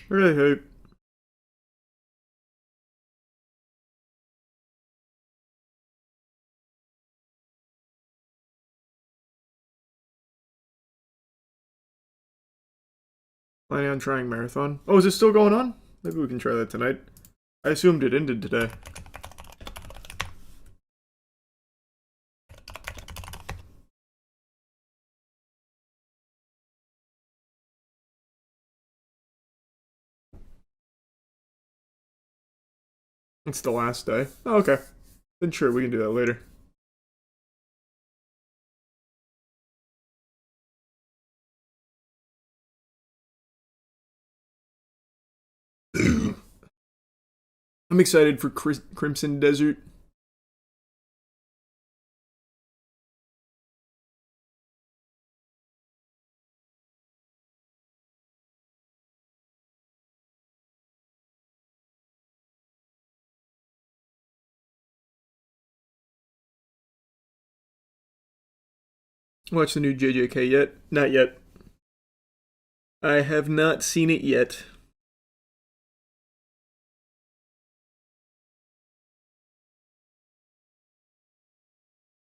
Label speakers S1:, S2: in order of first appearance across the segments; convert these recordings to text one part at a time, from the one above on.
S1: Hey, hey. Planning on trying marathon. Oh, is it still going on? Maybe we can try that tonight. I assumed it ended today. It's the last day. Oh, okay. Then sure, we can do that later. I'm excited for Crimson Desert. Watch the new JJK yet? Not yet. I have not seen it yet.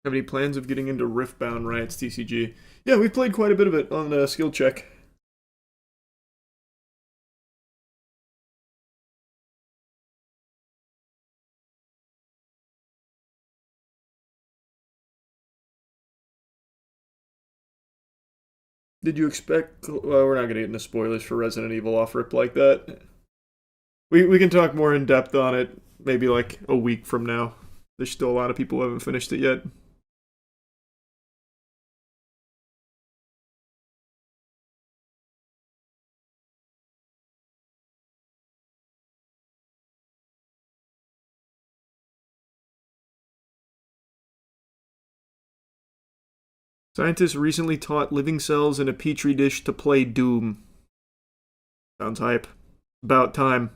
S1: Have any plans of getting into Riftbound Riots TCG? Yeah, we played quite a bit of it on skill check. Did you expect? Well, we're not going to get into spoilers for Resident Evil off rip like that. We can talk more in depth on it maybe like a week from now. There's still a lot of people who haven't finished it yet. Scientists recently taught living cells in a petri dish to play Doom. Sounds hype. About time.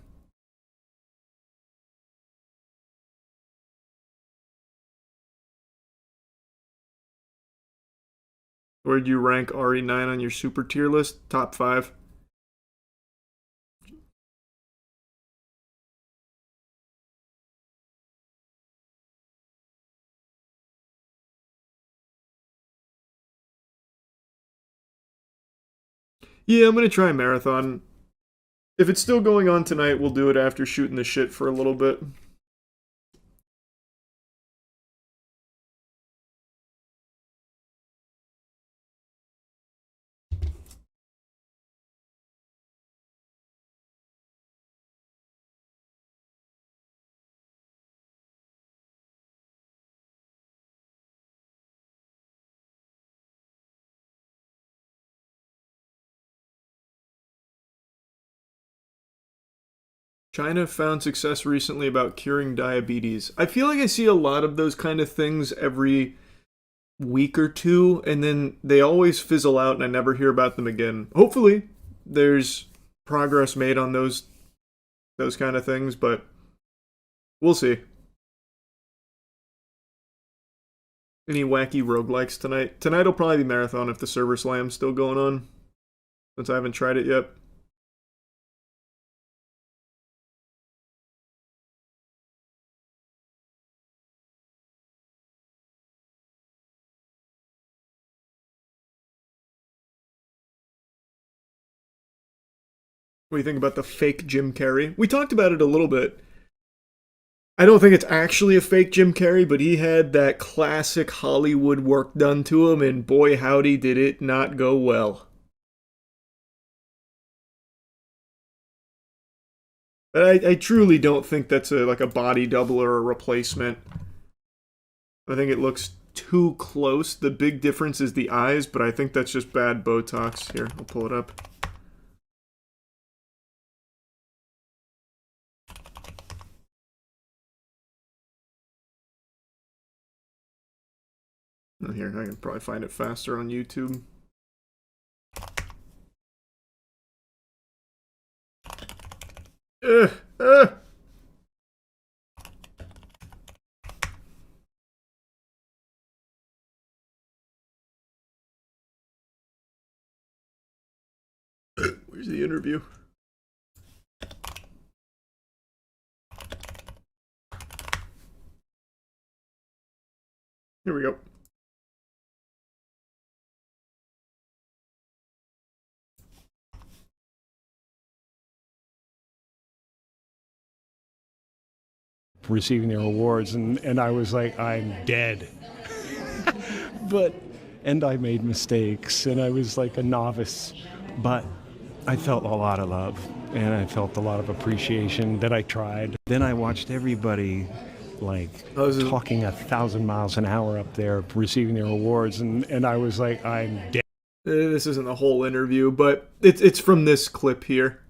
S1: Where'd you rank RE9 on your super tier list? Top 5. Yeah, I'm gonna try Marathon. If it's still going on tonight, we'll do it after shooting the shit for a little bit. China found success recently about curing diabetes. I feel like I see a lot of those kind of things every week or two, and then they always fizzle out, and I never hear about them again. Hopefully, there's progress made on those kind of things, but we'll see. Any wacky roguelikes tonight? Tonight will probably be Marathon if the server slam's still going on, since I haven't tried it yet. What do you think about the fake Jim Carrey? We talked about it a little bit. I don't think it's actually a fake Jim Carrey, but he had that classic Hollywood work done to him, and boy, howdy, did it not go well. But I truly don't think that's like a body double or a replacement. I think it looks too close. The big difference is the eyes, but I think that's just bad Botox. Here, I'll pull it up. Here, I can probably find it faster on YouTube. Ugh, ugh. Where's the interview? Here we go.
S2: Receiving their awards, and I was like, I'm dead. But, and I made mistakes, and I was like a novice, but I felt a lot of love, and I felt a lot of appreciation that I tried. Then I watched everybody like
S1: Oh, this is
S2: talking 1,000 miles an hour up there, receiving their awards, and I was like, I'm dead.
S1: this isn't a whole interview, but it's from this clip here.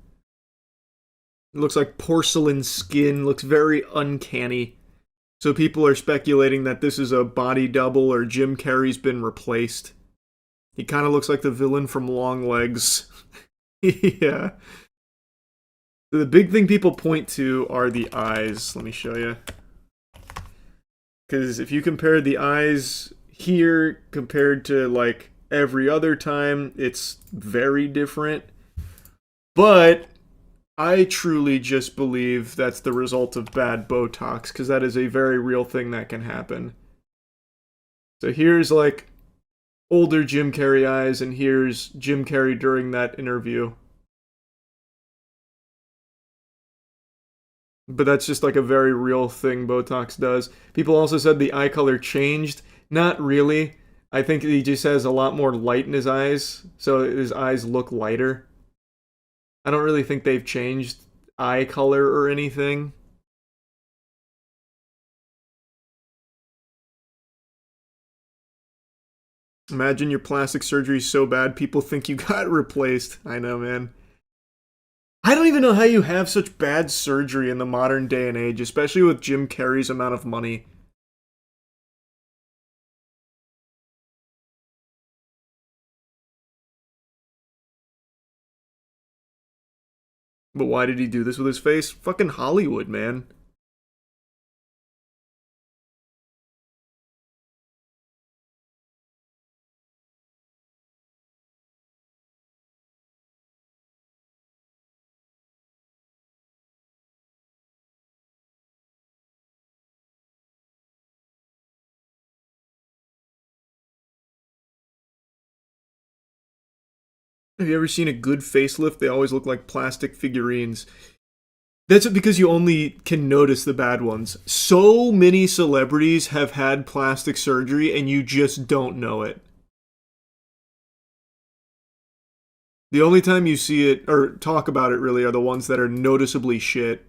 S1: It looks like porcelain skin, looks very uncanny. So people are speculating that this is a body double or Jim Carrey's been replaced. He kind of looks like the villain from Long Legs. Yeah. So the big thing people point to are the eyes. Let me show you. Because if you compare the eyes here compared to like every other time, it's very different. But I truly just believe that's the result of bad Botox, because that is a very real thing that can happen. So here's like older Jim Carrey eyes, and here's Jim Carrey during that interview. But that's just like a very real thing Botox does. People also said the eye color changed. Not really. I think he just has a lot more light in his eyes, so his eyes look lighter. I don't really think they've changed eye color or anything. Imagine your plastic surgery is so bad people think you got replaced. I know, man. I don't even know how you have such bad surgery in the modern day and age, especially with Jim Carrey's amount of money. But why did he do this with his face? Fucking Hollywood, man. Have you ever seen a good facelift? They always look like plastic figurines. That's because you only can notice the bad ones. So many celebrities have had plastic surgery and you just don't know it. The only time you see it or talk about it really are the ones that are noticeably shit.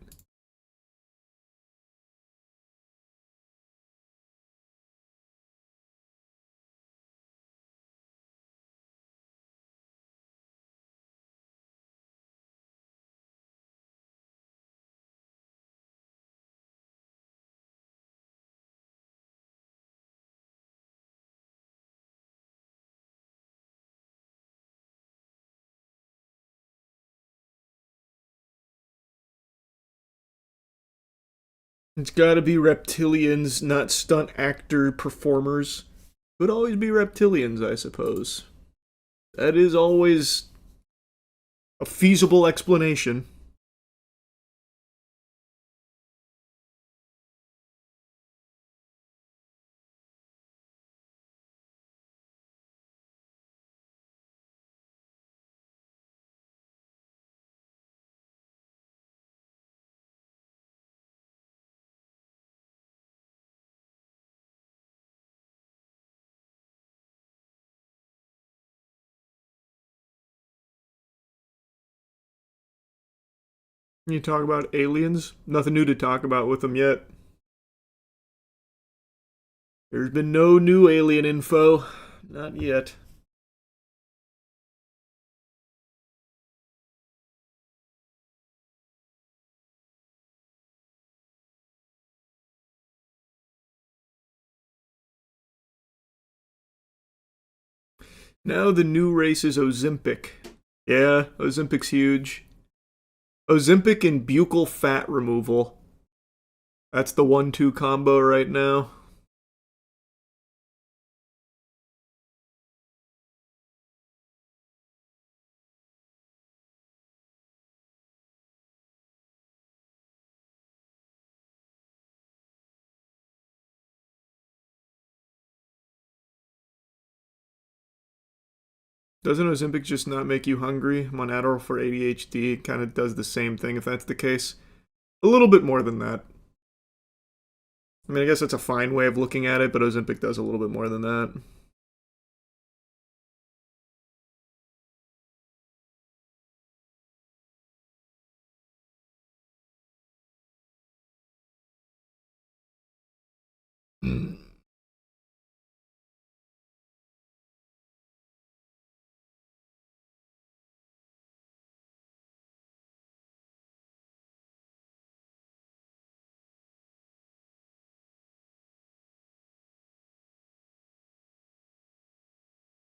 S1: It's gotta be reptilians, not stunt actor performers. Would always be reptilians, I suppose. That is always a feasible explanation. You talk about aliens, nothing new to talk about with them yet. There's been no new alien info. Not yet. Now the new race is Ozempic. Yeah, Ozempic's huge. Ozempic and buccal fat removal. That's the 1-2 combo right now. Doesn't Ozempic just not make you hungry? I'm on Adderall for ADHD. It kind of does the same thing if that's the case. A little bit more than that. I mean, I guess that's a fine way of looking at it, but Ozempic does a little bit more than that.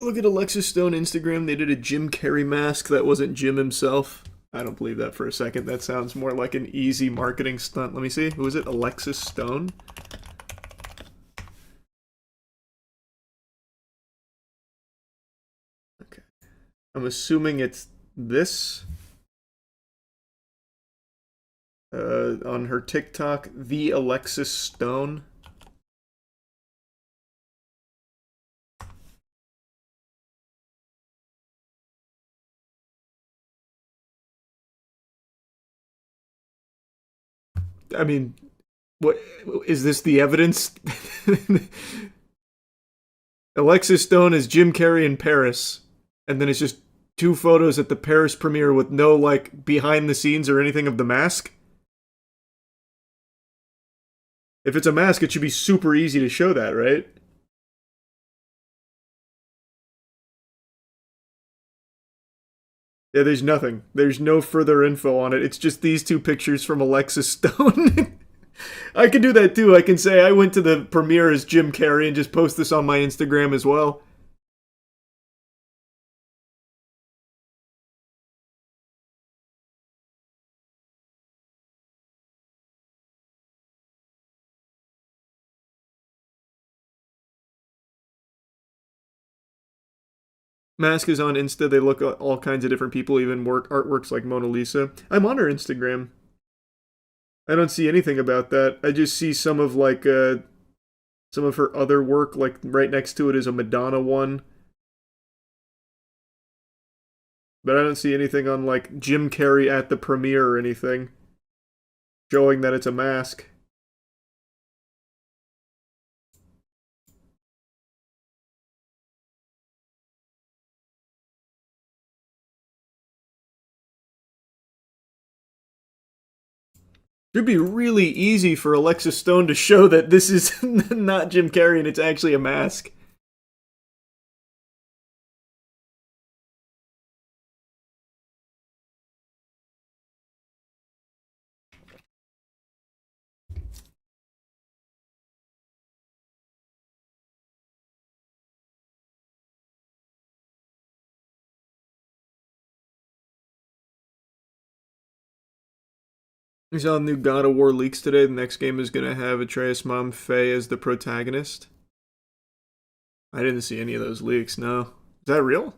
S1: Look at Alexis Stone Instagram. They did a Jim Carrey mask that wasn't Jim himself. I don't believe that for a second. That sounds more like an easy marketing stunt. Let me see. Who is it? Alexis Stone? Okay. I'm assuming it's this. On her TikTok, the Alexis Stone. I mean, what is this the evidence? Alexis Stone is Jim Carrey in Paris, and then it's just 2 photos at the Paris premiere with no, like, behind the scenes or anything of the mask. If it's a mask, it should be super easy to show that, right? Yeah, there's nothing. There's no further info on it. It's just these 2 pictures from Alexis Stone. I can do that too. I can say I went to the premiere as Jim Carrey and just post this on my Instagram as well. Mask is on Insta. They look at all kinds of different people, even artworks like Mona Lisa. I'm on her Instagram. I don't see anything about that. I just see some of some of her other work. Like right next to it is a Madonna one. But I don't see anything on like Jim Carrey at the premiere or anything showing that it's a mask. It'd be really easy for Alexis Stone to show that this is not Jim Carrey and it's actually a mask. We saw new God of War leaks today. The next game is going to have Atreus' mom, Faye, as the protagonist. I didn't see any of those leaks, no. Is that real?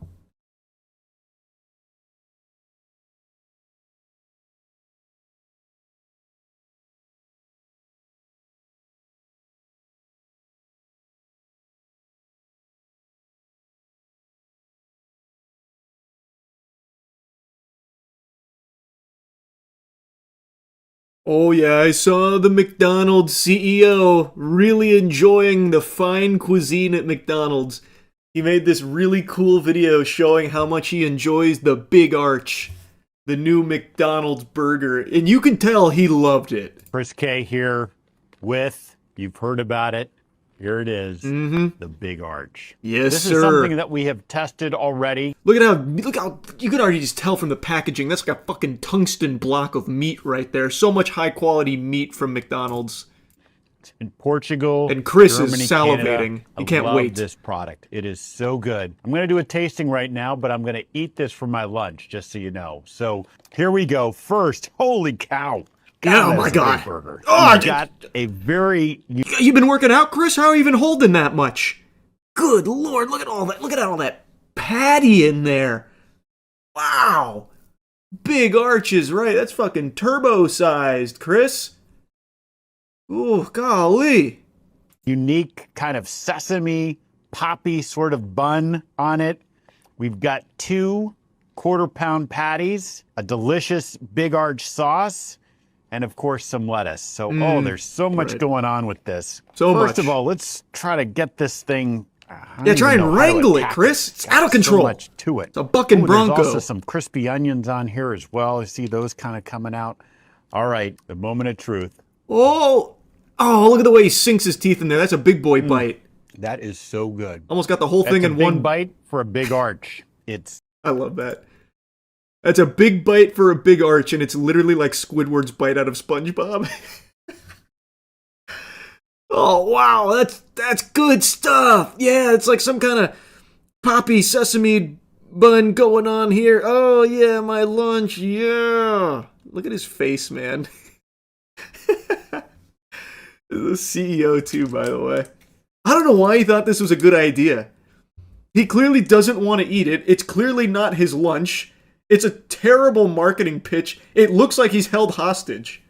S1: Oh yeah, I saw the McDonald's CEO really enjoying the fine cuisine at McDonald's. He made this really cool video showing how much he enjoys the Big Arch, the new McDonald's burger, and you can tell he loved it.
S3: Chris K here with, you've heard about it, here it is, the Big Arch.
S1: Yes,
S3: this
S1: sir.
S3: is something that we have tested already.
S1: Look how you could already just tell from the packaging. That's like a fucking tungsten block of meat right there. So much high quality meat from McDonald's.
S3: In Portugal,
S1: and Chris
S3: Germany,
S1: is salivating.
S3: Canada.
S1: He can't
S3: I
S1: wait.
S3: love this product. It is so good. I'm going to do a tasting right now, but I'm going to eat this for my lunch, just so you know. So here we go. First, holy cow.
S1: Oh my God.
S3: Burger.
S1: Oh,
S3: You've got a very...
S1: You've been working out, Chris? How are you even holding that much? Good Lord, look at all that. Look at all that patty in there. Wow. Big arches, right? That's fucking turbo-sized, Chris. Ooh, golly.
S3: Unique kind of sesame, poppy sort of bun on it. We've got 2 quarter-pound patties, a delicious Big Arch sauce, and of course some lettuce. So, there's so much going on with this. First of all, let's try to get this thing.
S1: Try and wrangle it, Chris. It's out of control.
S3: So much to it.
S1: It's a bucking bronco.
S3: There's also some crispy onions on here as well. I see those kind of coming out. All right, the moment of truth.
S1: Oh, look at the way he sinks his teeth in there. That's a big boy bite.
S3: That is so good.
S1: Almost got the whole thing in one
S3: bite for a big arch.
S1: I love that. That's a big bite for a big arch, and it's literally like Squidward's bite out of SpongeBob. Oh, wow, that's good stuff. Yeah, it's like some kind of poppy sesame bun going on here. Oh, yeah, my lunch, yeah. Look at his face, man. The CEO, too, by the way. I don't know why he thought this was a good idea. He clearly doesn't want to eat it. It's clearly not his lunch. It's a terrible marketing pitch. It looks like he's held hostage.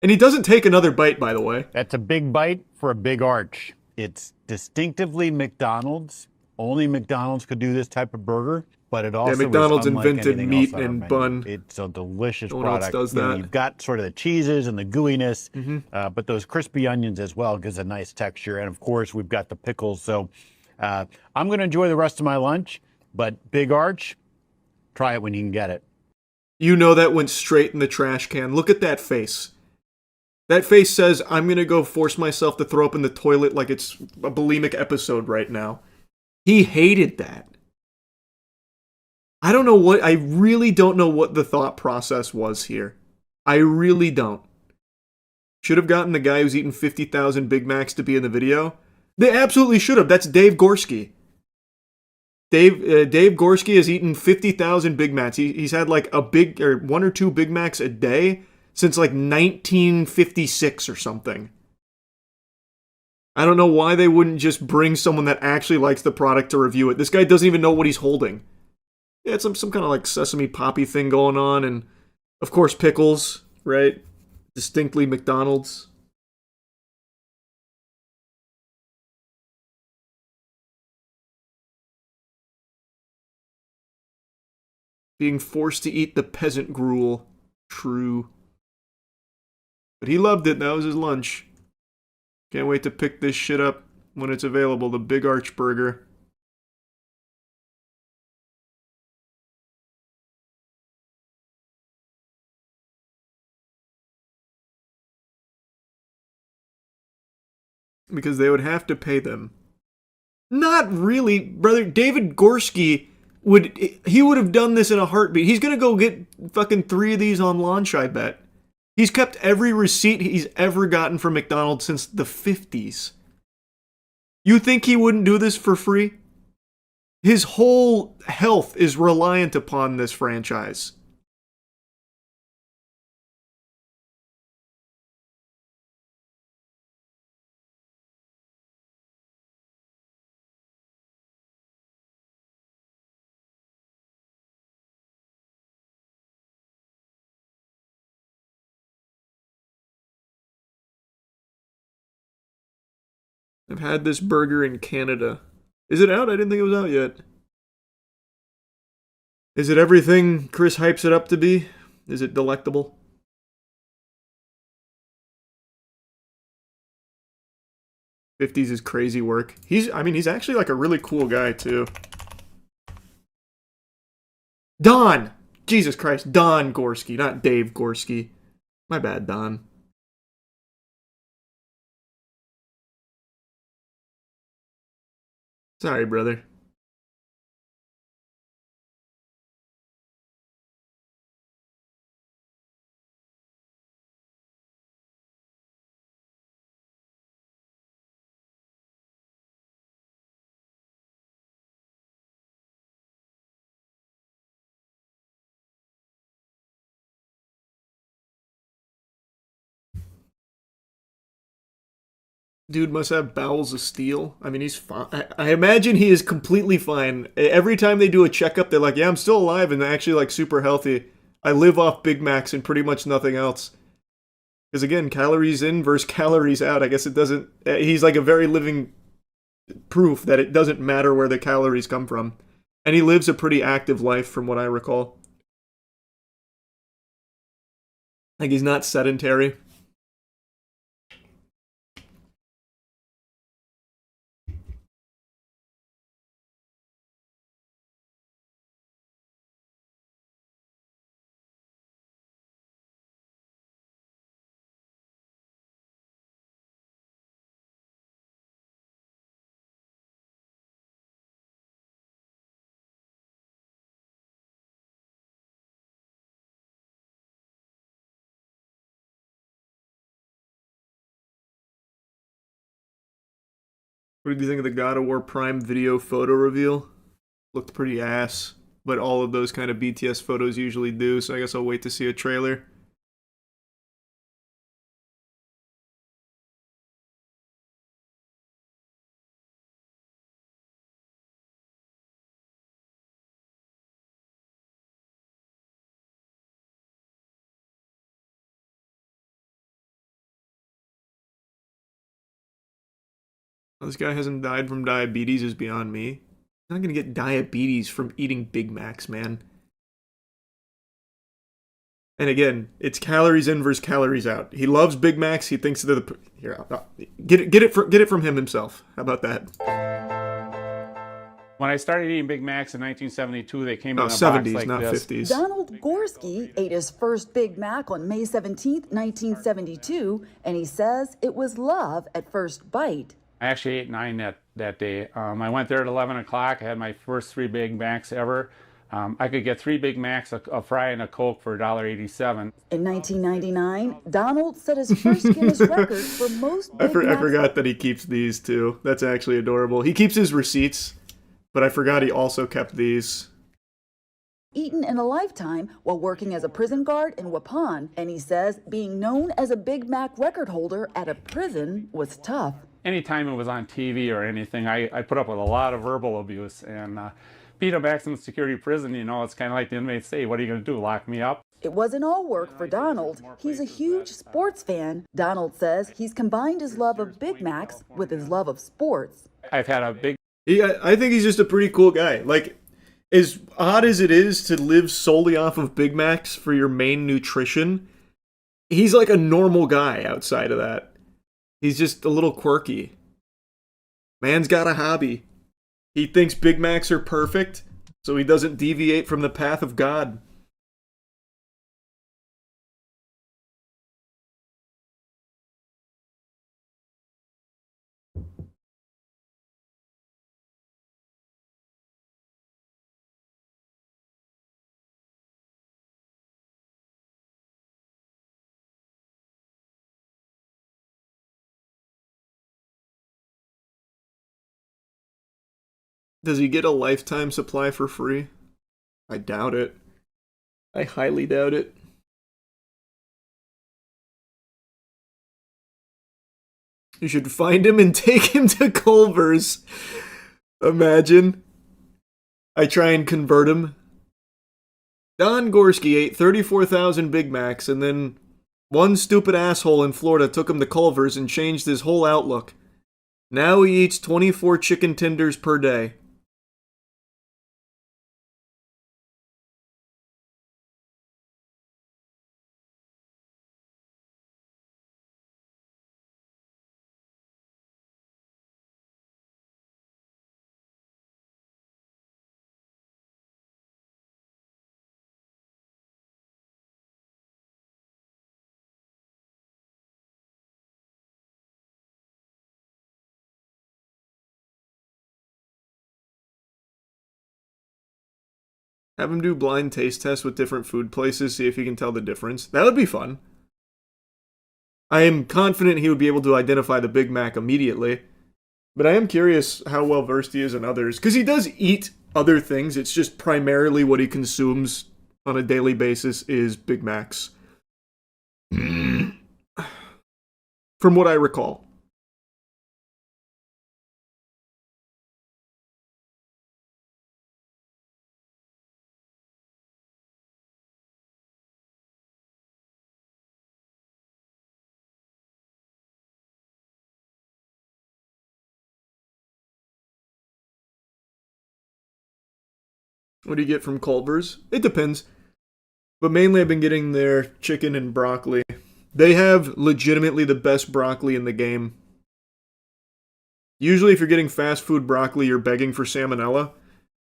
S1: And he doesn't take another bite, by the way.
S3: That's a big bite for a big arch. It's distinctively McDonald's. Only McDonald's could do this type of burger, but it also
S1: McDonald's
S3: is unlike
S1: invented
S3: anything
S1: meat
S3: else on our
S1: and
S3: menu.
S1: bun.
S3: It's a delicious
S1: No one
S3: product.
S1: else does that.
S3: You've got sort of the cheeses and the gooiness, but those crispy onions as well gives a nice texture. And of course, we've got the pickles. So I'm going to enjoy the rest of my lunch, but Big Arch, try it when you can get it.
S1: You know that went straight in the trash can. Look at that face. That face says, I'm going to go force myself to throw up in the toilet like it's a bulimic episode right now. He hated that. I really don't know what the thought process was here. I really don't. Should have gotten the guy who's eaten 50,000 Big Macs to be in the video. They absolutely should have. That's Dave Gorski. Dave Gorski has eaten 50,000 Big Macs. He's had like 1 or 2 Big Macs a day since like 1956 or something. I don't know why they wouldn't just bring someone that actually likes the product to review it. This guy doesn't even know what he's holding. Yeah, it's some kind of like sesame poppy thing going on, and of course pickles, right? Distinctly McDonald's. Being forced to eat the peasant gruel. True. But he loved it. That was his lunch. Can't wait to pick this shit up when it's available. The Big Arch Burger. Because they would have to pay them. Not really, brother. David Gorski would have done this in a heartbeat. He's gonna go get fucking 3 of these on launch, I bet. He's kept every receipt he's ever gotten from McDonald's since the 50s. You think he wouldn't do this for free? His whole health is reliant upon this franchise. I've had this burger in Canada. Is it out? I didn't think it was out yet. Is it everything Chris hypes it up to be? Is it delectable? '50s is crazy work. He's actually like a really cool guy too. Don! Jesus Christ, Don Gorski, not Dave Gorski. My bad, Don. Sorry, brother. Dude must have bowels of steel. I mean, he's fine. I imagine he is completely fine. Every time they do a checkup, they're like, yeah, I'm still alive and actually like super healthy. I live off Big Macs and pretty much nothing else. Because again, calories in versus calories out. I guess it doesn't... He's like a very living proof that it doesn't matter where the calories come from. And he lives a pretty active life from what I recall. Like he's not sedentary. What did you think of the God of War Prime video photo reveal? Looked pretty ass, but all of those kind of BTS photos usually do, so I guess I'll wait to see a trailer. This guy hasn't died from diabetes is beyond me. He's not gonna get diabetes from eating Big Macs, man. And again, it's calories in versus calories out. He loves Big Macs. He thinks they're the here. Get it from him himself. How about that?
S4: When I started eating Big Macs in 1972, they came in a box
S1: 70s,
S4: like
S1: not
S4: this.
S1: 50s.
S5: Donald Gorski ate his first Big Mac on May 17, 1972, and he says it was love at first bite.
S4: I actually ate 9 that day. I went there at 11 o'clock. I had my first 3 Big Macs ever. I could get 3 Big Macs, a fry, and a Coke for $1.87.
S5: In 1999, Donald set his first Guinness record for most Big
S1: I
S5: Macs
S1: forgot that he keeps these too. That's actually adorable. He keeps his receipts, but I forgot he also kept these.
S5: eaten in a lifetime while working as a prison guard in Waupun, and he says being known as a Big Mac record holder at a prison was tough.
S4: Anytime it was on TV or anything, I put up with a lot of verbal abuse. And being a maximum security prison, you know, it's kind of like the inmates say, what are you going to do, lock me up?
S5: It wasn't all work for Donald. He's a huge sports fan. Donald says he's combined his love of Big Macs with his love of sports.
S4: I've had a big
S1: I think he's just a pretty cool guy. Like, as odd as it is to live solely off of Big Macs for your main nutrition, he's like a normal guy outside of that. He's just a little quirky. Man's got a hobby. He thinks Big Macs are perfect, so he doesn't deviate from the path of God. Does he get a lifetime supply for free? I doubt it. I highly doubt it. You should find him and take him to Culver's. Imagine. I try and convert him. Don Gorski ate 34,000 Big Macs, and then one stupid asshole in Florida took him to Culver's and changed his whole outlook. Now he eats 24 chicken tenders per day. Have him do blind taste tests with different food places, see if he can tell the difference. That would be fun. I am confident he would be able to identify the Big Mac immediately. But I am curious how well versed he is in others. Because he does eat other things. It's just primarily what he consumes on a daily basis is Big Macs. From what I recall. What do you get from Culver's? It depends. But mainly I've been getting their chicken and broccoli. They have legitimately the best broccoli in the game. Usually if you're getting fast food broccoli, you're begging for salmonella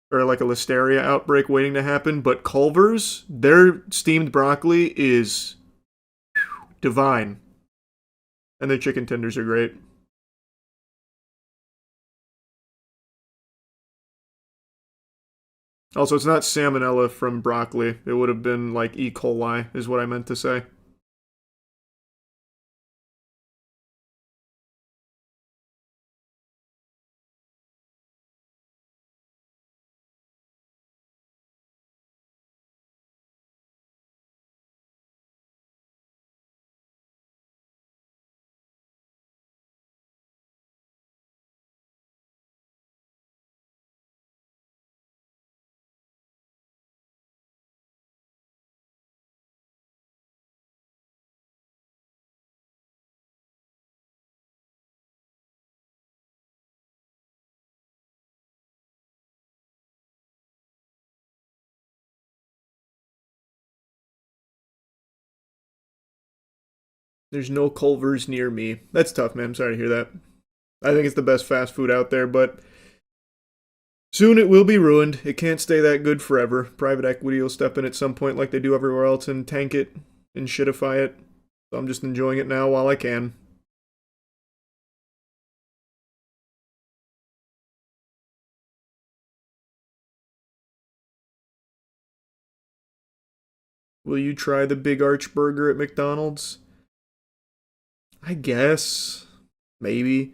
S1: or like a listeria outbreak waiting to happen. But Culver's, their steamed broccoli is divine. And their chicken tenders are great. Also, it's not salmonella from broccoli. It would have been like E. coli, is what I meant to say. There's no Culver's near me. That's tough, man. I'm sorry to hear that. I think it's the best fast food out there, but soon it will be ruined. It can't stay that good forever. Private equity will step in at some point like they do everywhere else and tank it and shitify it. So I'm just enjoying it now while I can. Will you try the Big Arch Burger at McDonald's? I guess. Maybe.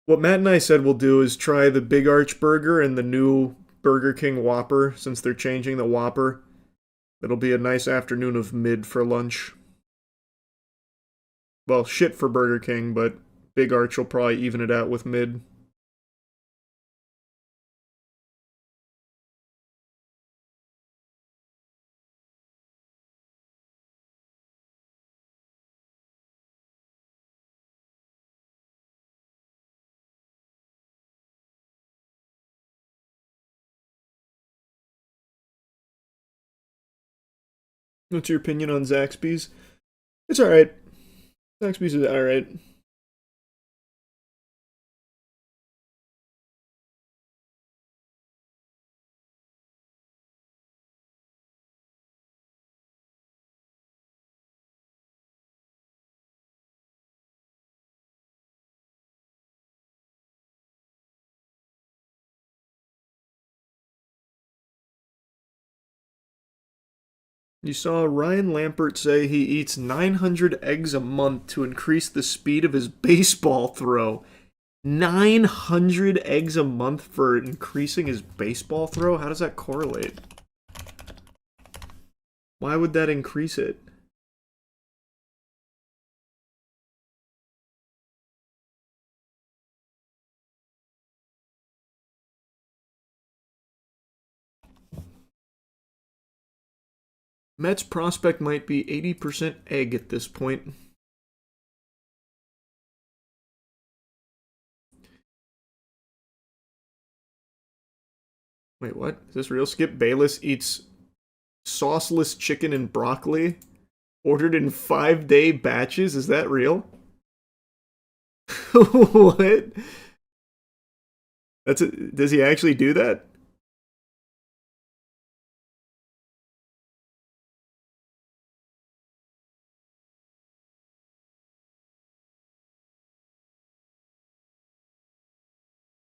S1: What Matt and I said we'll do is try the Big Arch Burger and the new Burger King Whopper, since they're changing the Whopper. It'll be a nice afternoon of mid for lunch. Well, shit for Burger King, but Big Arch will probably even it out with mid. What's your opinion on Zaxby's? It's alright. Zaxby's is alright. You saw Ryan Lampert say he eats 900 eggs a month to increase the speed of his baseball throw. 900 eggs a month for increasing his baseball throw? How does that correlate? Why would that increase it? Mets prospect might be 80% egg at this point. Wait, what? Is this real? Skip Bayless eats sauceless chicken and broccoli? Ordered in 5-day batches? Is that real? What? That's it. Does he actually do that?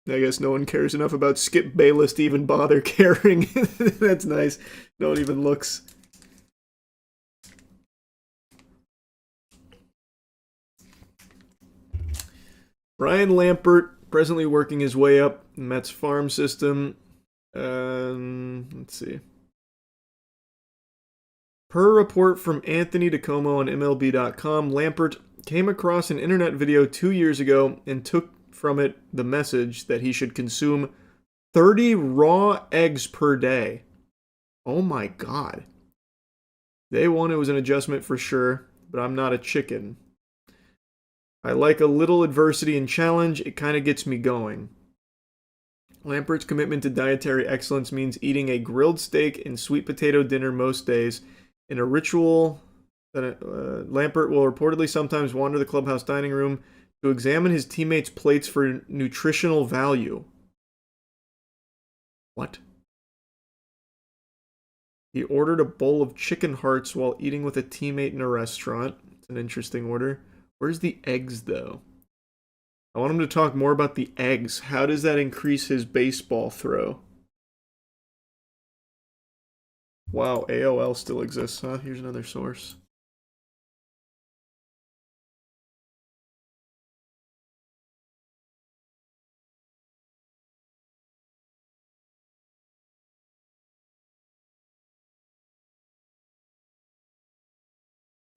S1: I guess no one cares enough about Skip Bayless to even bother caring. That's nice. No one even looks. Ryan Lampert, presently working his way up in Mets farm system. Let's see. Per a report from Anthony DeComo on MLB.com, Lampert came across an internet video 2 years ago and took from it the message that he should consume 30 raw eggs per day. Oh my god. Day one, it was an adjustment for sure, but I'm not a chicken. I like a little adversity and challenge. It kind of gets me going. Lampert's commitment to dietary excellence means eating a grilled steak and sweet potato dinner most days, in a ritual that Lampert will reportedly sometimes wander the clubhouse dining room to examine his teammates' plates for nutritional value. What? He ordered a bowl of chicken hearts while eating with a teammate in a restaurant. It's an interesting order. Where's the eggs, though? I want him to talk more about the eggs. How does that increase his baseball throw? Wow, AOL still exists, huh? Here's another source.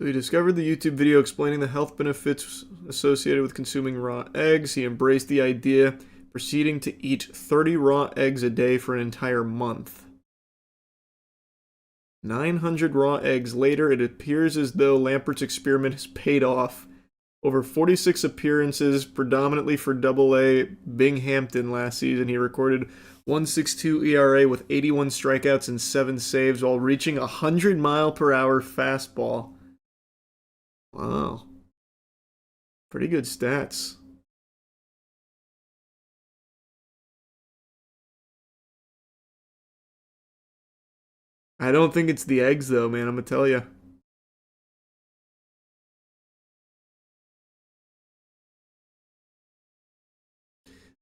S1: So he discovered the YouTube video explaining the health benefits associated with consuming raw eggs. He embraced the idea, proceeding to eat 30 raw eggs a day for an entire month. 900 raw eggs later, it appears as though Lampert's experiment has paid off. Over 46 appearances, predominantly for Double-A Binghamton last season, he recorded 1.62 ERA with 81 strikeouts and 7 saves while reaching a 100-mile-per-hour fastball. Wow. Pretty good stats. I don't think it's the eggs, though, man. I'm going to tell you.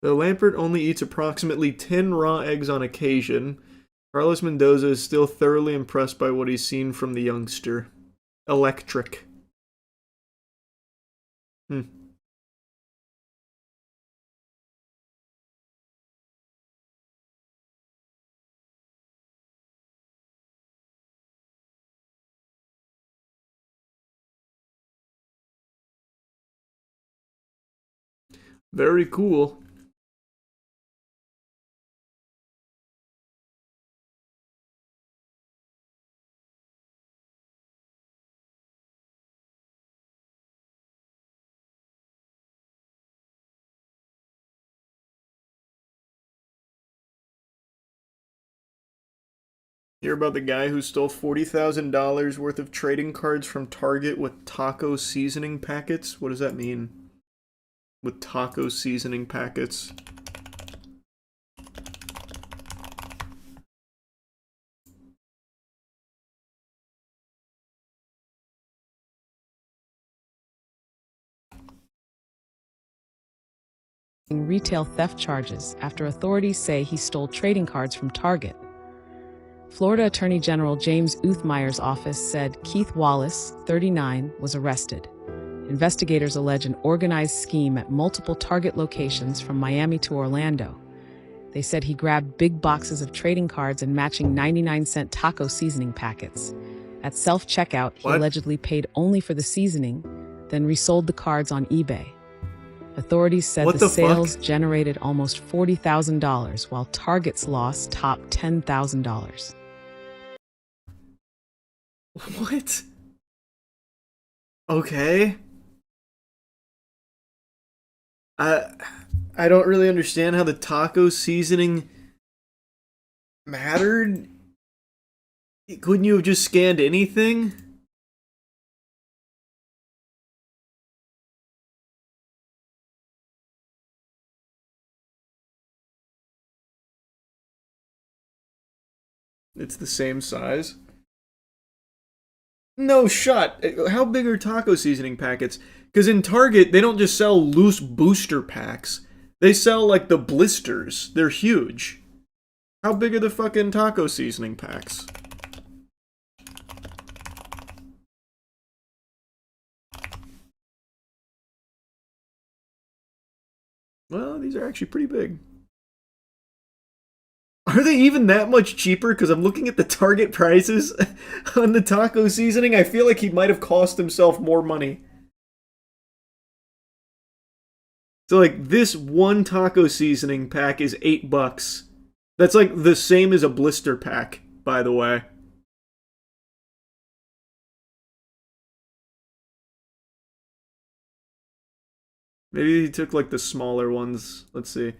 S1: Though Lampert only eats approximately 10 raw eggs on occasion, Carlos Mendoza is still thoroughly impressed by what he's seen from the youngster. Electric. Very cool. Hear about the guy who stole $40,000 worth of trading cards from Target with taco seasoning packets? What does that mean? With taco seasoning packets.
S6: Retail theft charges after authorities say he stole trading cards from Target. Florida Attorney General James Uthmeyer's office said Keith Wallace, 39, was arrested. Investigators allege an organized scheme at multiple Target locations from Miami to Orlando. They said he grabbed big boxes of trading cards and matching 99-cent taco seasoning packets. At self-checkout, he allegedly paid only for the seasoning, then resold the cards on eBay. Authorities said the sales generated almost $40,000, while Target's loss topped $10,000.
S1: What? Okay. I don't really understand how the taco seasoning mattered. Couldn't you have just scanned anything? It's the same size. No shot. How big are taco seasoning packets? Because in Target, they don't just sell loose booster packs. They sell, like, the blisters. They're huge. How big are the fucking taco seasoning packs? Well, these are actually pretty big. Are they even that much cheaper? Because I'm looking at the Target prices on the taco seasoning. I feel like he might have cost himself more money. So, like, this one taco seasoning pack is $8. That's, like, the same as a blister pack, by the way. Maybe he took, like, the smaller ones. Let's see.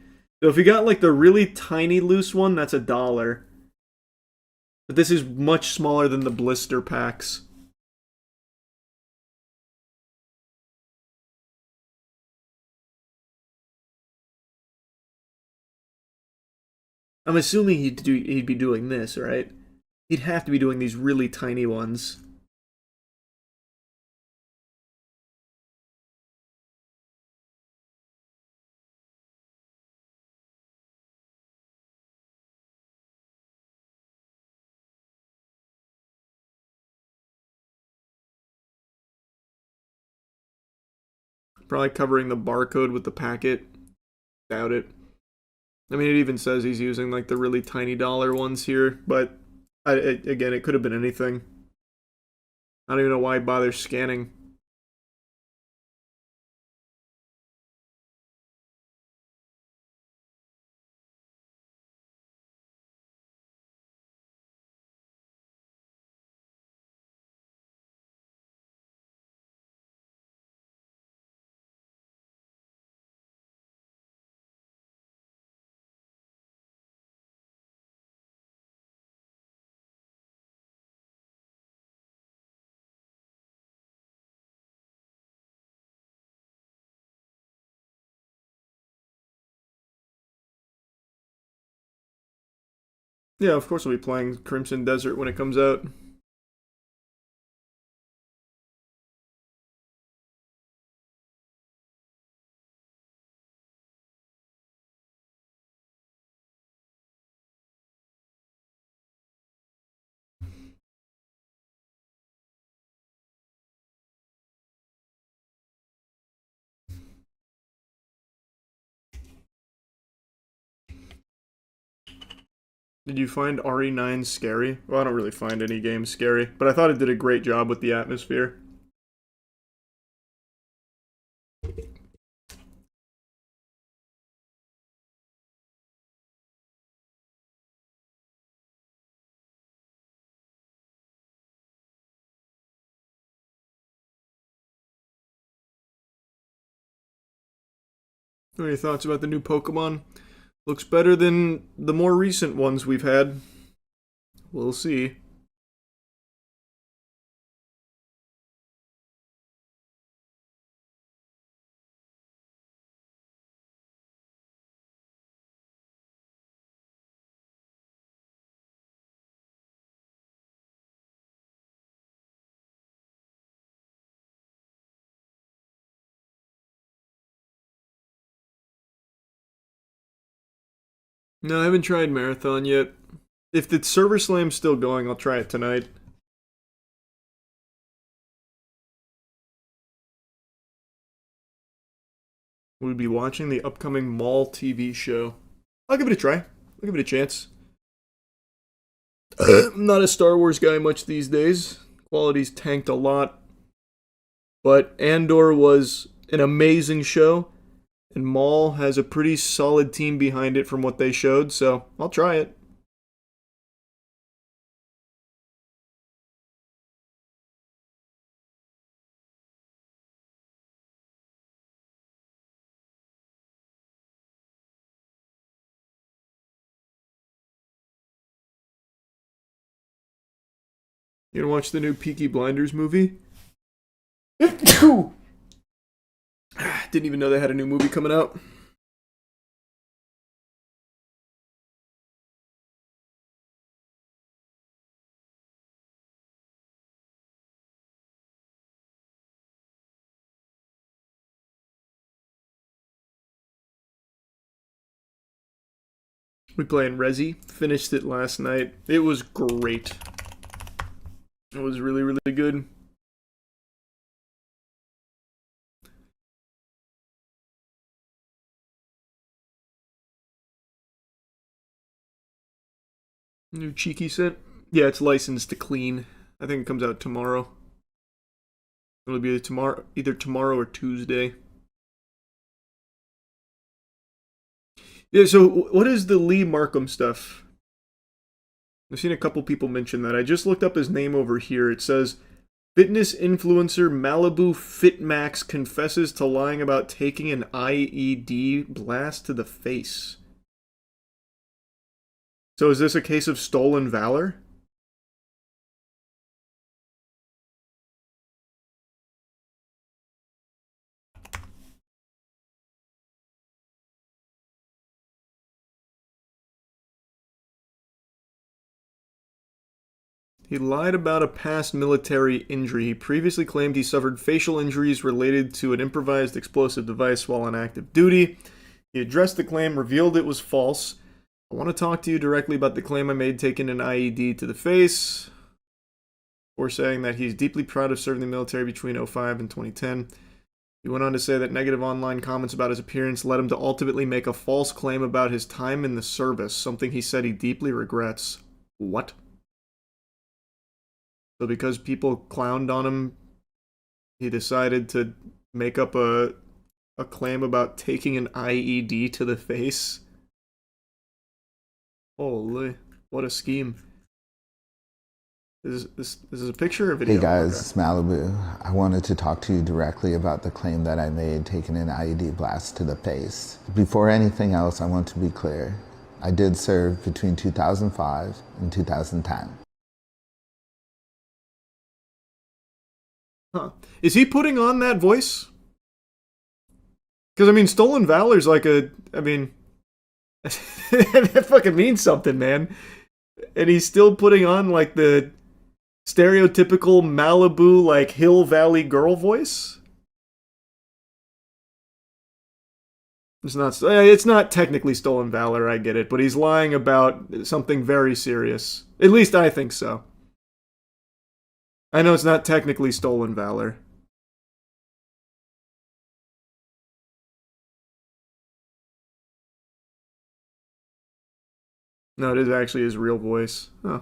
S1: So if you got like the really tiny loose one, that's $1. But this is much smaller than the blister packs. I'm assuming he'd be doing this, right? He'd have to be doing these really tiny ones. Probably covering the barcode with the packet. Doubt it. I mean, it even says he's using like the really tiny dollar ones here, but again, it could have been anything. I don't even know why he bothers scanning. Yeah, of course we'll be playing Crimson Desert when it comes out. Did you find RE9 scary? Well, I don't really find any game scary, but I thought it did a great job with the atmosphere. What are your thoughts about the new Pokemon? Looks better than the more recent ones we've had. We'll see. No, I haven't tried Marathon yet. If the server slam's still going, I'll try it tonight. We'll be watching the upcoming Mall TV show. I'll give it a try. I'll give it a chance. I'm not a Star Wars guy much these days. Quality's tanked a lot. But Andor was an amazing show. And Maul has a pretty solid team behind it from what they showed, so I'll try it. You gonna watch the new Peaky Blinders movie? Didn't even know they had a new movie coming out. We playing Resi. Finished it last night. It was great. It was really, really good. New cheeky set. Yeah, it's licensed to clean. I think it comes out tomorrow. It'll be either tomorrow or Tuesday. Yeah, so what is the Lee Markham stuff? I've seen a couple people mention that. I just looked up his name over here. It says, fitness influencer Malibu Fitmax confesses to lying about taking an IED blast to the face. So is this a case of stolen valor? He lied about a past military injury. He previously claimed he suffered facial injuries related to an improvised explosive device while on active duty. He addressed the claim, revealed it was false. I want to talk to you directly about the claim I made taking an IED to the face, or saying that he's deeply proud of serving the military between 2005 and 2010. He went on to say that negative online comments about his appearance led him to ultimately make a false claim about his time in the service, something he said he deeply regrets. What? So because people clowned on him, he decided to make up a claim about taking an IED to the face? Holy, what a scheme. This is a picture or a video?
S7: Hey guys, it's Malibu. I wanted to talk to you directly about the claim that I made taking an IED blast to the face. Before anything else, I want to be clear. I did serve between 2005 and 2010.
S1: Huh. Is he putting on that voice? Because, I mean, Stolen Valor's like that fucking means something, man. And he's still putting on, like, the stereotypical Malibu, like, Hill Valley girl voice? It's not technically Stolen Valor, I get it, but he's lying about something very serious. At least I think so. I know it's not technically Stolen Valor. No, it is actually his real voice. Huh.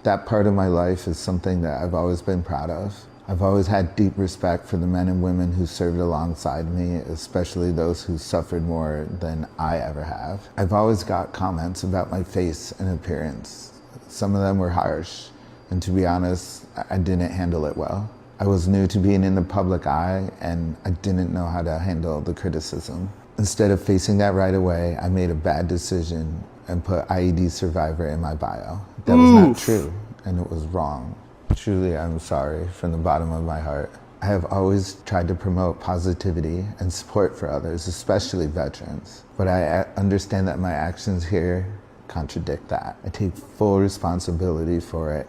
S7: That part of my life is something that I've always been proud of. I've always had deep respect for the men and women who served alongside me, especially those who suffered more than I ever have. I've always got comments about my face and appearance. Some of them were harsh, and to be honest, I didn't handle it well. I was new to being in the public eye, and I didn't know how to handle the criticism. Instead of facing that right away, I made a bad decision and put IED survivor in my bio. That was not true, and it was wrong. Truly, I'm sorry from the bottom of my heart. I have always tried to promote positivity and support for others, especially veterans. But I understand that my actions here contradict that. I take full responsibility for it.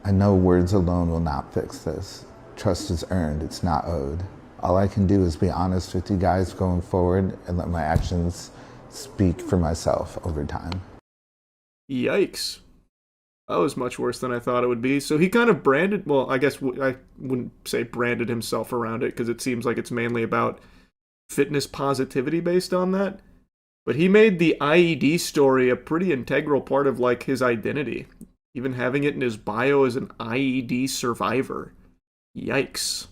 S7: I know words alone will not fix this. Trust is earned, it's not owed. All I can do is be honest with you guys going forward and let my actions speak for myself over time.
S1: Yikes. That was much worse than I thought it would be. So he kind of branded, well, I guess I wouldn't say branded himself around it because it seems like it's mainly about fitness positivity based on that. But he made the IED story a pretty integral part of like his identity. Even having it in his bio as an IED survivor. Yikes.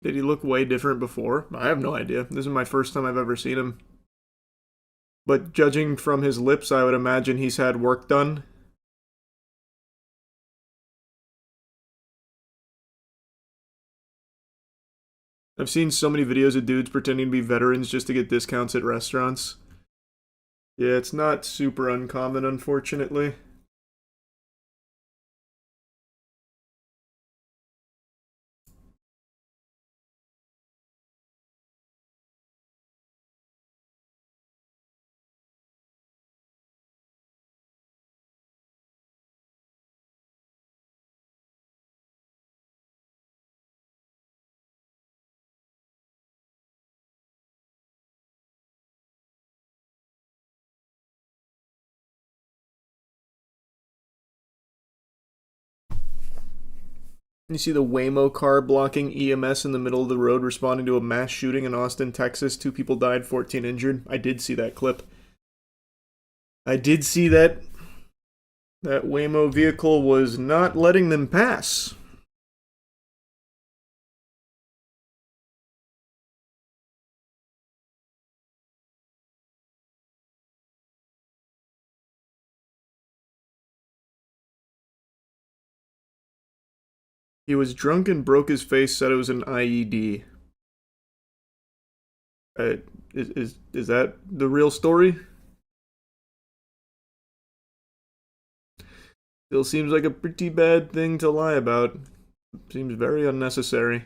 S1: Did he look way different before? I have no idea. This is my first time I've ever seen him. But judging from his lips, I would imagine he's had work done. I've seen so many videos of dudes pretending to be veterans just to get discounts at restaurants. Yeah, it's not super uncommon, unfortunately. You see the Waymo car blocking EMS in the middle of the road, responding to a mass shooting in Austin, Texas. 2 people died, 14 injured. I did see that clip. I did see that Waymo vehicle was not letting them pass. He was drunk and broke his face, said it was an IED. Is that the real story? Still seems like a pretty bad thing to lie about. Seems very unnecessary.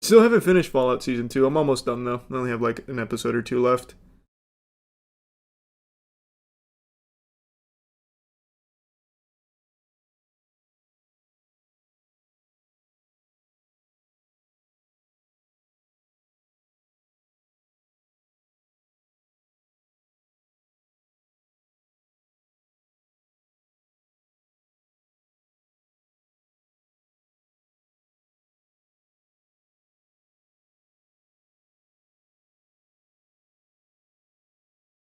S1: Still haven't finished Fallout Season 2. I'm almost done, though. I only have like an episode or 2 left.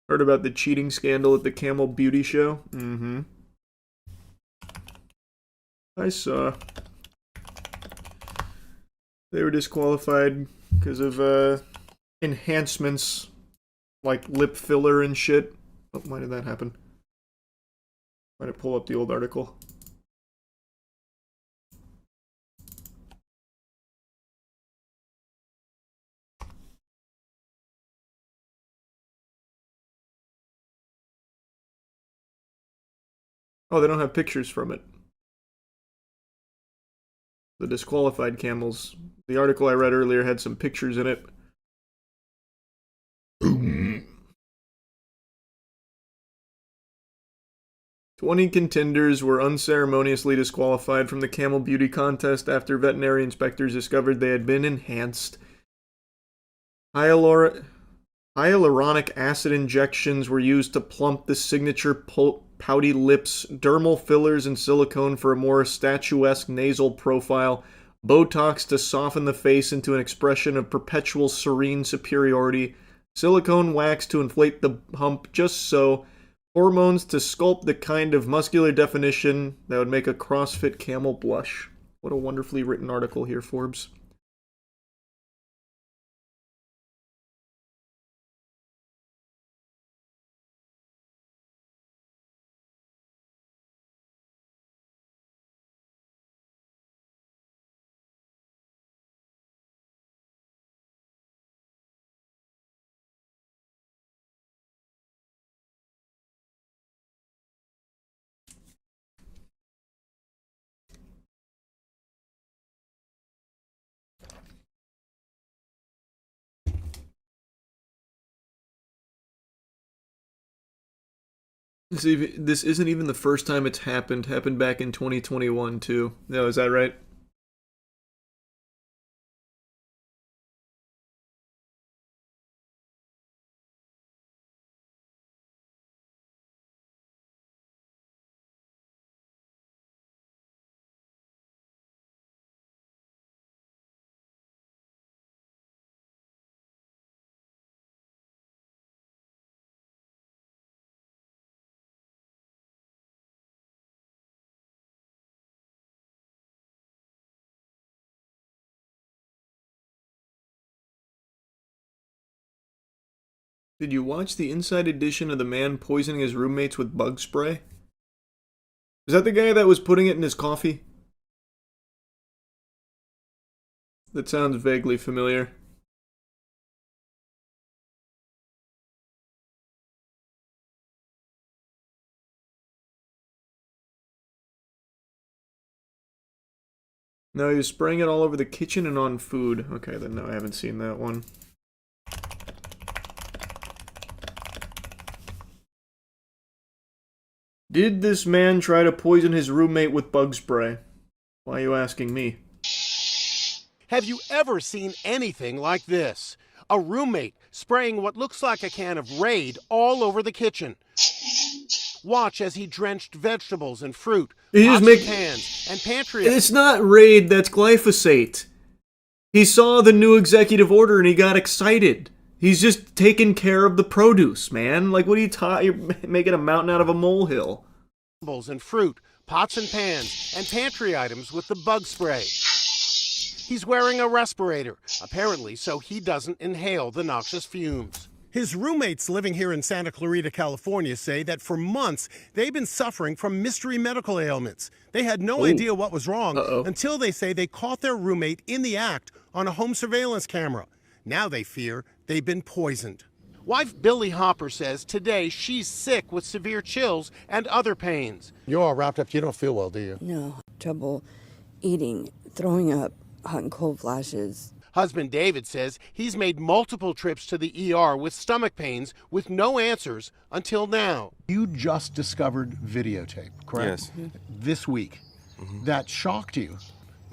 S1: Heard about the cheating scandal at the Camel Beauty Show? Mm-hmm. I saw. They were disqualified because of enhancements like lip filler and shit. Oh, why did that happen? Why did I pull up the old article? Oh, they don't have pictures from it. The disqualified camels. The article I read earlier had some pictures in it. 20 contenders were unceremoniously disqualified from the camel beauty contest after veterinary inspectors discovered they had been enhanced. Hyaluronic acid injections were used to plump the signature pouty lips, dermal fillers and silicone for a more statuesque nasal profile, Botox to soften the face into an expression of perpetual serene superiority, silicone wax to inflate the hump just so, hormones to sculpt the kind of muscular definition that would make a CrossFit camel blush. What a wonderfully written article here, Forbes. This isn't even the first time it's happened. Happened back in 2021 too. No, is that right? Did you watch the Inside Edition of the man poisoning his roommates with bug spray? Is that the guy that was putting it in his coffee? That sounds vaguely familiar. No, he was spraying it all over the kitchen and on food. Okay, then no, I haven't seen that one. Did this man try to poison his roommate with bug spray? Why are you asking me?
S8: Have you ever seen anything like this? A roommate spraying what looks like a can of Raid all over the kitchen. Watch as he drenched vegetables and fruit, pots and pans, and pantry.
S1: It's not Raid, that's glyphosate. He saw the new executive order and he got excited. He's just taking care of the produce, man. Like, what are you're making a mountain out of a molehill.
S8: And fruit, pots and pans, and pantry items with the bug spray. He's wearing a respirator, apparently so he doesn't inhale the noxious fumes. His roommates living here in Santa Clarita, California, say that for months they've been suffering from mystery medical ailments. They had no idea what was wrong until they say they caught their roommate in the act on a home surveillance camera. Now they fear they've been poisoned. Wife Billie Hopper says today she's sick with severe chills and other pains.
S9: You're all wrapped up. You don't feel well, do you?
S10: No, trouble eating, throwing up, hot and cold flashes.
S8: Husband David says he's made multiple trips to the ER with stomach pains with no answers until now.
S9: You just discovered videotape, correct?
S11: Yes.
S9: This week. That shocked you.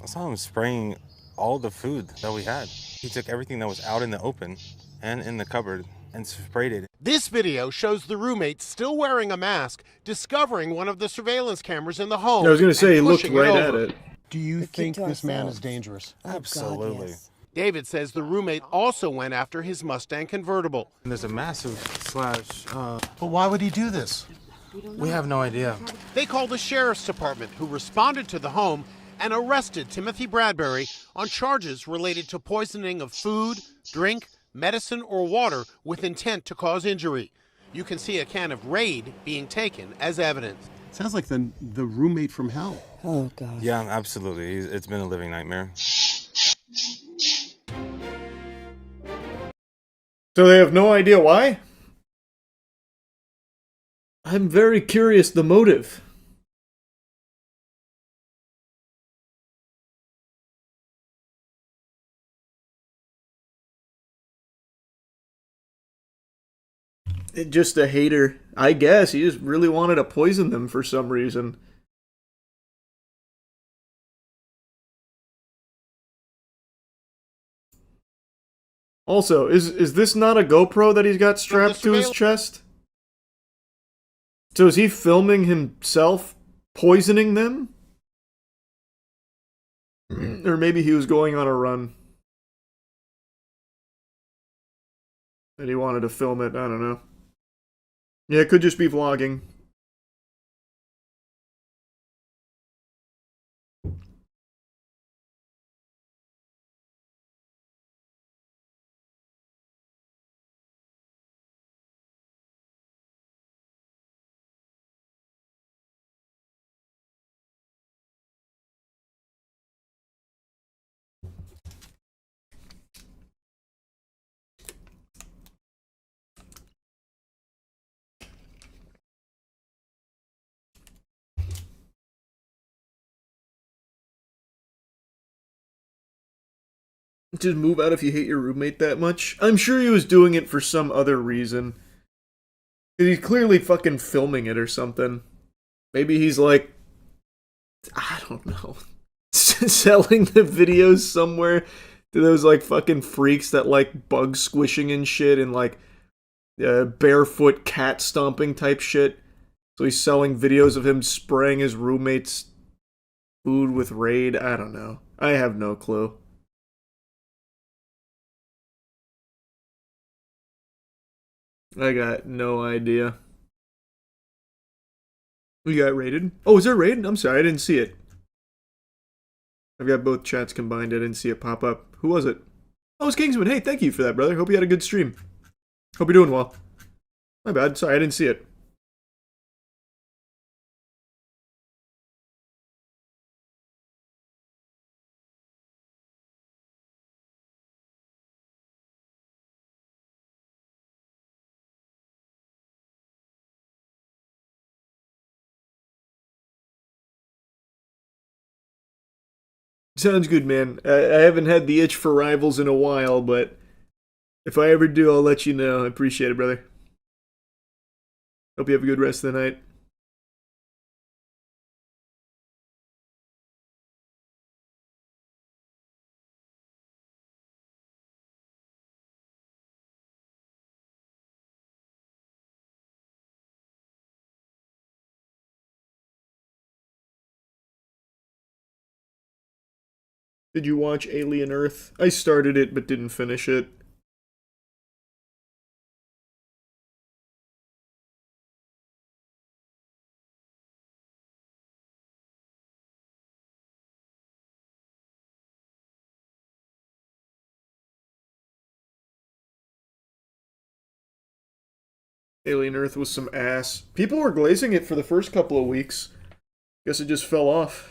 S11: I saw him spraying all the food that we had. He took everything that was out in the open and in the cupboard and sprayed it.
S8: This video shows the roommate still wearing a mask, discovering one of the surveillance cameras in the home.
S1: I was going to say, he looked
S8: pushing
S1: right at it.
S9: Do you think
S10: to
S9: this man
S10: ourselves.
S9: is dangerous?
S10: Oh, God,
S11: Absolutely.
S10: yes.
S8: David says the roommate also went after his Mustang convertible.
S11: And there's a massive slash.
S9: But why would he do this?
S11: We have no idea.
S8: They called the sheriff's department, who responded to the home and arrested Timothy Bradbury on charges related to poisoning of food, drink, medicine, or water with intent to cause injury. You can see a can of Raid being taken as evidence.
S9: Sounds like the roommate from hell.
S10: Oh, God.
S11: Yeah, absolutely. It's been a living nightmare.
S1: So they have no idea why? I'm very curious the motive. Just a hater. I guess he just really wanted to poison them for some reason. Also, is this not a GoPro that he's got strapped to his chest? So is he filming himself poisoning them? Or maybe he was going on a run. And he wanted to film it, I don't know. Yeah, it could just be vlogging. Just move out if you hate your roommate that much. I'm sure he was doing it for some other reason. He's clearly fucking filming it or something. Maybe he's like, I don't know, selling the videos somewhere to those like fucking freaks that like bug squishing and shit and like barefoot cat stomping type shit. So he's selling videos of him spraying his roommate's food with Raid. I don't know. I have no clue. I got no idea. We got rated. Oh, is there rated? I'm sorry, I didn't see it. I've got both chats combined. I didn't see it pop up. Who was it? Oh, it's Kingsman. Hey, thank you for that, brother. Hope you had a good stream. Hope you're doing well. My bad. Sorry, I didn't see it. Sounds good, man. I haven't had the itch for rivals in a while, but if I ever do, I'll let you know. I appreciate it, brother. Hope you have a good rest of the night. Did you watch Alien Earth? I started it but didn't finish it. Alien Earth was some ass. People were glazing it for the first couple of weeks. Guess it just fell off.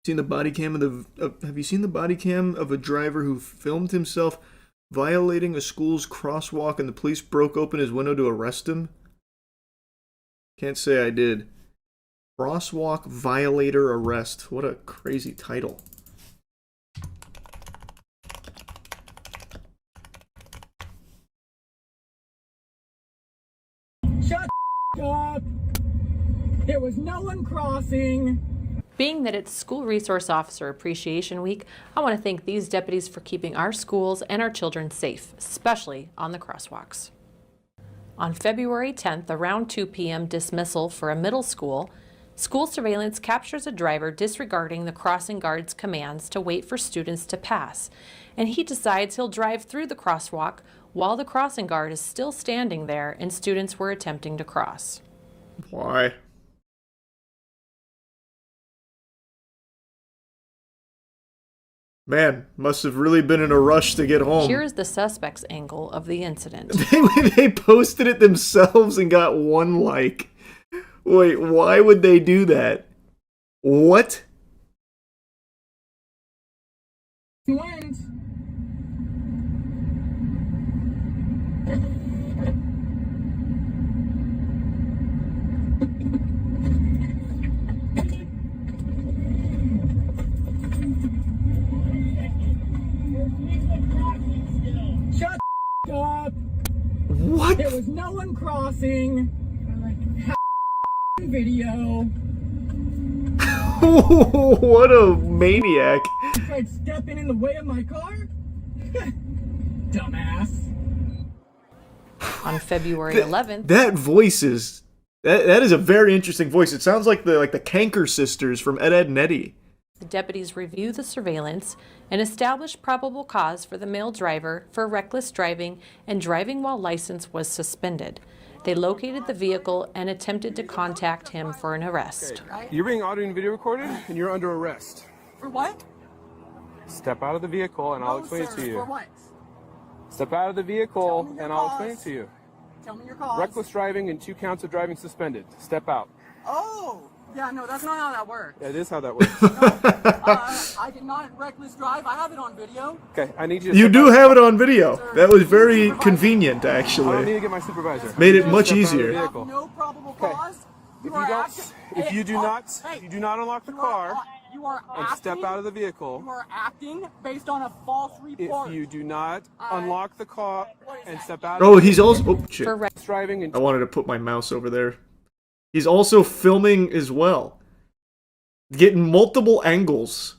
S1: Seen the body cam of the? Have you seen the body cam of a driver who filmed himself violating a school's crosswalk and the police broke open his window to arrest him? Can't say I did. Crosswalk violator arrest. What a crazy title.
S12: Shut up! There was no one crossing.
S13: Being that it's School Resource Officer Appreciation Week, I want to thank these deputies for keeping our schools and our children safe, especially on the crosswalks. On February 10th, around 2 p.m. dismissal for a middle school, school surveillance captures a driver disregarding the crossing guard's commands to wait for students to pass, and he decides he'll drive through the crosswalk while the crossing guard is still standing there and students were attempting to cross.
S1: Why? Man, must have really been in a rush to get home.
S13: Here is the suspect's angle of the incident.
S1: They posted it themselves and got 1 like. Wait, why would they do that? What?
S12: Went. Shut up!
S1: What?
S12: There was no one crossing. Video.
S1: What a maniac.
S12: You tried stepping in the way of my car? Dumbass.
S13: On February 11th,
S1: That voice is that is a very interesting voice. It sounds like the Canker sisters from Ed, Edd n Eddy.
S13: the deputies review the surveillance and establish probable cause for the male driver for reckless driving and driving while license was suspended. They located the vehicle and attempted to contact him for an arrest.
S14: You're being audio and video recorded, and you're under arrest.
S12: For what?
S14: Step out of the vehicle, and I'll explain it to you.
S12: For what?
S14: Step out of the vehicle, and I'll explain it to you.
S12: Tell me your cause.
S14: Reckless driving and 2 counts of driving suspended. Step out.
S12: Oh! Yeah, no, that's not how that works.
S14: That is how that works.
S12: I did not reckless drive. I have it on video.
S14: Okay, I need you to
S1: You
S14: step
S1: do
S14: out.
S1: have it on video. That was very convenient,
S14: I don't need
S1: actually.
S14: to get my supervisor.
S1: Made it
S14: Step
S1: much
S14: out of the
S1: easier.
S14: vehicle.
S12: No probable
S14: Okay.
S12: cause.
S14: If you don't, if you do not, you do not unlock the car
S12: You are
S14: and step
S12: acting-
S14: out of the vehicle.
S12: You are acting based on a false report.
S14: If you do not unlock the car and step out.
S1: Oh,
S14: of the
S1: he's also... Oh, shit.
S13: For
S14: reckless driving and
S1: I wanted to put my mouse over there. He's also filming as well. Getting multiple angles.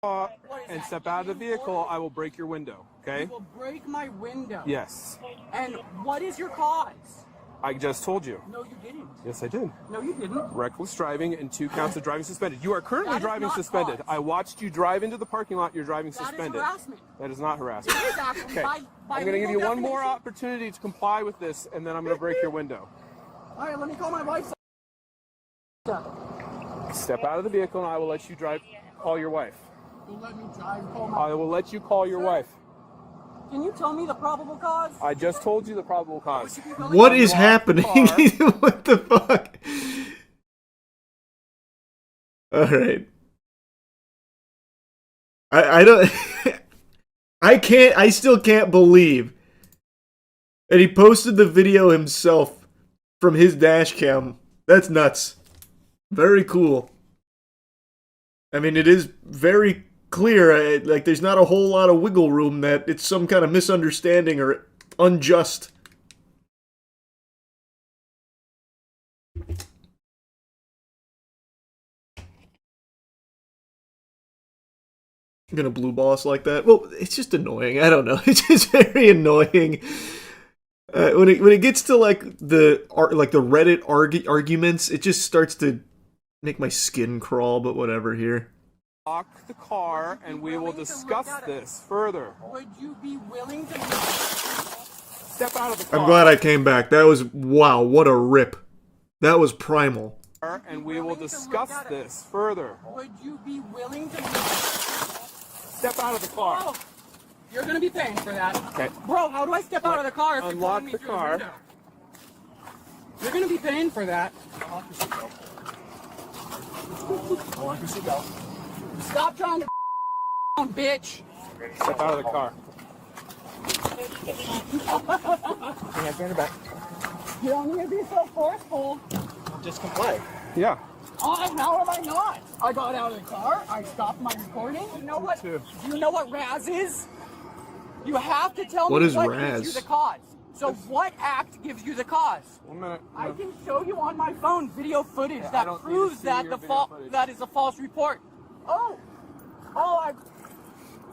S14: and step out of the vehicle, I will break your window. Okay?
S12: You will break my window.
S14: Yes.
S12: And what is your cause?
S14: I just told you.
S12: No, you didn't.
S14: Yes, I did.
S12: No, you didn't.
S14: Reckless driving and 2 counts of driving suspended. You are currently
S12: That is
S14: driving
S12: not
S14: suspended.
S12: cause.
S14: I watched you drive into the parking lot. You're driving
S12: That is
S14: suspended.
S12: harassment.
S14: That is not harassment.
S12: It is actually
S14: Okay.
S12: by
S14: I'm going to give you
S12: legal
S14: one more
S12: definition.
S14: opportunity to comply with this, and then I'm going to break your window.
S12: All right, let me call my wife.
S14: Step out of the vehicle, and I will let you drive. Call your wife.
S12: You'll let me drive home.
S14: I will let you call your wife.
S12: Can you tell me the probable cause?
S14: I just told you the probable cause.
S1: What is happening? What the fuck? All right. I don't. I still can't believe that he posted the video himself from his dash cam. That's nuts. Very cool. I mean, it is very clear, like there's not a whole lot of wiggle room that it's some kind of misunderstanding or unjust. I'm gonna blue ball us like that. Well, it's just annoying. I don't know. It's just very annoying. When it gets to like the Reddit arguments, it just starts to make my skin crawl. But whatever here.
S14: Lock the car and we will discuss this further.
S12: Would you be willing to
S14: step out of the car?
S1: I'm glad I came back. That was, wow, what a rip. That was primal.
S14: And we will discuss this further.
S12: Would you be willing to
S14: step out of the car?
S12: Oh, you're gonna be paying for that.
S14: Okay.
S12: Bro, how do I step out of the car if
S14: unlock
S12: you're
S14: the car?
S12: You're gonna be paying for that.
S14: Unlock your seatbelt.
S12: Stop trying to bitch.
S14: Step out of the car.
S12: Hands on your back. You don't need to be so forceful.
S14: Just comply. Yeah.
S12: How am I not? I got out of the car. I stopped my recording. You know what? Do you know what Raz is? You have to tell
S1: what
S12: me
S1: is
S12: what
S1: Raz?
S12: gives you the cause. So what act gives you the cause?
S14: 1 minute.
S12: I can show you on my phone video footage that proves that that is a false report. Oh,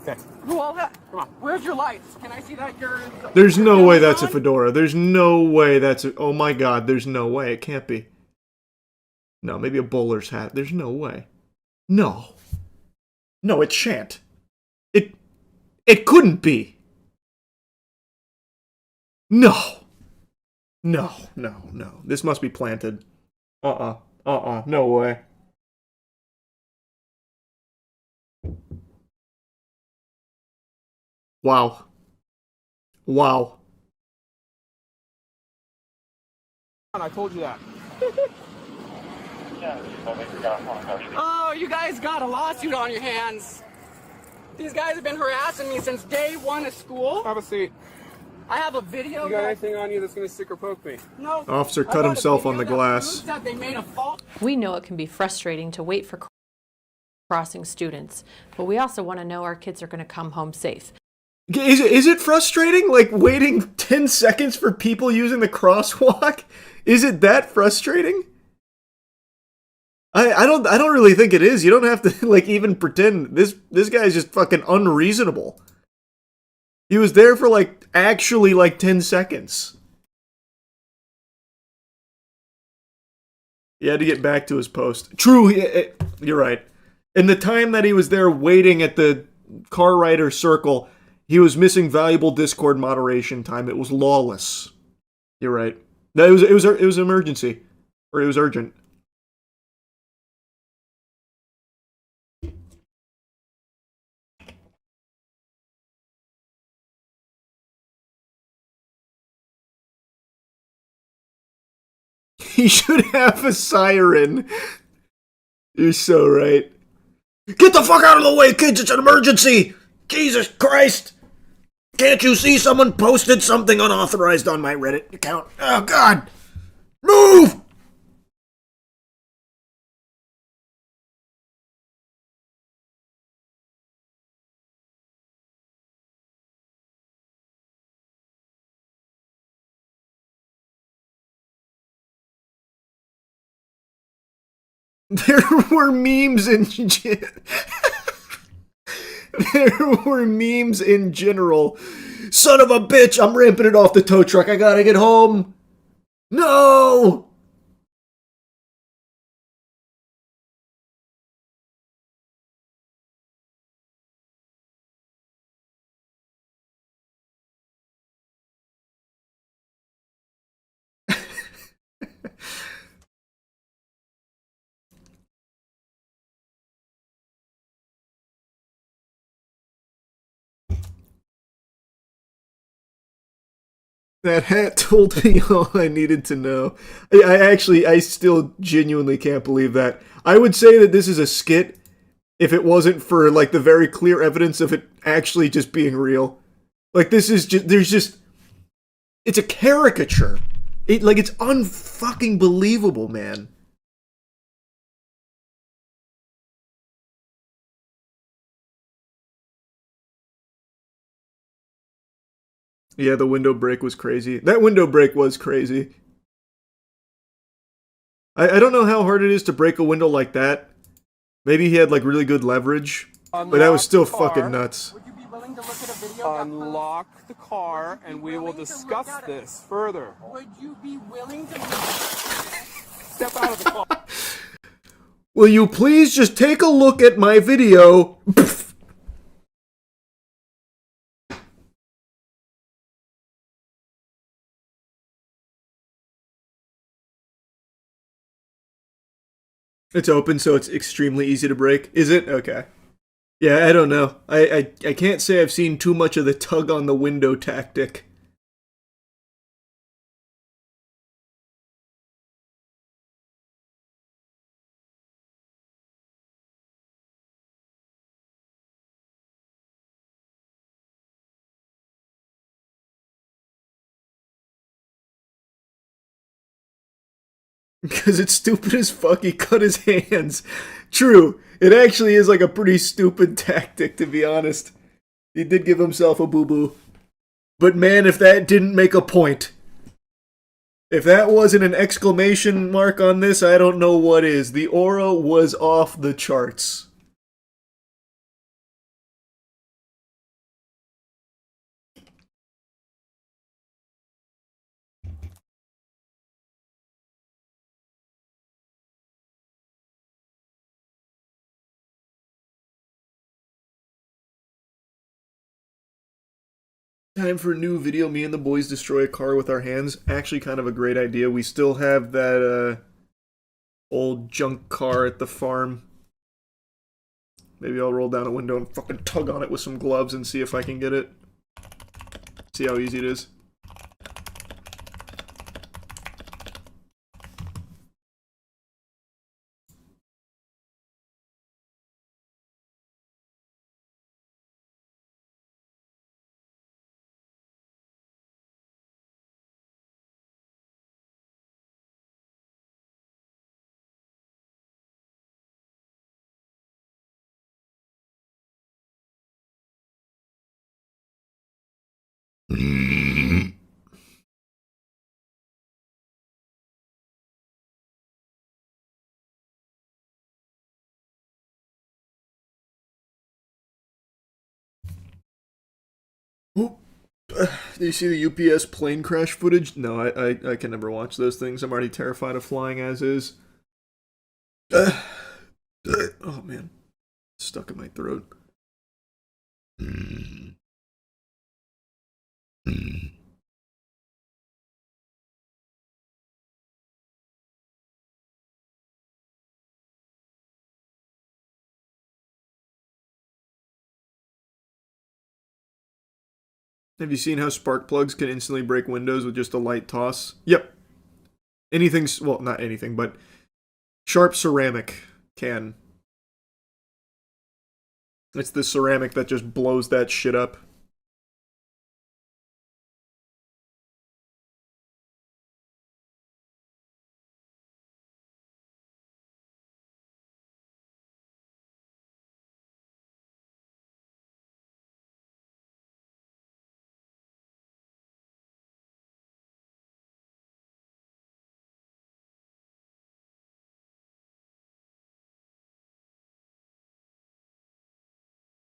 S14: Okay.
S12: Well, come on. Where's your lights? Can I see that you're...
S1: There's no way that's a fedora. There's no way that's a... Oh my god, there's no way. It can't be. No, maybe a bowler's hat. There's no way. No. No, it shan't. It couldn't be. No. No. This must be planted. No way. Wow.
S14: I told you that.
S12: Oh, you guys got a lawsuit on your hands. These guys have been harassing me since day one of school.
S14: Have a seat.
S12: I have a video.
S14: You got anything on you that's going to stick or poke me?
S12: No.
S1: Officer cut himself on the glass.
S13: We know it can be frustrating to wait for crossing students, but we also want to know our kids are going to come home safe.
S1: Is it frustrating, like waiting 10 seconds for people using the crosswalk? Is it that frustrating? I don't really think it is. You don't have to like even pretend. This guy's just fucking unreasonable. He was there for like actually like 10 seconds. He had to get back to his post. True, you're right. In the time that he was there waiting at the car rider circle, he was missing valuable Discord moderation time. It was lawless. You're right. No, it was an emergency, or it was urgent. He should have a siren. You're so right. Get the fuck out of the way, kids! It's an emergency! Jesus Christ! Can't you see someone posted something unauthorized on my Reddit account? Oh, God! Move! There were memes in... There were memes in general. Son of a bitch, I'm ramping it off the tow truck. I gotta get home. No! That hat told me all I needed to know. I still genuinely can't believe that. I would say that this is a skit if it wasn't for like the very clear evidence of it actually just being real. Like this is just it's a caricature. It's unfucking believable, man. Yeah, the window break was crazy. That window break was crazy. I don't know how hard it is to break a window like that. Maybe he had like really good leverage, but that was still fucking nuts.
S14: Would you be willing to look at a video? Unlock the car and we will discuss this further.
S12: Would you be willing to
S14: step out of the car?
S1: Will you please just take a look at my video? It's open, so it's extremely easy to break. Is it? Okay. Yeah, I don't know. I can't say I've seen too much of the tug on the window tactic. Because it's stupid as fuck, he cut his hands. True, it actually is like a pretty stupid tactic, to be honest. He did give himself a boo-boo. But man, if that didn't make a point. If that wasn't an exclamation mark on this, I don't know what is. The aura was off the charts. Time for a new video. Me and the boys destroy a car with our hands. Actually, kind of a great idea. We still have that old junk car at the farm. Maybe I'll roll down a window and fucking tug on it with some gloves and see if I can get it. See how easy it is. Do you see the UPS plane crash footage? No, I can never watch those things. I'm already terrified of flying as is. Oh man, stuck in my throat. Have you seen how spark plugs can instantly break windows with just a light toss? Yep. Anything's, well, not anything, but sharp ceramic can. It's the ceramic that just blows that shit up.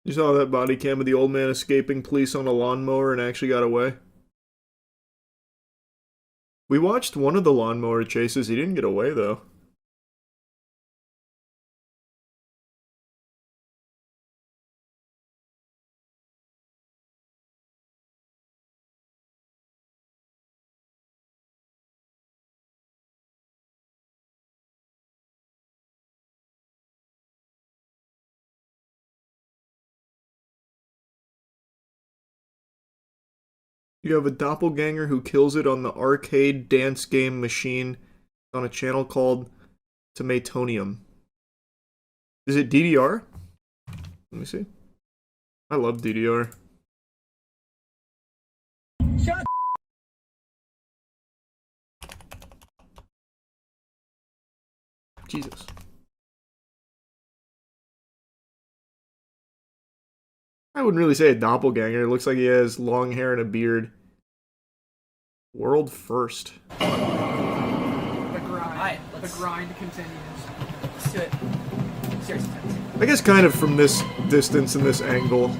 S1: You saw that body cam of the old man escaping police on a lawnmower and actually got away? We watched one of the lawnmower chases. He didn't get away, though. You have a doppelganger who kills it on the arcade dance game machine on a channel called Tomatonium. Is it DDR? Let me see. I love DDR.
S12: Shut.
S1: Jesus. I wouldn't really say a doppelganger. It looks like he has long hair and a beard. World first.
S12: The grind. The grind continues. Let's do it. Seriously.
S1: I guess kind of from this distance and this angle.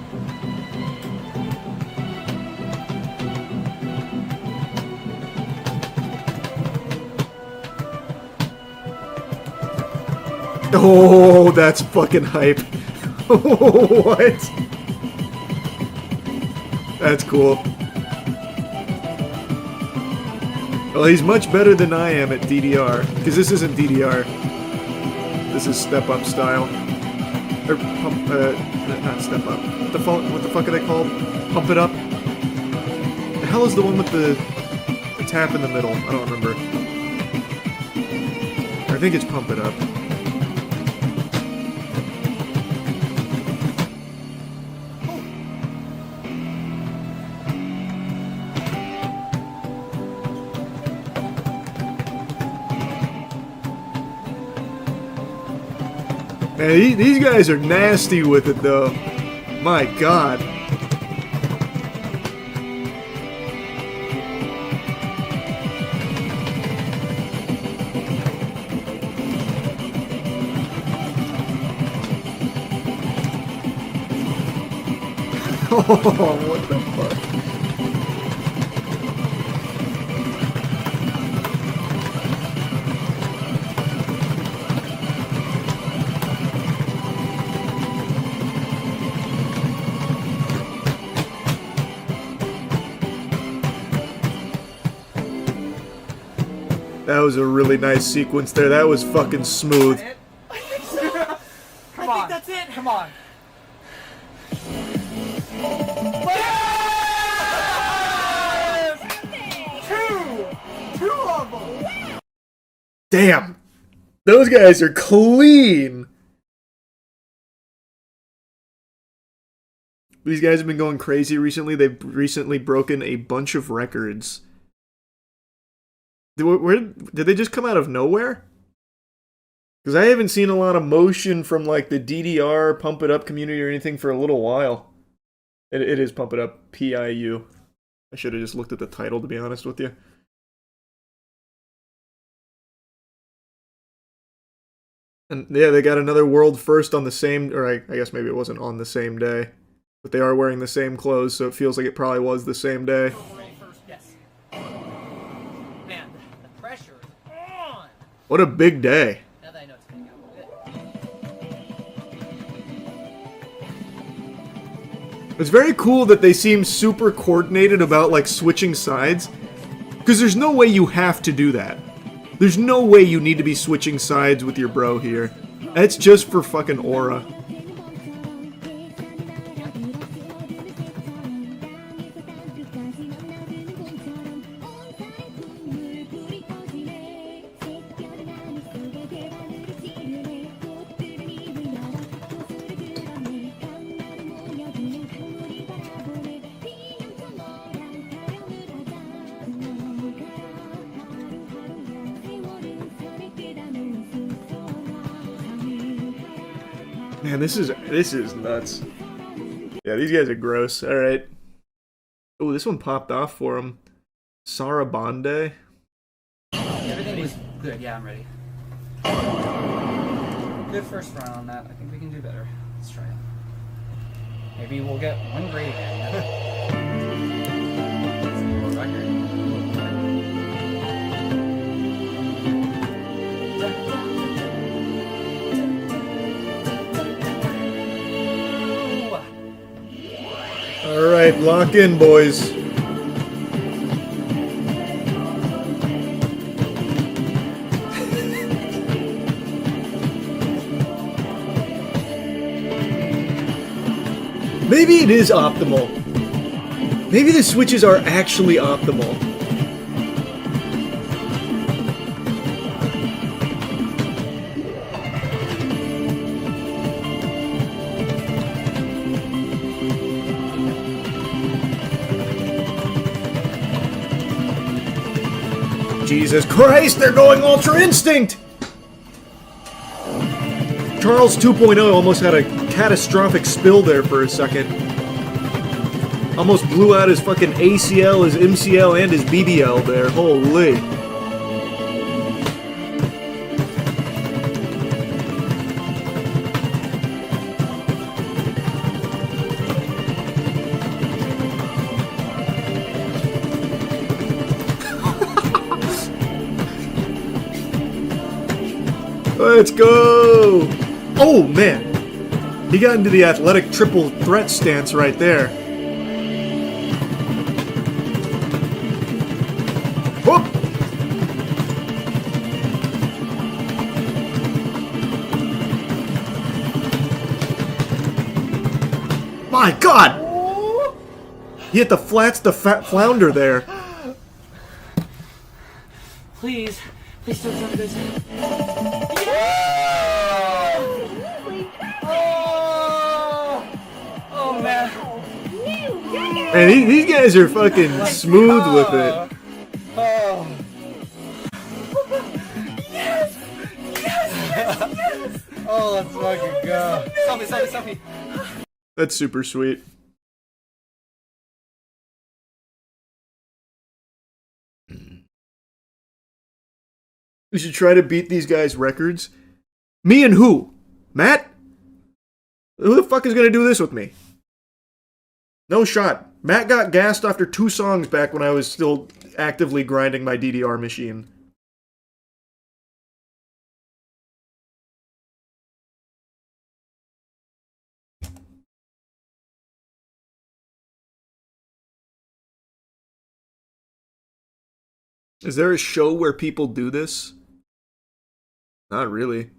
S1: Oh, that's fucking hype. What? That's cool. Well, he's much better than I am at DDR. Because this isn't DDR. This is Step Up style. Or pump, not Step Up. What the fuck are they called? Pump It Up? The hell is the one with the tap in the middle? I don't remember. I think it's Pump It Up. Man, these guys are nasty with it, though. My God. Oh, what the fuck? That was a really nice sequence there. That was fucking smooth.
S12: Come on. I think that's it. Come on. Two of them.
S1: Damn. Those guys are clean. These guys have been going crazy recently. They've recently broken a bunch of records. Where did they just come out of nowhere? Because I haven't seen a lot of motion from like the DDR Pump It Up community or anything for a little while. It is Pump It Up, PIU. I should have just looked at the title, to be honest with you. And yeah, they got another world first on the same, or I guess maybe it wasn't on the same day. But they are wearing the same clothes, so it feels like it probably was the same day. What a big day. It's very cool that they seem super coordinated about like switching sides. Because there's no way you have to do that. There's no way you need to be switching sides with your bro here. That's just for fucking aura. Man, this is nuts. Yeah, these guys are gross. All right. Oh, this one popped off for him. Sarabande.
S12: Everything was good. Yeah, I'm ready. Good first run on that. I think we can do better. Let's try it. Maybe we'll get one grade again. World record.
S1: All right, lock in, boys. Maybe it is optimal. Maybe the switches are actually optimal. Jesus Christ, they're going Ultra Instinct! Charles 2.0 almost had a catastrophic spill there for a second. Almost blew out his fucking ACL, his MCL, and his BBL there. Holy. Let's go! Oh, man. He got into the athletic triple threat stance right there. Whoop! My God! He hit the flats, the fat flounder there.
S12: Please don't tell me this. Oh man.
S1: Man, these guys are fucking smooth with it.
S12: Oh. Yes! Yes! Oh, let's fucking go. Selfie.
S1: That's super sweet. We should try to beat these guys' records. Me and who? Matt? Who the fuck is gonna do this with me? No shot. Matt got gassed after 2 songs back when I was still actively grinding my DDR machine. Is there a show where people do this? Not really.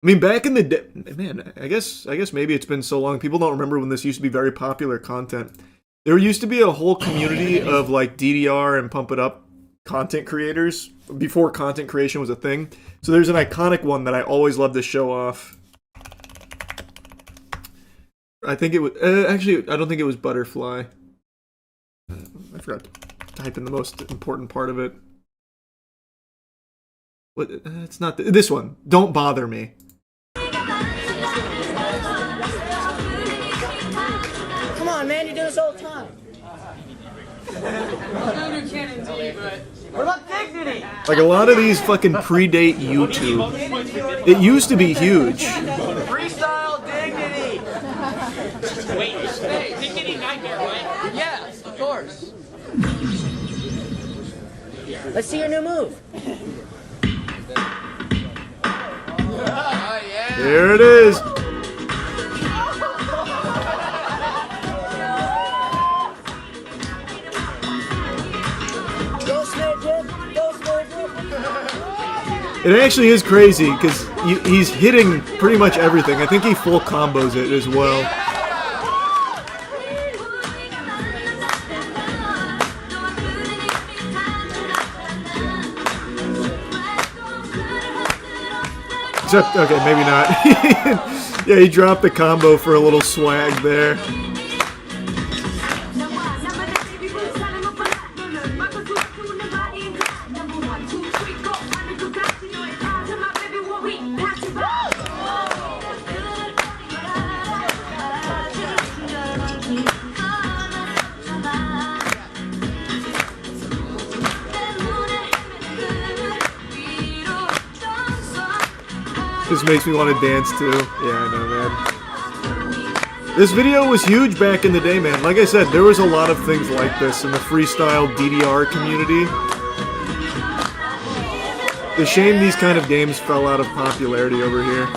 S1: I mean, back in the day, man, I guess maybe it's been so long, people don't remember when this used to be very popular content. There used to be a whole community of, like, DDR and Pump It Up content creators before content creation was a thing. So there's an iconic one that I always love to show off. I think it was, actually, I don't think it was Butterfly. I forgot to type in the most important part of it. What? It's not this one. Don't Bother Me.
S12: Come on, man, you do this all the time. You can indeed, but what about dignity?
S1: Like, a lot of these fucking predate YouTube. It used to be huge.
S12: Freestyle dignity. Wait, hey, dignity nightmare, right? Yes, of course. Let's see your new move.
S1: Here it is. It actually is crazy because he's hitting pretty much everything. I think he full combos it as well. Except, okay, maybe not. Yeah, he dropped the combo for a little swag there. This makes me want to dance too. Yeah, I know, man. This video was huge back in the day, man. Like I said, there was a lot of things like this in the freestyle DDR community. It's a shame these kind of games fell out of popularity over here.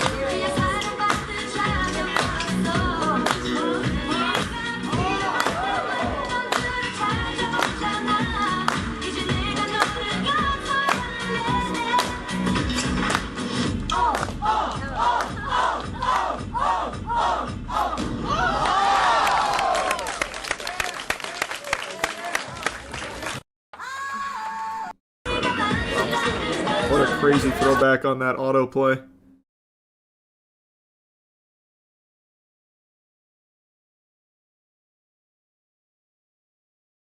S1: crazy throwback on that autoplay.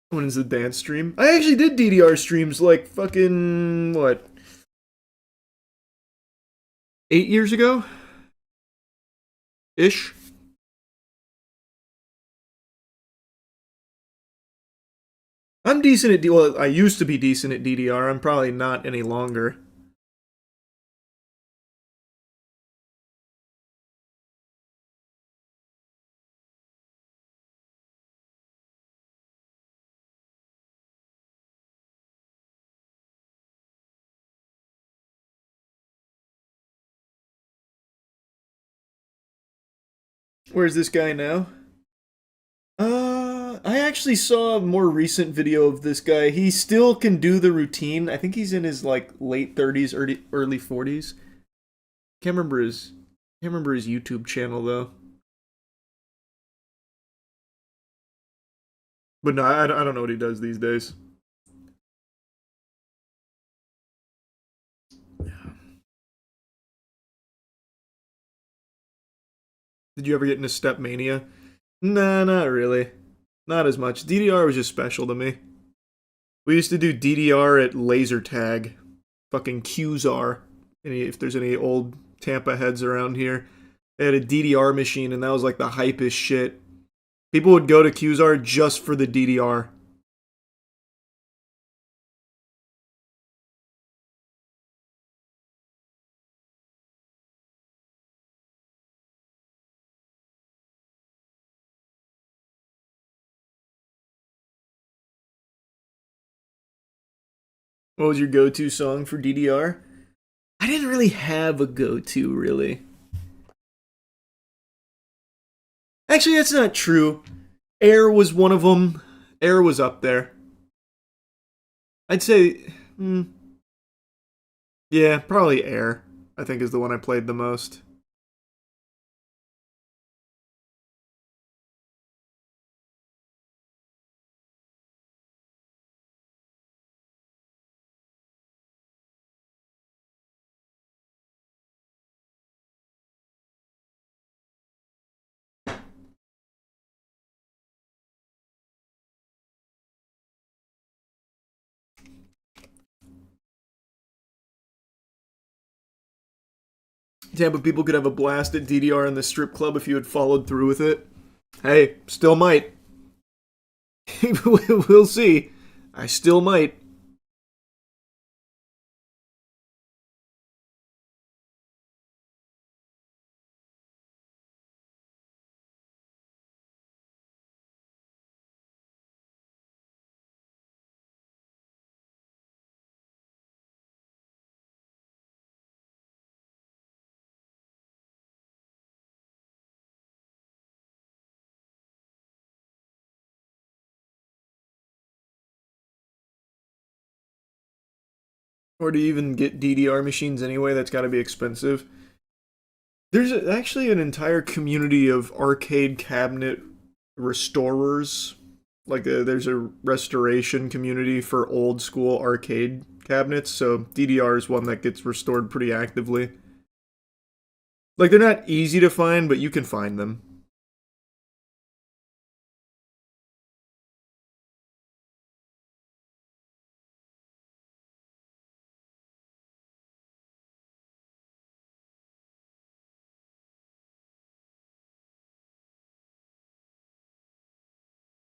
S1: When is the dance stream? I actually did DDR streams like fucking, what? 8 years ago? Ish. I'm decent at well, I used to be decent at DDR. I'm probably not any longer. Where's this guy now? I actually saw a more recent video of this guy. He still can do the routine. I think he's in his like late 30s, early 40s. Can't remember his YouTube channel though. But no, I don't know what he does these days. Did you ever get into Step Mania? Nah, not really. Not as much. DDR was just special to me. We used to do DDR at laser tag. Fucking QZAR. If there's any old Tampa heads around here. They had a DDR machine and that was like the hypest shit. People would go to QZAR just for the DDR. What was your go-to song for DDR? I didn't really have a go-to, really. Actually, that's not true. Air was one of them. Air was up there. I'd say... yeah, probably Air, I think is the one I played the most. Yeah, but people could have a blast at DDR in the strip club if you had followed through with it. Hey, still might. We'll see. I still might. Or to even get DDR machines anyway, that's got to be expensive. There's actually an entire community of arcade cabinet restorers. Like, there's a restoration community for old school arcade cabinets, so DDR is one that gets restored pretty actively. Like, they're not easy to find, but you can find them.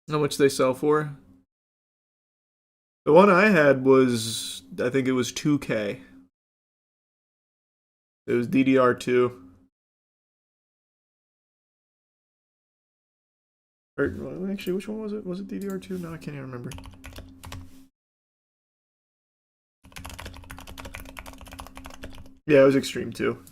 S1: How much they sell for? The one I had was, I think it was 2K. It was DDR2. Or, well, actually, which one was it? Was it DDR2? No, I can't even remember. Yeah, it was Extreme 2.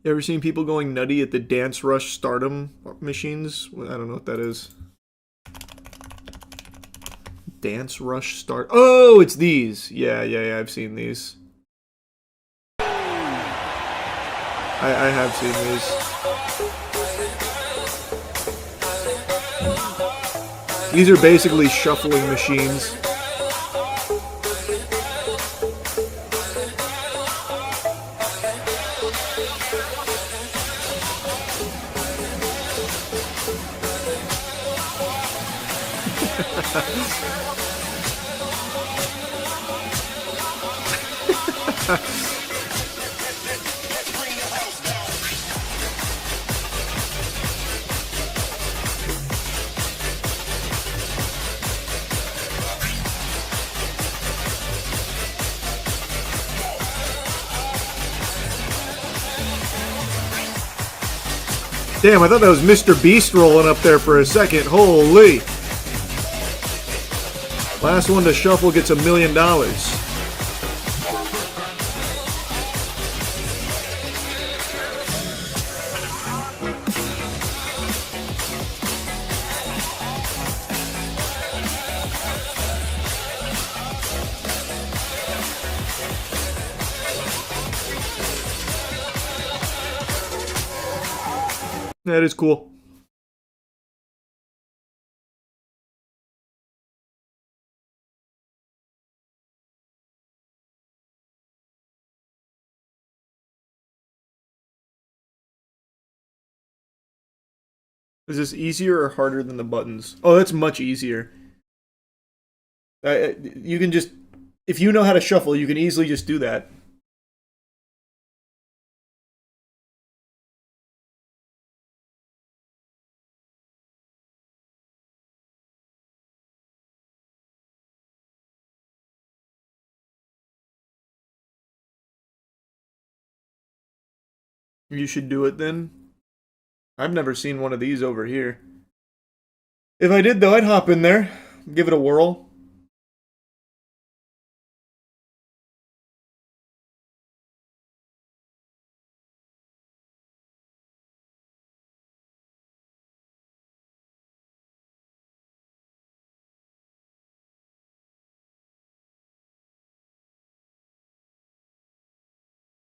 S1: You ever seen people going nutty at the Dance Rush Stardom machines? I don't know what that is. Dance Rush Start. Oh, it's these. Yeah, I've seen these. I have seen these. These are basically shuffling machines. Damn, I thought that was Mr. Beast rolling up there for a second. Holy. Last one to shuffle gets $1 million. That is cool. Is this easier or harder than the buttons? Oh, that's much easier. You can just, if you know how to shuffle, you can easily just do that. You should do it then. I've never seen one of these over here. If I did, though, I'd hop in there, give it a whirl.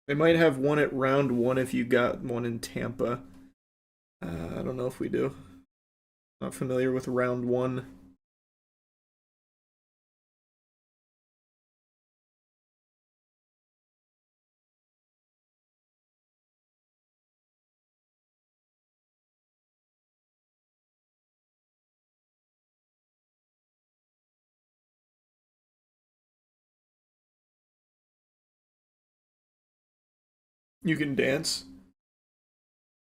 S1: They might have one at round 1 if you got one in Tampa. I don't know if we do. Not familiar with round 1. You can dance?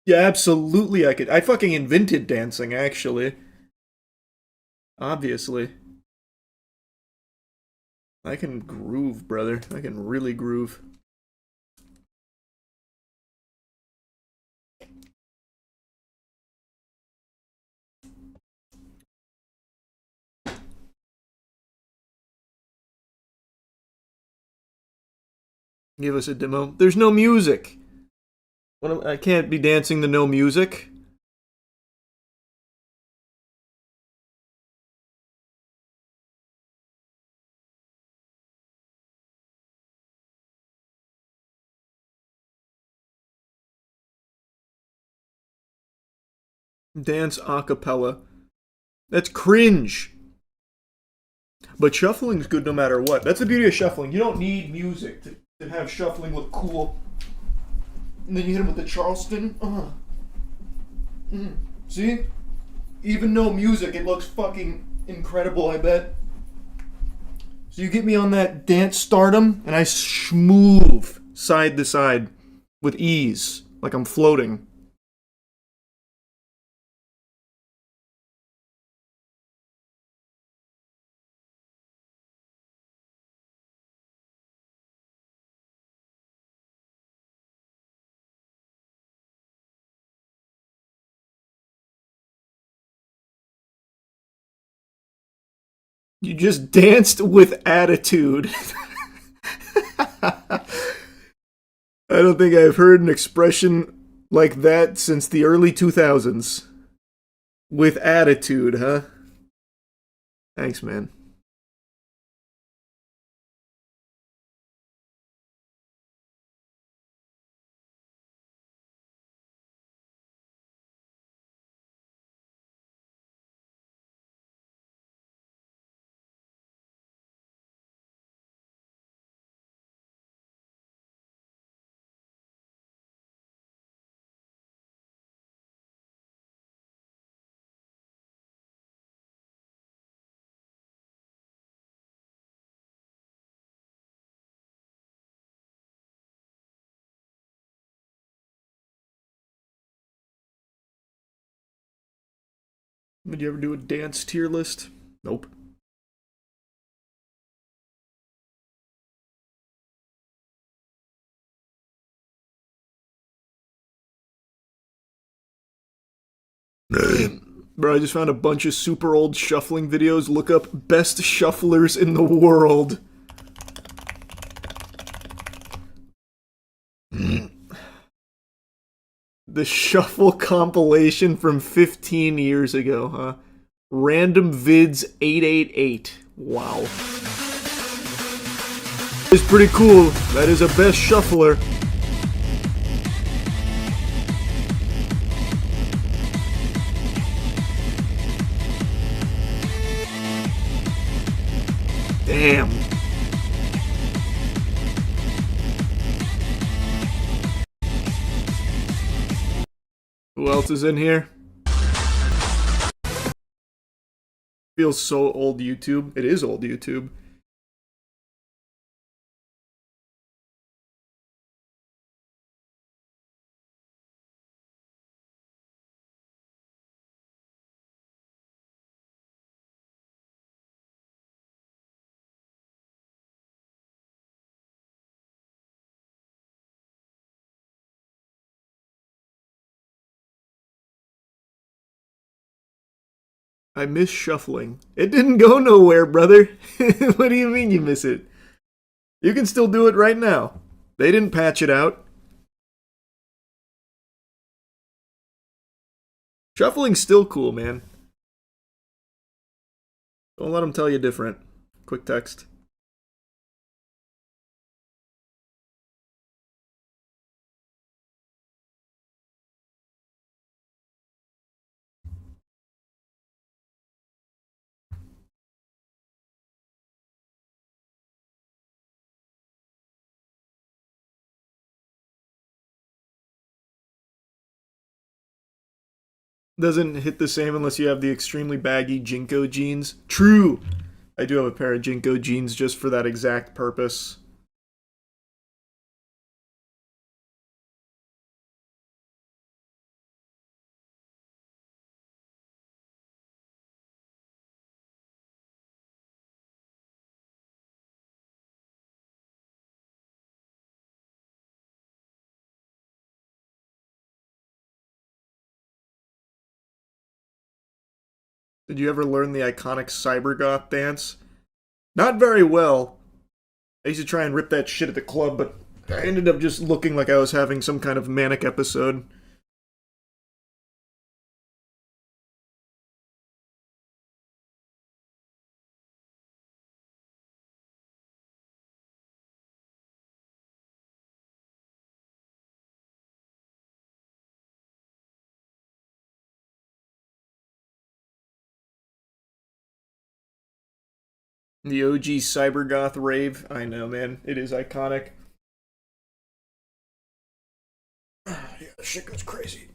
S1: Yeah, absolutely I could. I fucking invented dancing, actually. Obviously. I can groove, brother. I can really groove. Give us a demo. There's no music. I can't be dancing to no music. Dance a cappella. That's cringe. But shuffling's good no matter what. That's the beauty of shuffling. You don't need music to have shuffling look cool. And then you hit him with the Charleston. See? Even no music, it looks fucking incredible, I bet. So you get me on that dance stardom, and I schmoove side to side with ease, like I'm floating. You just danced with attitude. I don't think I've heard an expression Like that since the early 2000s. With attitude, huh? Thanks, man. Did you ever do a dance tier list? Nope. Bro, I just found a bunch of super old shuffling videos. Look up best shufflers in the world. The shuffle compilation from 15 years ago, huh? Random Vids 888. Wow. It's pretty cool. That is a best shuffler. Damn. Who else is in here? Feels so old YouTube. It is old YouTube. I miss shuffling. It didn't go nowhere, brother. What do you mean you miss it? You can still do it right now. They didn't patch it out. Shuffling's still cool, man. Don't let them tell you different. Quick text. Doesn't hit the same unless you have the extremely baggy Jinko jeans. True! I do have a pair of Jinko jeans just for that exact purpose. Did you ever learn the iconic cybergoth dance? Not very well. I used to try and rip that shit at the club, but I ended up just looking like I was having some kind of manic episode. The OG cybergoth rave. I know, man. It is iconic. Yeah, shit goes crazy.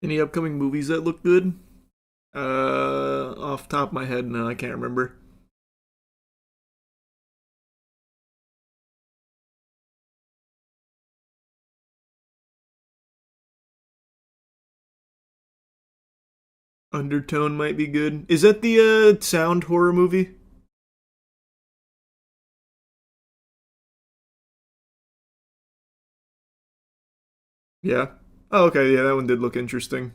S1: Any upcoming movies that look good? Off the top of my head, no, I can't remember. Undertone might be good. Is that the sound horror movie? Yeah. Oh, okay. Yeah, that one did look interesting.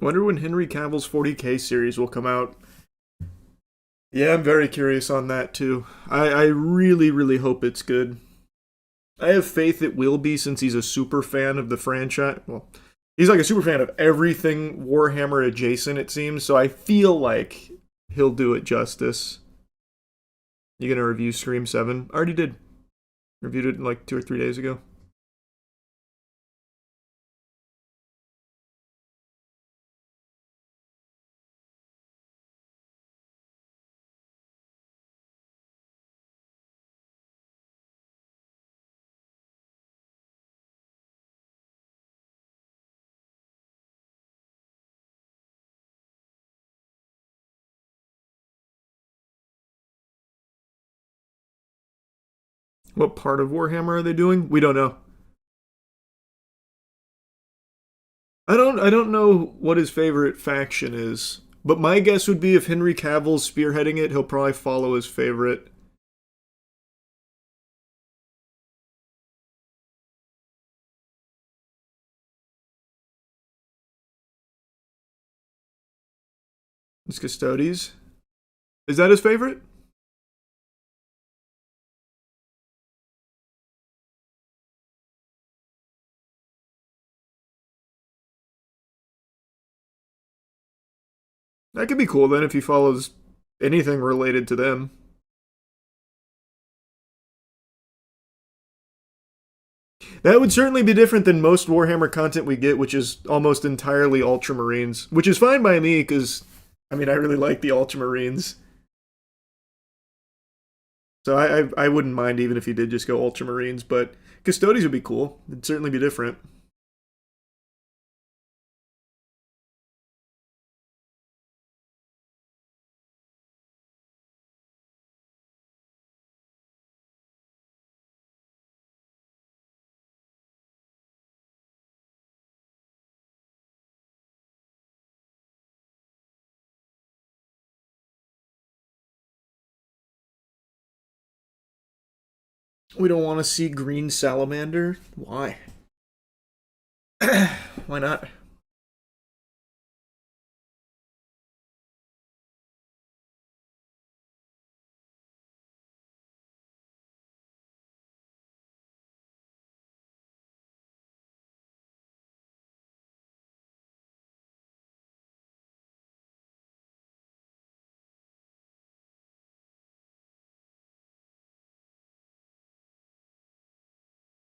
S1: I wonder when Henry Cavill's 40K series will come out. Yeah, I'm very curious on that too. I really, really hope it's good. I have faith it will be since he's a super fan of the franchise. Well, he's like a super fan of everything Warhammer adjacent, it seems, so I feel like he'll do it justice. You gonna review Scream 7? Already did. Reviewed it like 2 or 3 days ago. What part of Warhammer are they doing? We don't know. I don't know what his favorite faction is, but my guess would be if Henry Cavill's spearheading it, he'll probably follow his favorite. It's Custodes. Is that his favorite? That could be cool then if he follows anything related to them. That would certainly be different than most Warhammer content we get, which is almost entirely Ultramarines, which is fine by me because, I mean, I really like the Ultramarines. So I wouldn't mind even if he did just go Ultramarines, but Custodes would be cool. It'd certainly be different. We don't want to see Green Salamander? Why? Why not?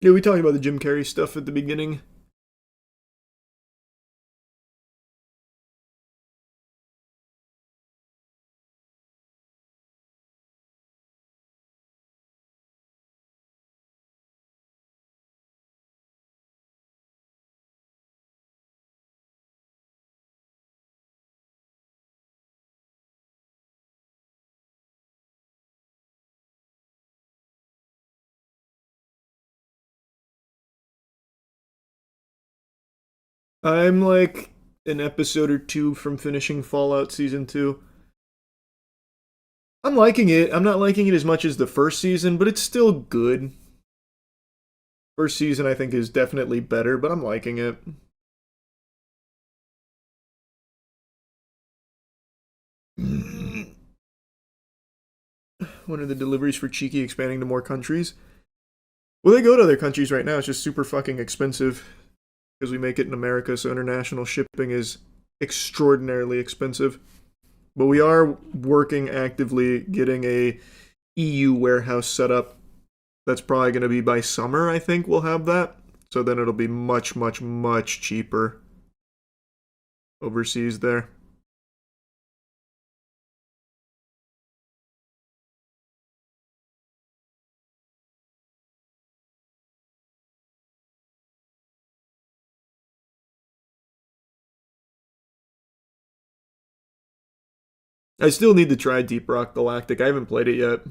S1: Yeah, we talked about the Jim Carrey stuff at the beginning. I'm like an episode or two from finishing Fallout Season 2. I'm liking it. I'm not liking it as much as the first season, but it's still good. First season, I think, is definitely better, but I'm liking it. When are the deliveries for Cheeky expanding to more countries? Well, they go to other countries right now. It's just super fucking expensive because we make it in America, so international shipping is extraordinarily expensive. But we are working actively getting a EU warehouse set up. That's probably going to be by summer, I think we'll have that. So then it'll be much, much, much cheaper overseas there. I still need to try Deep Rock Galactic. I haven't played it yet.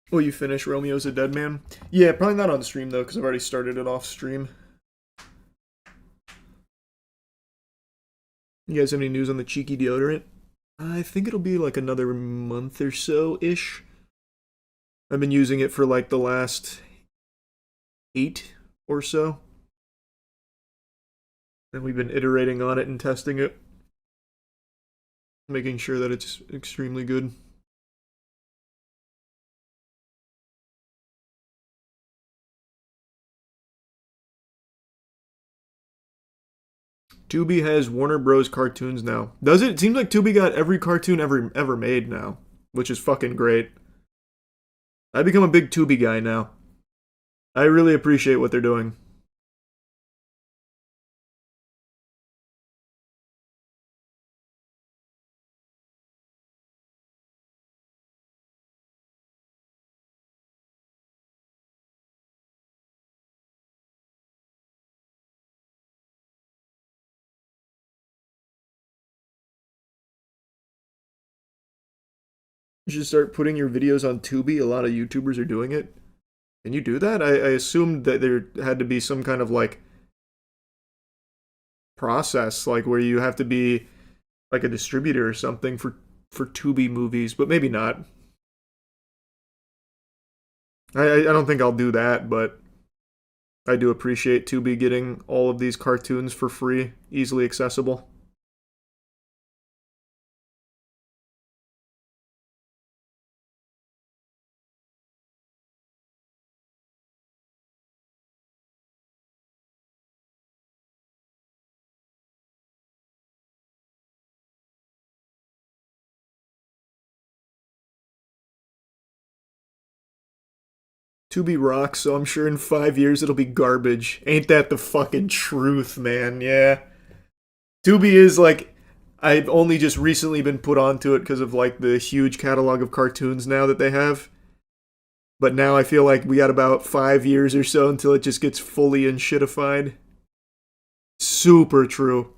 S1: Oh, you finished Romeo's a Dead Man? Yeah, probably not on stream though, because I've already started it off stream. You guys have any news on the cheeky deodorant? I think it'll be like another month or so-ish. I've been using it for like the last 8 or so. And we've been iterating on it and testing it. Making sure that it's extremely good. Tubi has Warner Bros. Cartoons now. Does it? It seems like Tubi got every cartoon ever made now, which is fucking great. I become a big Tubi guy now. I really appreciate what they're doing. You should start putting your videos on Tubi. A lot of YouTubers are doing it. Can you do that? I assumed that there had to be some kind of like process, like where you have to be like a distributor or something for Tubi movies, but maybe not. I don't think I'll do that, but I do appreciate Tubi getting all of these cartoons for free, easily accessible. Tubi rocks, so I'm sure in 5 years it'll be garbage. Ain't that the fucking truth, man? Yeah. Tubi is like, I've only just recently been put onto it because of like the huge catalog of cartoons now that they have. But now I feel like we got about 5 years or so until it just gets fully unshitified. Super true.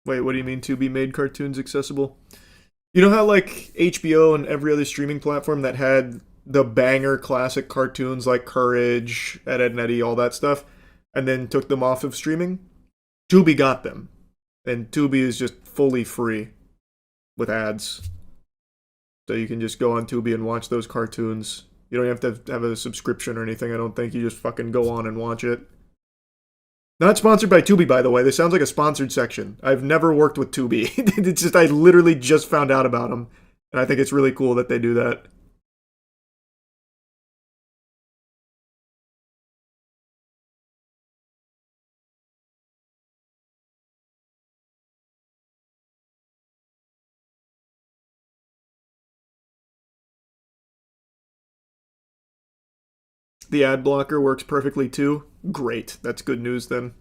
S1: Wait, what do you mean Tubi made cartoons accessible? You know how like HBO and every other streaming platform that had the banger classic cartoons like Courage, Ed, Ed and Eddie, all that stuff, and then took them off of streaming? Tubi got them. And Tubi is just fully free with ads. So you can just go on Tubi and watch those cartoons. You don't have to have a subscription or anything, I don't think. You just fucking go on and watch it. Not sponsored by Tubi, by the way. This sounds like a sponsored section. I've never worked with Tubi. It's just, I literally just found out about them. And I think it's really cool that they do that. The ad blocker works perfectly too. Great. That's good news then.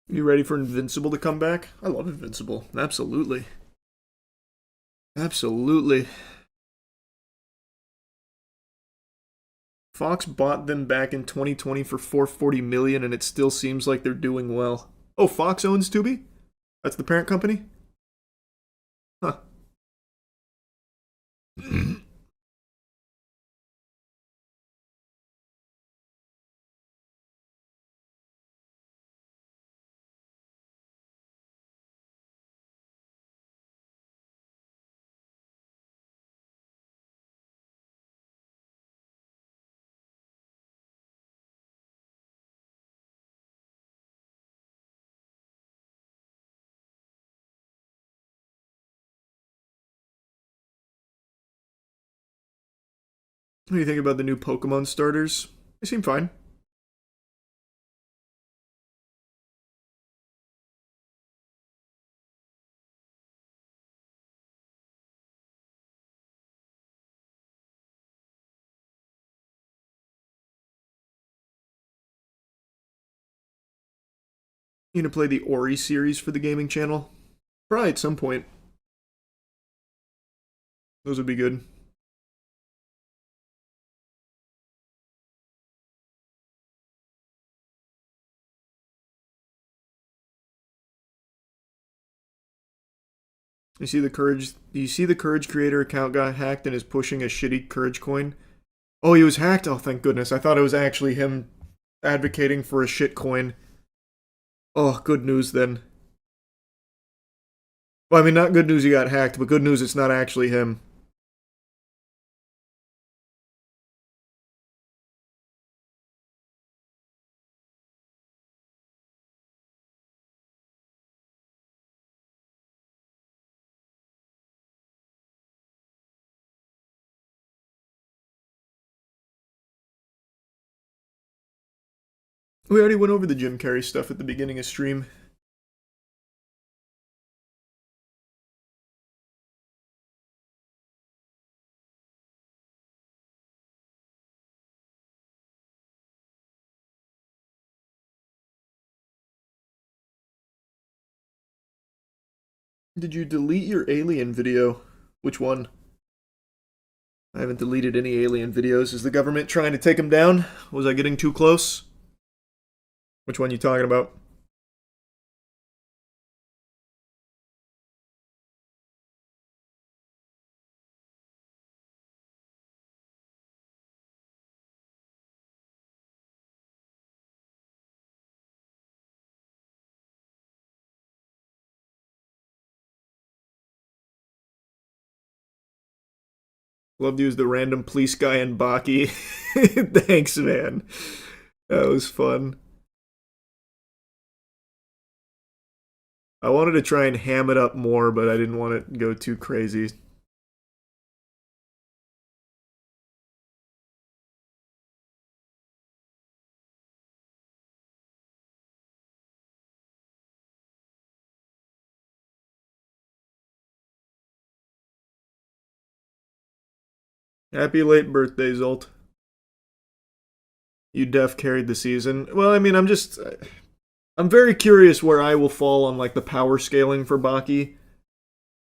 S1: You ready for Invincible to come back? I love Invincible. Absolutely. Absolutely. Fox bought them back in 2020 for $440 million, and it still seems like they're doing well. Oh, Fox owns Tubi? That's the parent company? Huh. What do you think about the new Pokemon starters? They seem fine. You gonna play the Ori series for the gaming channel? Probably at some point. Those would be good. You see the Courage? Do you see the Courage creator account got hacked and is pushing a shitty Courage coin? Oh, he was hacked? Oh, thank goodness. I thought it was actually him advocating for a shit coin. Oh, good news then. Well, I mean, not good news he got hacked, but good news it's not actually him. We already went over the Jim Carrey stuff at the beginning of stream. Did you delete your alien video? Which one? I haven't deleted any alien videos. Is the government trying to take them down? Was I getting too close? Which one you talking about? Love to use the random police guy in Baki. Thanks, man. That was fun. I wanted to try and ham it up more, but I didn't want it to go too crazy. Happy late birthday, Zolt. You def carried the season. Well, I mean, I'm very curious where I will fall on like the power scaling for Baki.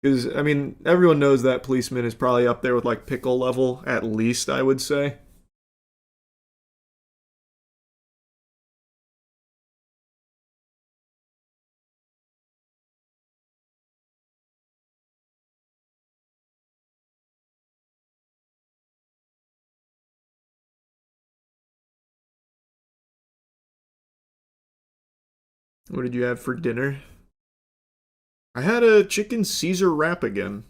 S1: Because, I mean, everyone knows that policeman is probably up there with like pickle level, at least, I would say. What did you have for dinner? I had a chicken Caesar wrap again.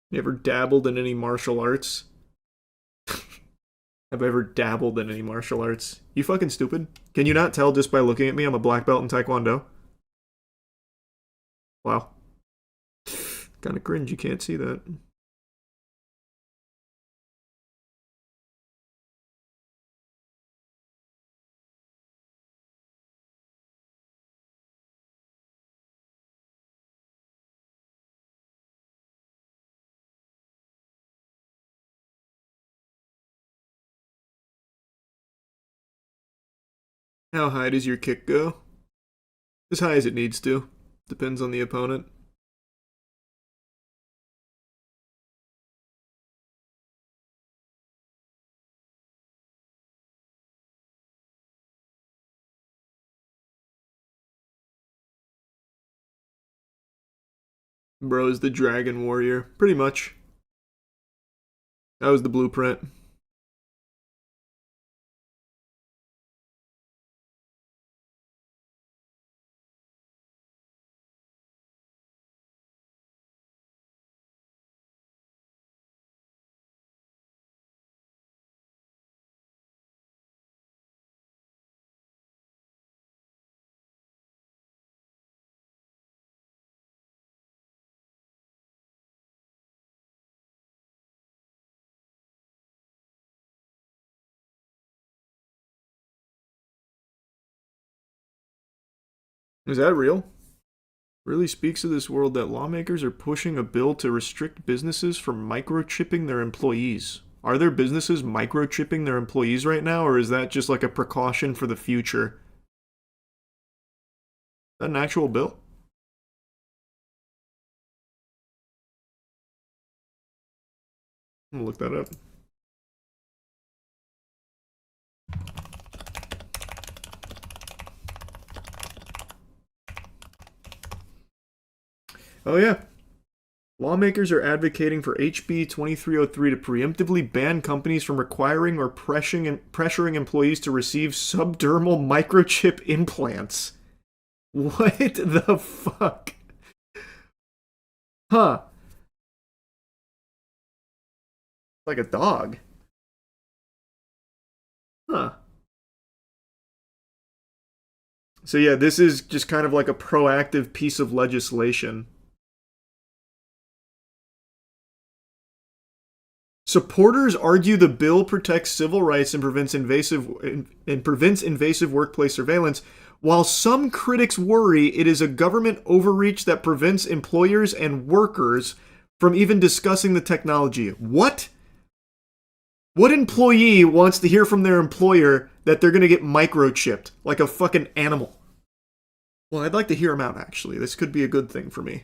S1: You ever dabbled in any martial arts? Have I ever dabbled in any martial arts? You fucking stupid. Can you not tell just by looking at me I'm a black belt in Taekwondo? Wow. Kinda cringe, you can't see that. How high does your kick go? As high as it needs to. Depends on the opponent. Bro's the Dragon Warrior. Pretty much. That was the blueprint. Is that real? Really speaks to this world that lawmakers are pushing a bill to restrict businesses from microchipping their employees. Are there businesses microchipping their employees right now, or is that just like a precaution for the future? Is that an actual bill? I'm gonna look that up. Oh yeah. Lawmakers are advocating for HB 2303 to preemptively ban companies from requiring or pressuring employees to receive subdermal microchip implants. What the fuck? Huh. Like a dog. Huh. So yeah, this is just kind of like a proactive piece of legislation. Supporters argue the bill protects civil rights and prevents invasive workplace surveillance, while some critics worry it is a government overreach that prevents employers and workers from even discussing the technology. What? What employee wants to hear from their employer that they're going to get microchipped like a fucking animal? Well, I'd like to hear them out, actually. This could be a good thing for me.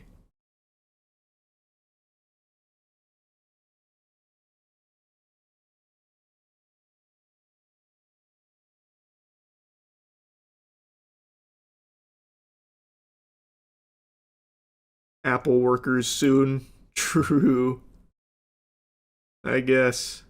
S1: Apple workers soon. True. I guess.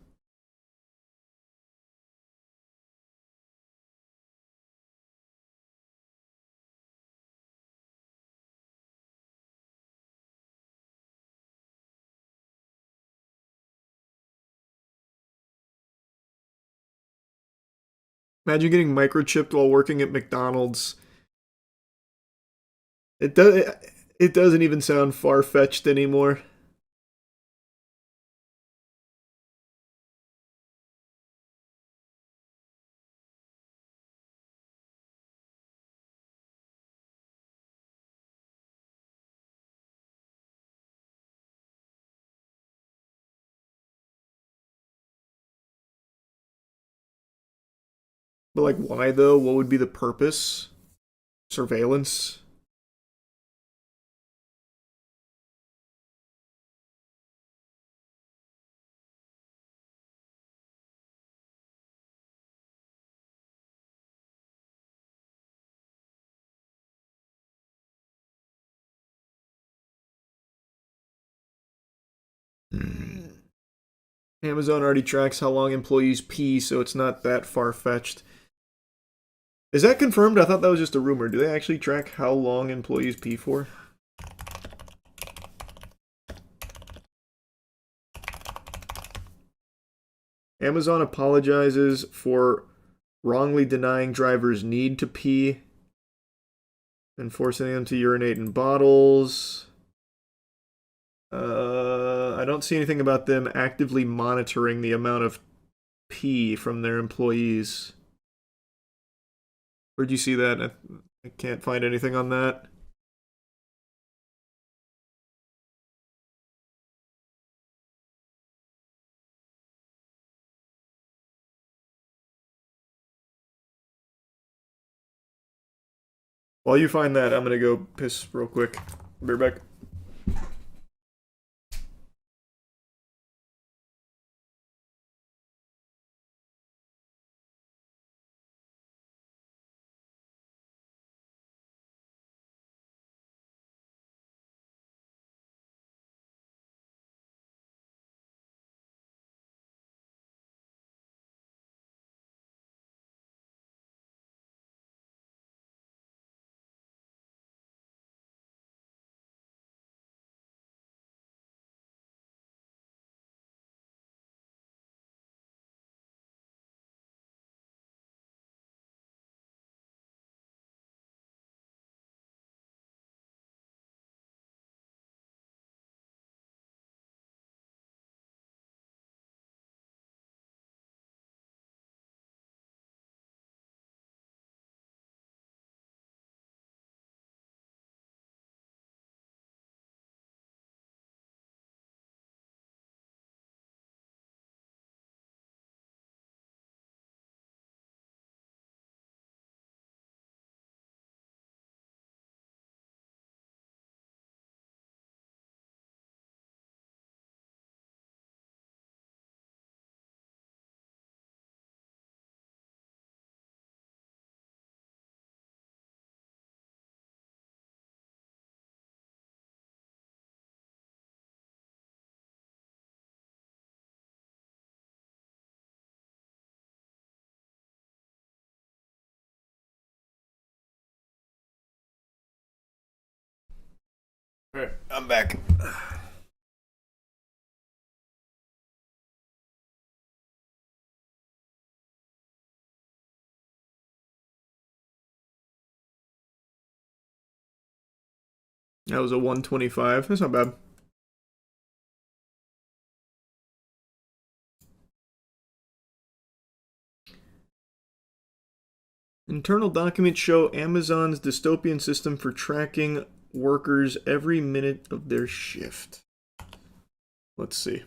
S1: Imagine getting microchipped while working at McDonald's. It doesn't even sound far-fetched anymore. But like, why though? What would be the purpose? Surveillance? Amazon already tracks how long employees pee, so it's not that far-fetched. Is that confirmed? I thought that was just a rumor. Do they actually track how long employees pee for? Amazon apologizes for wrongly denying drivers need to pee and forcing them to urinate in bottles. I don't see anything about them actively monitoring the amount of pee from their employees. Where'd you see that? I can't find anything on that. While you find that, I'm gonna go piss real quick. Be right back. Alright, I'm back. That was a 125. That's not bad. Internal documents show Amazon's dystopian system for tracking workers every minute of their shift. Let's see.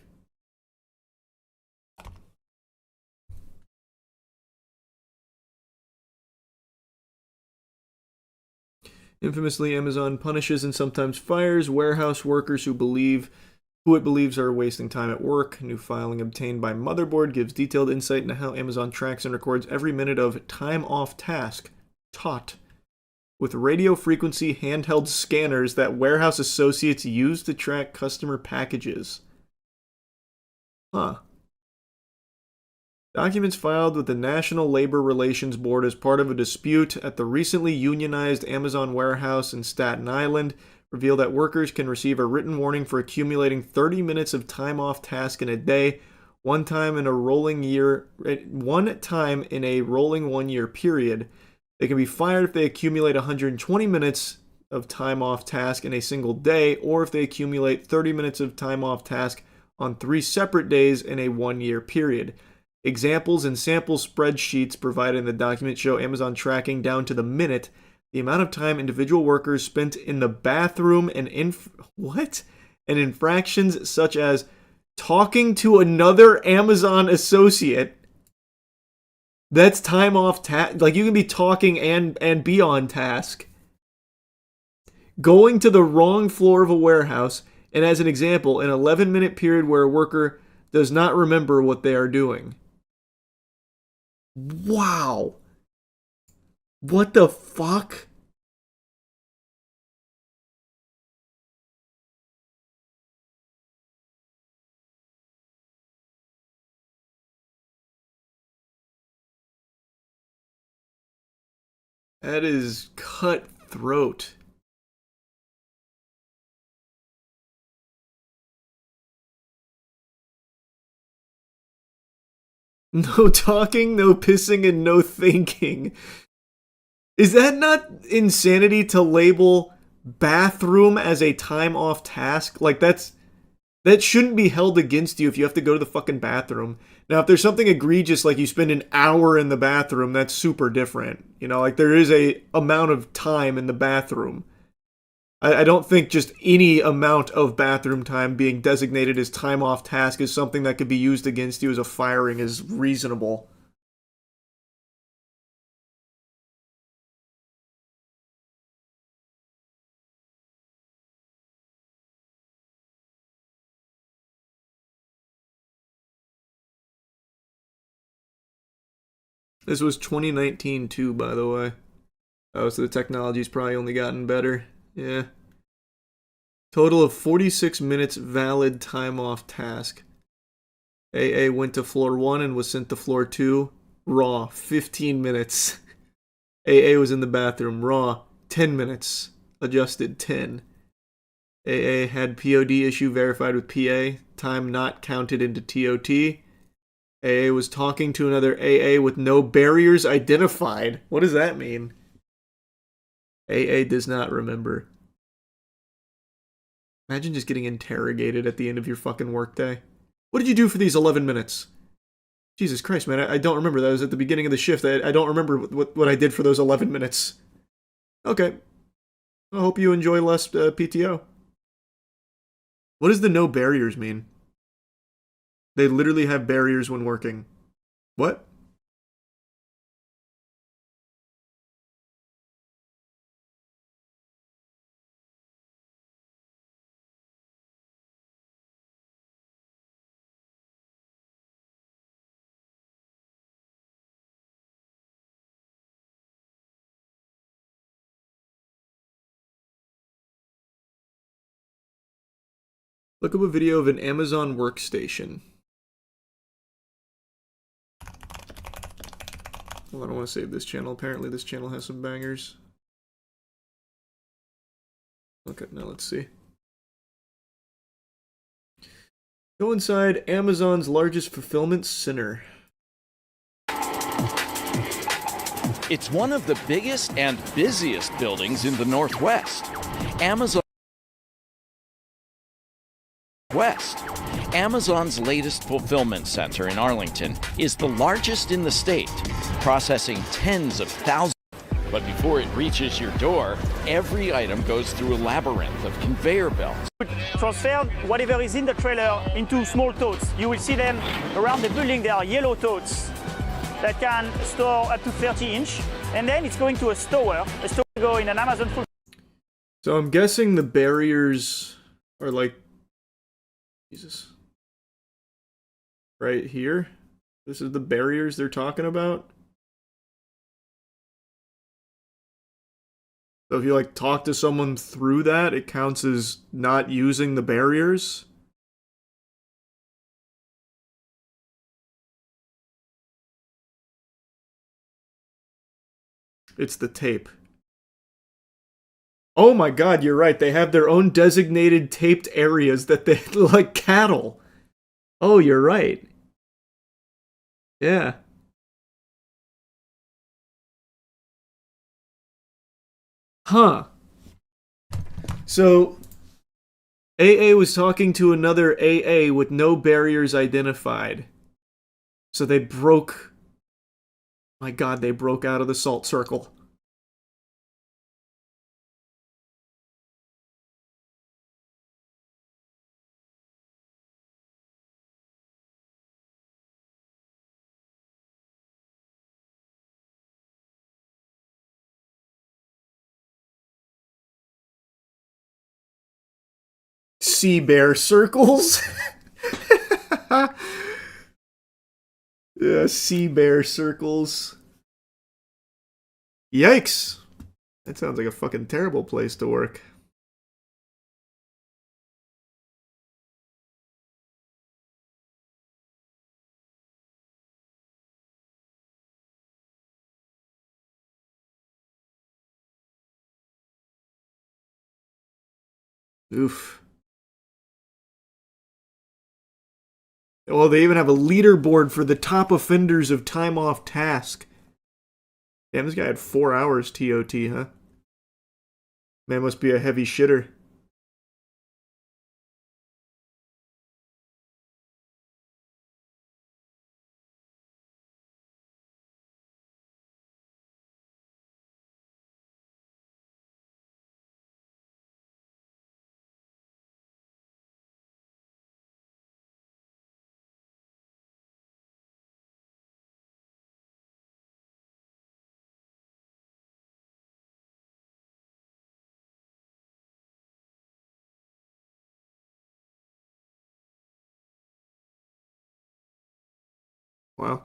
S1: Infamously, Amazon punishes and sometimes fires warehouse workers who it believes are wasting time at work. New filing obtained by Motherboard gives detailed insight into how Amazon tracks and records every minute of time off task taught with radio frequency handheld scanners that warehouse associates use to track customer packages. Huh. Documents filed with the National Labor Relations Board as part of a dispute at the recently unionized Amazon warehouse in Staten Island reveal that workers can receive a written warning for accumulating 30 minutes of time off task in a day, one time in a rolling 1 year period. They can be fired if they accumulate 120 minutes of time off task in a single day, or if they accumulate 30 minutes of time off task on 3 separate days in a 1 year period. Examples and sample spreadsheets provided in the document show Amazon tracking down to the minute the amount of time individual workers spent in the bathroom and infractions such as talking to another Amazon associate. That's time off task. Like, you can be talking and be on task. Going to the wrong floor of a warehouse, and as an example, an 11-minute period where a worker does not remember what they are doing. Wow. What the fuck? That is cutthroat. No talking, no pissing, and no thinking. Is that not insanity to label bathroom as a time off task? Like, that shouldn't be held against you if you have to go to the fucking bathroom. Now, if there's something egregious like you spend an hour in the bathroom, that's super different. You know, like, there is a amount of time in the bathroom. I don't think just any amount of bathroom time being designated as time off task is something that could be used against you as a firing is reasonable. This was 2019 too, by the way. Oh, so the technology's probably only gotten better. Yeah. Total of 46 minutes valid time off task. AA went to floor 1 and was sent to floor 2. Raw, 15 minutes. AA was in the bathroom. Raw, 10 minutes. Adjusted, 10. AA had POD issue verified with PA. Time not counted into TOT. AA was talking to another AA with no barriers identified. What does that mean? AA does not remember. Imagine just getting interrogated at the end of your fucking workday. What did you do for these 11 minutes? Jesus Christ, man, I don't remember. That was at the beginning of the shift. I don't remember what I did for those 11 minutes. Okay. I hope you enjoy less PTO. What does the no barriers mean? They literally have barriers when working. What? Look up a video of an Amazon workstation. Hold on, I want to save this channel. Apparently this channel has some bangers. Okay, now let's see. Go inside Amazon's largest fulfillment center.
S15: It's one of the biggest and busiest buildings in the Northwest. Amazon's latest fulfillment center in Arlington is the largest in the state, processing tens of thousands. But before it reaches your door, every item goes through a labyrinth of conveyor belts.
S16: Transfer whatever is in the trailer into small totes. You will see them around the building. There are yellow totes that can store up to 30-inch, and then it's going to a store. A store will go in an Amazon full.
S1: So I'm guessing the barriers are like, Jesus, right here. This is the barriers they're talking about. So if you like talk to someone through that, it counts as not using the barriers. It's the tape. Oh my god, you're right. They have their own designated taped areas that they like cattle. Oh, you're right. Yeah. Huh. So, AA was talking to another AA with no barriers identified. So they broke... My god, they broke out of the salt circle. Sea bear circles? Yeah, sea bear circles. Yikes. That sounds like a fucking terrible place to work. Oof. Well, they even have a leaderboard for the top offenders of time off task. Damn, this guy had 4 hours TOT, huh? Man must be a heavy shitter. Wow.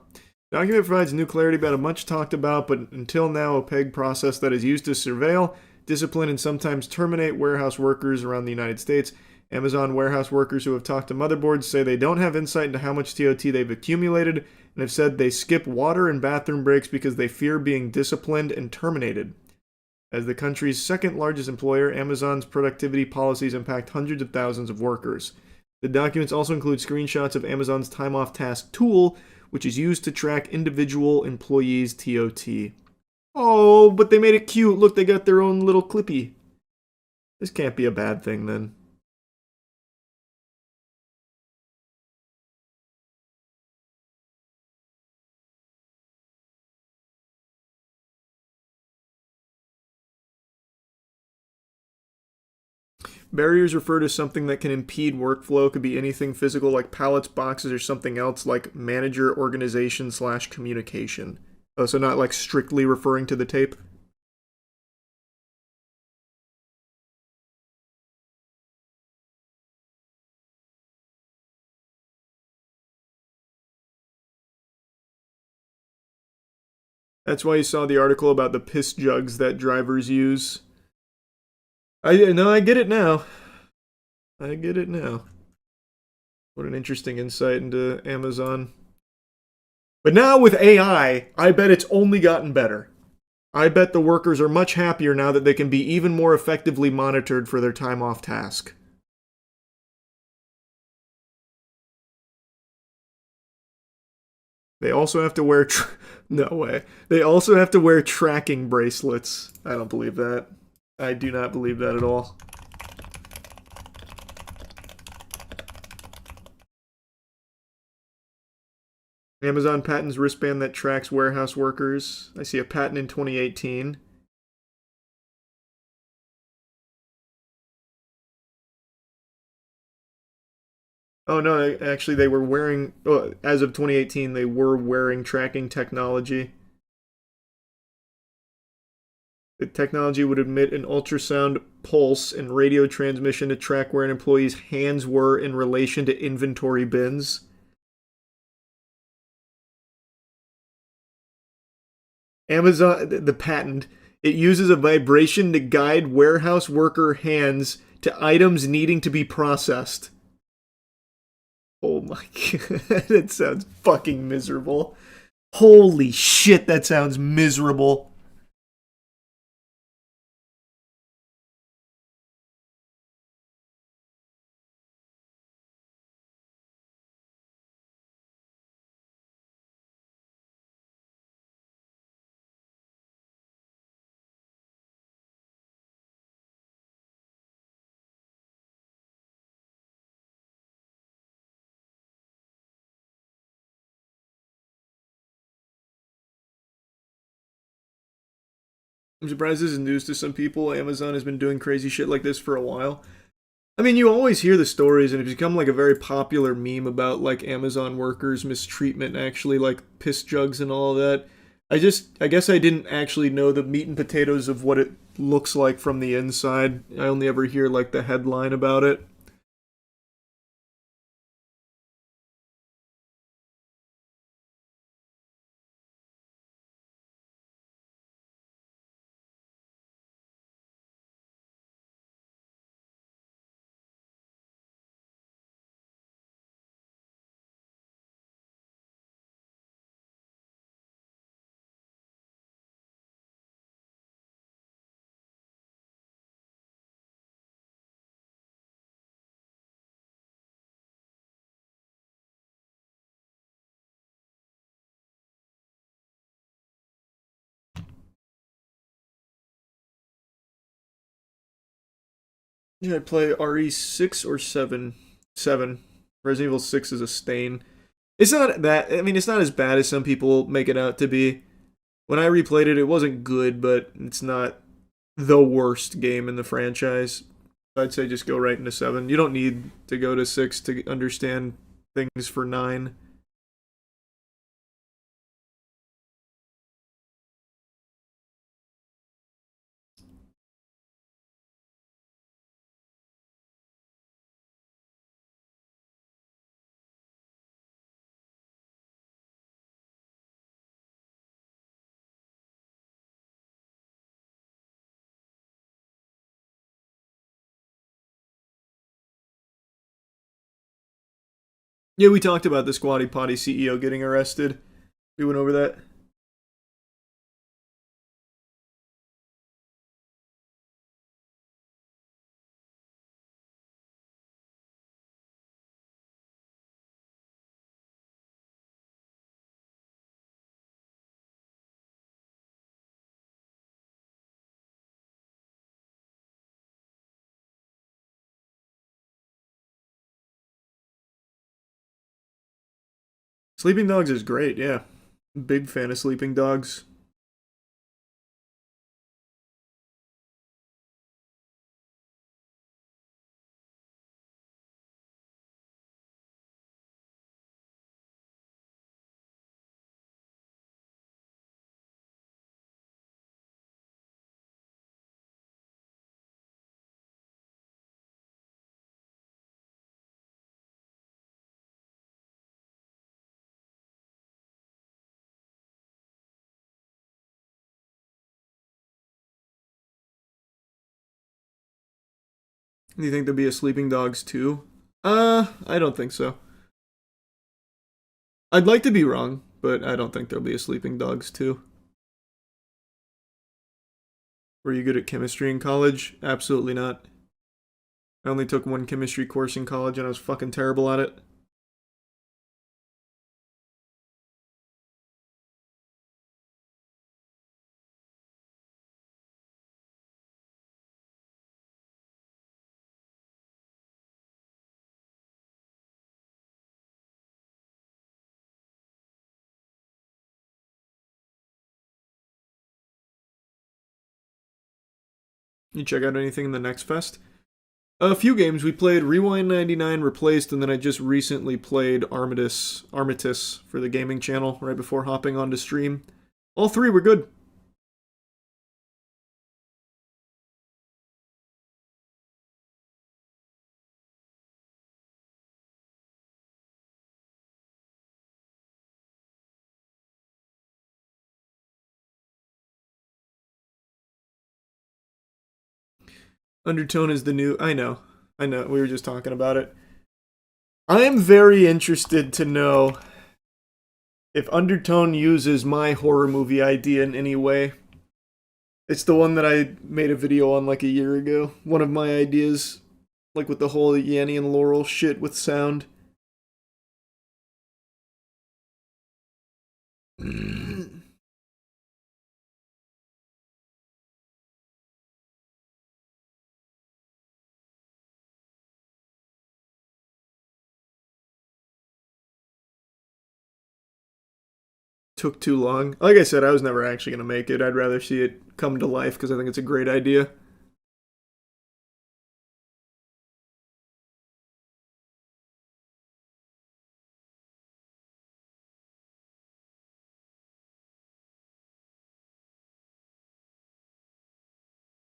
S1: Document provides new clarity about a much talked about, but until now opaque process that is used to surveil, discipline, and sometimes terminate warehouse workers around the United States. Amazon warehouse workers who have talked to motherboards say they don't have insight into how much TOT they've accumulated and have said they skip water and bathroom breaks because they fear being disciplined and terminated. As the country's second largest employer, Amazon's productivity policies impact hundreds of thousands of workers. The documents also include screenshots of Amazon's time off task tool, which is used to track individual employees' TOT. Oh, but they made it cute. Look, they got their own little clippy. This can't be a bad thing, then. Barriers refer to something that can impede workflow. Could be anything physical like pallets, boxes, or something else like manager, organization, / communication. Oh, so not like strictly referring to the tape? That's why you saw the article about the piss jugs that drivers use. I get it now. I get it now. What an interesting insight into Amazon. But now with AI, I bet it's only gotten better. I bet the workers are much happier now that they can be even more effectively monitored for their time off task. They also have to wear... no way. They also have to wear tracking bracelets. I don't believe that. I do not believe that at all. Amazon patents wristband that tracks warehouse workers. I see a patent in 2018. Oh no, actually they were wearing, as of 2018, they were wearing tracking technology. The technology would emit an ultrasound pulse and radio transmission to track where an employee's hands were in relation to inventory bins. Amazon, the patent, it uses a vibration to guide warehouse worker hands to items needing to be processed. Oh my god, that sounds fucking miserable. Holy shit, that sounds miserable. I'm surprised this is news to some people. Amazon has been doing crazy shit like this for a while. I mean, you always hear the stories, and it's become like a very popular meme about like Amazon workers' mistreatment, actually, like piss jugs and all of that. I guess I didn't actually know the meat and potatoes of what it looks like from the inside. I only ever hear like the headline about it. Yeah, I play RE6 or 7. 7. Resident Evil 6 is a stain. It's not that, I mean, it's not as bad as some people make it out to be. When I replayed it, it wasn't good, but it's not the worst game in the franchise. I'd say just go right into 7. You don't need to go to 6 to understand things for 9. Yeah, we talked about the Squatty Potty CEO getting arrested. We went over that. Sleeping Dogs is great, yeah. Big fan of Sleeping Dogs. Do you think there'll be a Sleeping Dogs 2? I don't think so. I'd like to be wrong, but I don't think there'll be a Sleeping Dogs 2. Were you good at chemistry in college? Absolutely not. I only took one chemistry course in college and I was fucking terrible at it. You check out anything in the next fest? A few games. We played Rewind 99 Replaced, and then I just recently played Armistice for the gaming channel right before hopping onto stream. All three were good. Undertone is the new... I know. We were just talking about it. I am very interested to know if Undertone uses my horror movie idea in any way. It's the one that I made a video on like a year ago. One of my ideas, like with the whole Yanny and Laurel shit with sound. Took too long. Like I said, I was never actually going to make it. I'd rather see it come to life because I think it's a great idea.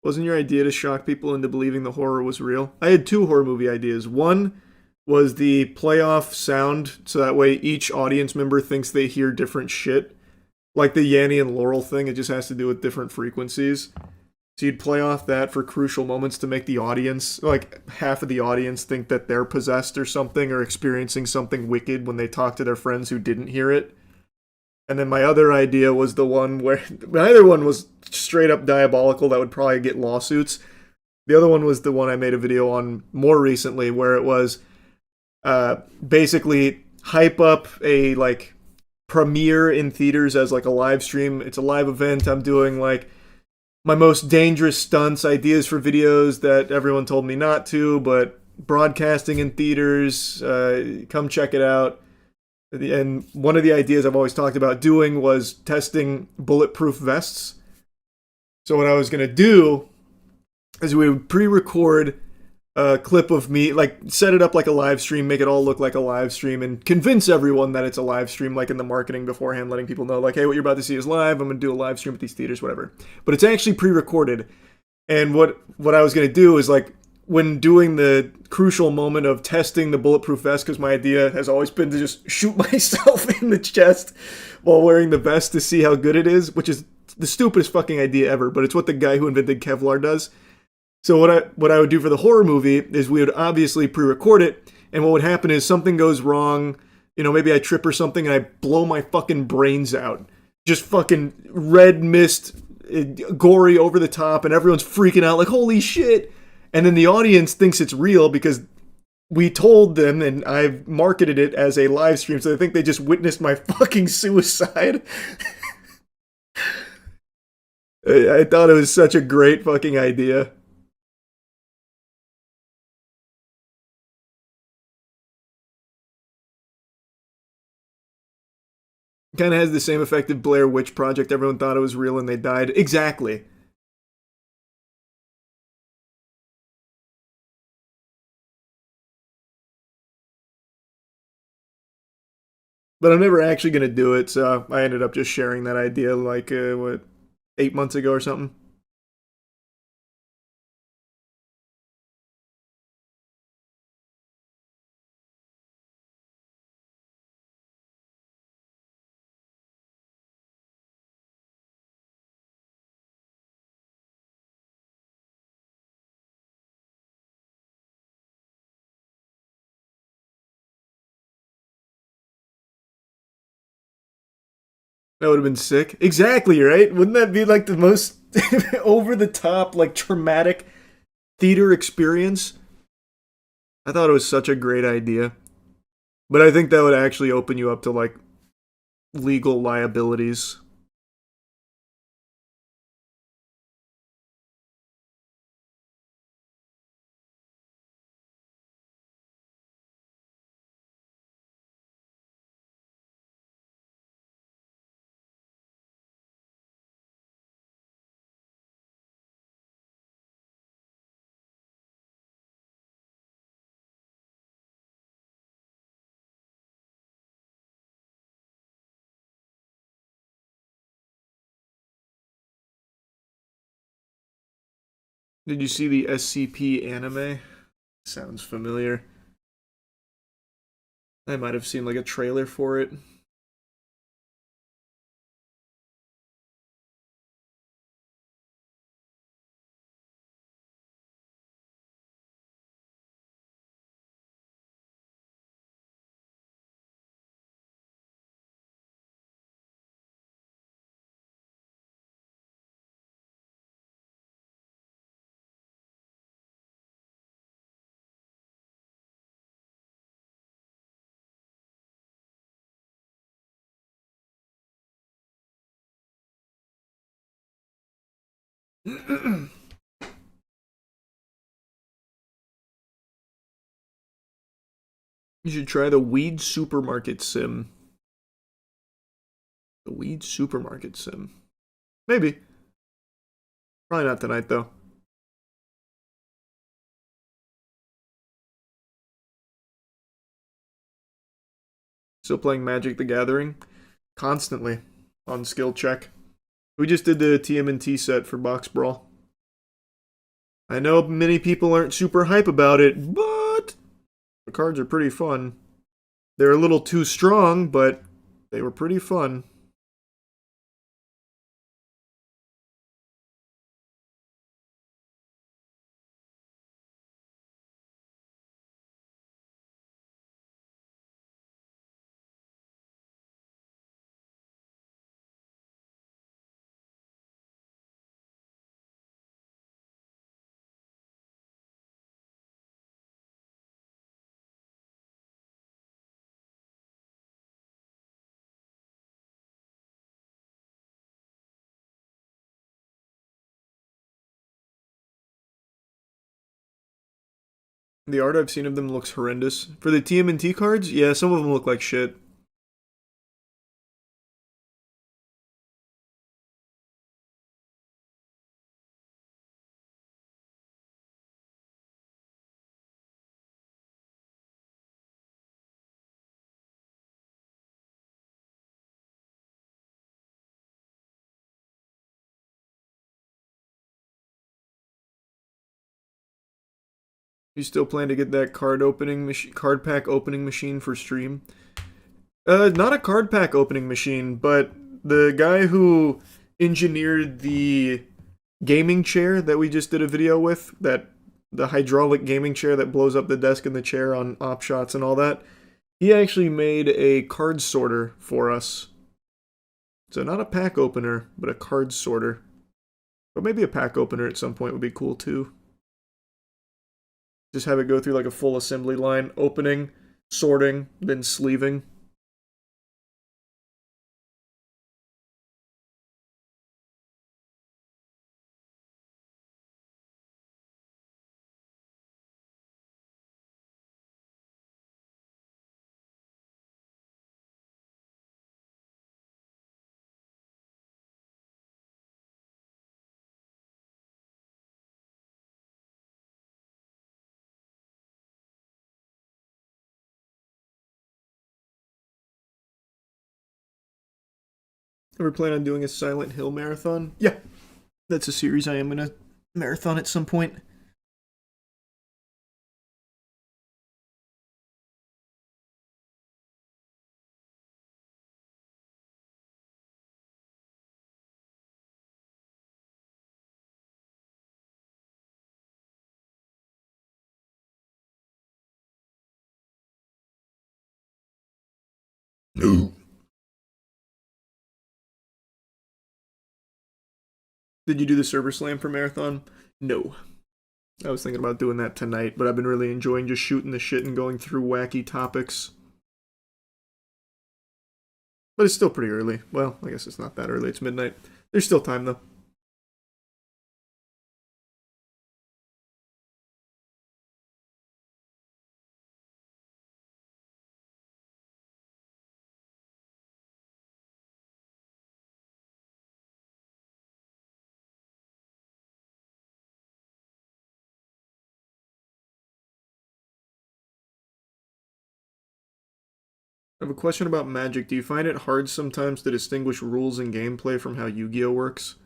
S1: Wasn't your idea to shock people into believing the horror was real? I had two horror movie ideas. One was the playoff sound, so that way each audience member thinks they hear different shit. Like the Yanny and Laurel thing, it just has to do with different frequencies. So you'd play off that for crucial moments to make the audience, like half of the audience, think that they're possessed or something or experiencing something wicked when they talk to their friends who didn't hear it. And then my other idea was the one where neither one was straight up diabolical. That would probably get lawsuits. The other one was the one I made a video on more recently, where it was basically hype up a like premiere in theaters as like a live stream. It's a live event. I'm doing like my most dangerous stunts, ideas for videos that everyone told me not to, but broadcasting in theaters. Come check it out. And one of the ideas I've always talked about doing was testing bulletproof vests. So what I was going to do is we would pre-record a clip of me, like set it up like a live stream, make it all look like a live stream, and convince everyone that it's a live stream, like in the marketing beforehand, letting people know, like, hey, what you're about to see is live. I'm going to do a live stream at these theaters, whatever. But it's actually pre-recorded. And what I was going to do is, like, when doing the crucial moment of testing the bulletproof vest, because my idea has always been to just shoot myself in the chest while wearing the vest to see how good it is, which is the stupidest fucking idea ever, but it's what the guy who invented Kevlar does. So what I would do for the horror movie is we would obviously pre-record it, and what would happen is something goes wrong, you know, maybe I trip or something and I blow my fucking brains out. Just fucking red mist, gory over the top, and everyone's freaking out like, holy shit. And then the audience thinks it's real because we told them, and I've marketed it as a live stream, so they think they just witnessed my fucking suicide. I thought it was such a great fucking idea. Kind of has the same effect of Blair Witch Project. Everyone thought it was real and they died. Exactly. But I'm never actually going to do it, so I ended up just sharing that idea like, 8 months ago or something. That would have been sick. Exactly, right? Wouldn't that be like the most over the top, like traumatic theater experience? I thought it was such a great idea. But I think that would actually open you up to like legal liabilities. Did you see the SCP anime? Sounds familiar. I might have seen like a trailer for it. You should try the Weed Supermarket Sim. The Weed Supermarket Sim. Maybe. Probably not tonight, though. Still playing Magic the Gathering? Constantly. On skill check. We just did the TMNT set for Box Brawl. I know many people aren't super hype about it, but the cards are pretty fun. They're a little too strong, but they were pretty fun. The art I've seen of them looks horrendous. For the TMNT cards, yeah, some of them look like shit. You still plan to get that card pack opening machine for stream? Not a card pack opening machine, but the guy who engineered the gaming chair that we just did a video with, the hydraulic gaming chair that blows up the desk and the chair on op shots and all that, he actually made a card sorter for us. So not a pack opener, but a card sorter. But maybe a pack opener at some point would be cool too. Just have it go through like a full assembly line, opening, sorting, then sleeving. Ever plan on doing a Silent Hill marathon? Yeah, that's a series I am gonna marathon at some point. No. Did you do the server slam for marathon? No. I was thinking about doing that tonight, but I've been really enjoying just shooting the shit and going through wacky topics. But it's still pretty early. Well, I guess it's not that early. It's midnight. There's still time, though. I have a question about Magic. Do you find it hard sometimes to distinguish rules and gameplay from how Yu-Gi-Oh works?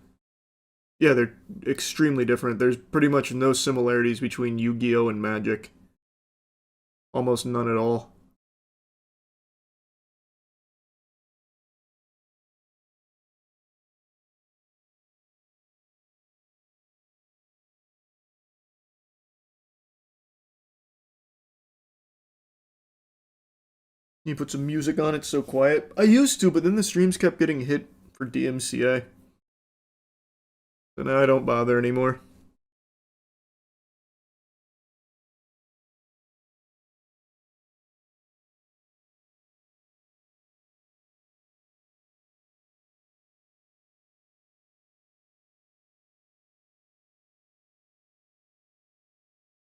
S1: Yeah, they're extremely different. There's pretty much no similarities between Yu-Gi-Oh! And Magic. Almost none at all. You put some music on, it's so quiet. I used to, but then the streams kept getting hit for DMCA. So now I don't bother anymore.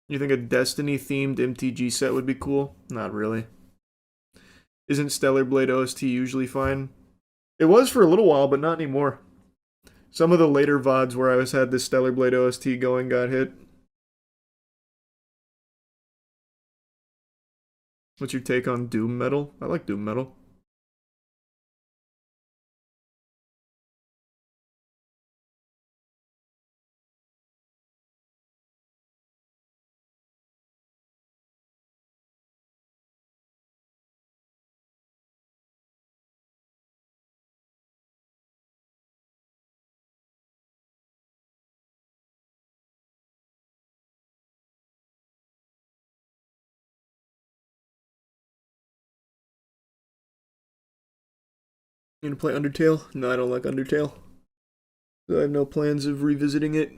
S1: You think a Destiny-themed MTG set would be cool? Not really. Isn't Stellar Blade OST usually fine? It was for a little while, but not anymore. Some of the later VODs where I had this Stellar Blade OST going got hit. What's your take on Doom Metal? I like Doom Metal. You gonna play Undertale? No, I don't like Undertale. So I have no plans of revisiting it.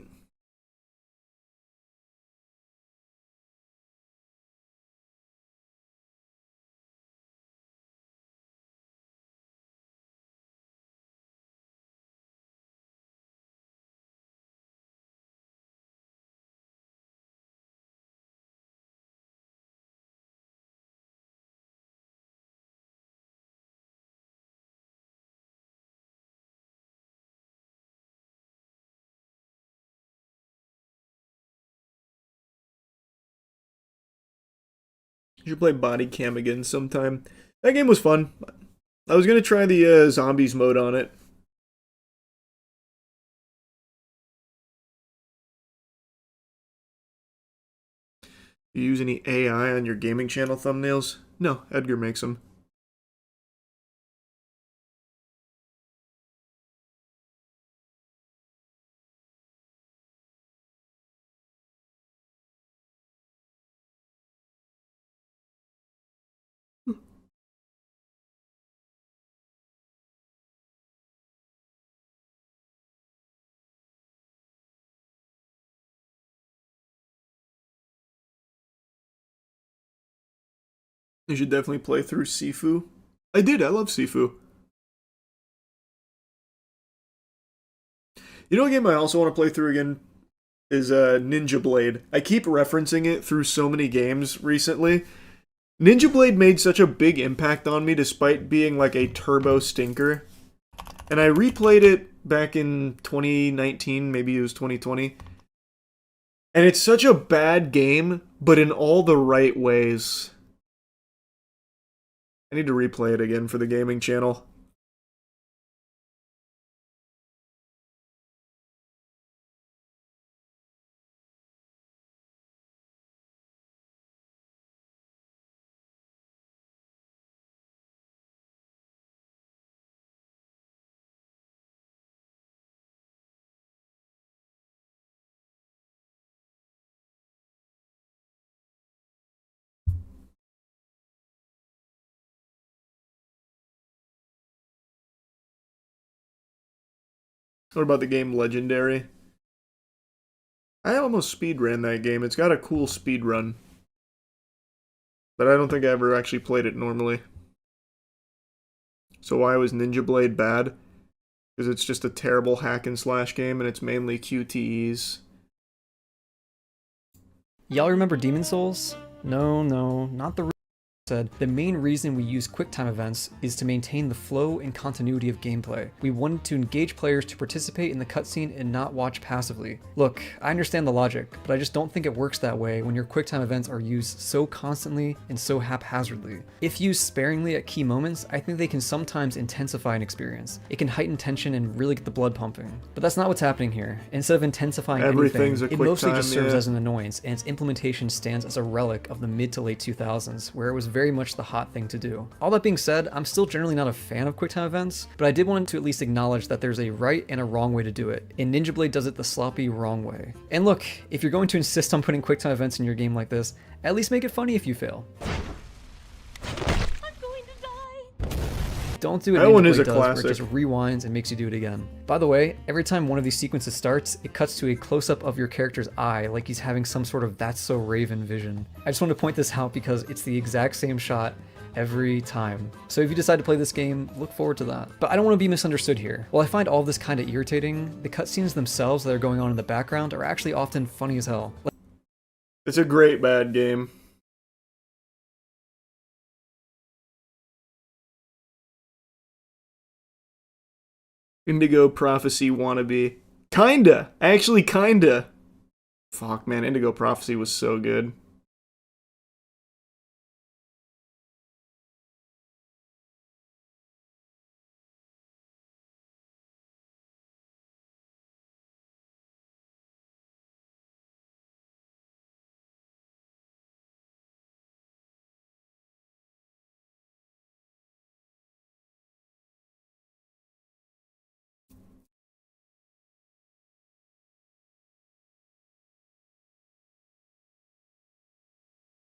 S1: You should play Body Cam again sometime. That game was fun. I was gonna try the zombies mode on it. You use any AI on your gaming channel thumbnails? No, Edgar makes them. You should definitely play through Sifu. I did, I love Sifu. You know what game I also want to play through again is Ninja Blade. I keep referencing it through so many games recently. Ninja Blade made such a big impact on me despite being like a turbo stinker. And I replayed it back in 2019, maybe it was 2020. And it's such a bad game, but in all the right ways. I need to replay it again for the gaming channel. What about the game Legendary? I almost speedran that game. It's got a cool speed run. But I don't think I ever actually played it normally. So why was Ninja Blade bad? Because it's just a terrible hack and slash game and it's mainly QTEs.
S17: Y'all remember Demon Souls? No, not the said, the main reason we use QuickTime events is to maintain the flow and continuity of gameplay. We wanted to engage players to participate in the cutscene and not watch passively. Look, I understand the logic, but I just don't think it works that way when your QuickTime events are used so constantly and so haphazardly. If used sparingly at key moments, I think they can sometimes intensify an experience. It can heighten tension and really get the blood pumping. But that's not what's happening here. Instead of intensifying
S1: Everything's
S17: anything,
S1: a
S17: it mostly
S1: QuickTime,
S17: just serves
S1: yeah.
S17: as an annoyance, and its implementation stands as a relic of the mid to late 2000s, where it was very much the hot thing to do. All that being said, I'm still generally not a fan of QuickTime events, but I did want to at least acknowledge that there's a right and a wrong way to do it, and Ninja Blade does it the sloppy wrong way. And look, if you're going to insist on putting QuickTime events in your game like this, at least make it funny if you fail. Don't do what
S1: That one
S17: Ninja
S1: is
S17: Blade
S1: a
S17: does, where it
S1: classic.
S17: just rewinds and makes you do it again. By the way, every time one of these sequences starts, it cuts to a close-up of your character's eye, like he's having some sort of That's So Raven vision. I just want to point this out because it's the exact same shot every time. So if you decide to play this game, look forward to that. But I don't want to be misunderstood here. While I find all this kind of irritating, the cutscenes themselves that are going on in the background are actually often funny as hell.
S1: It's a great bad game. Indigo Prophecy wannabe. Kinda. Actually, kinda. Fuck, man. Indigo Prophecy was so good.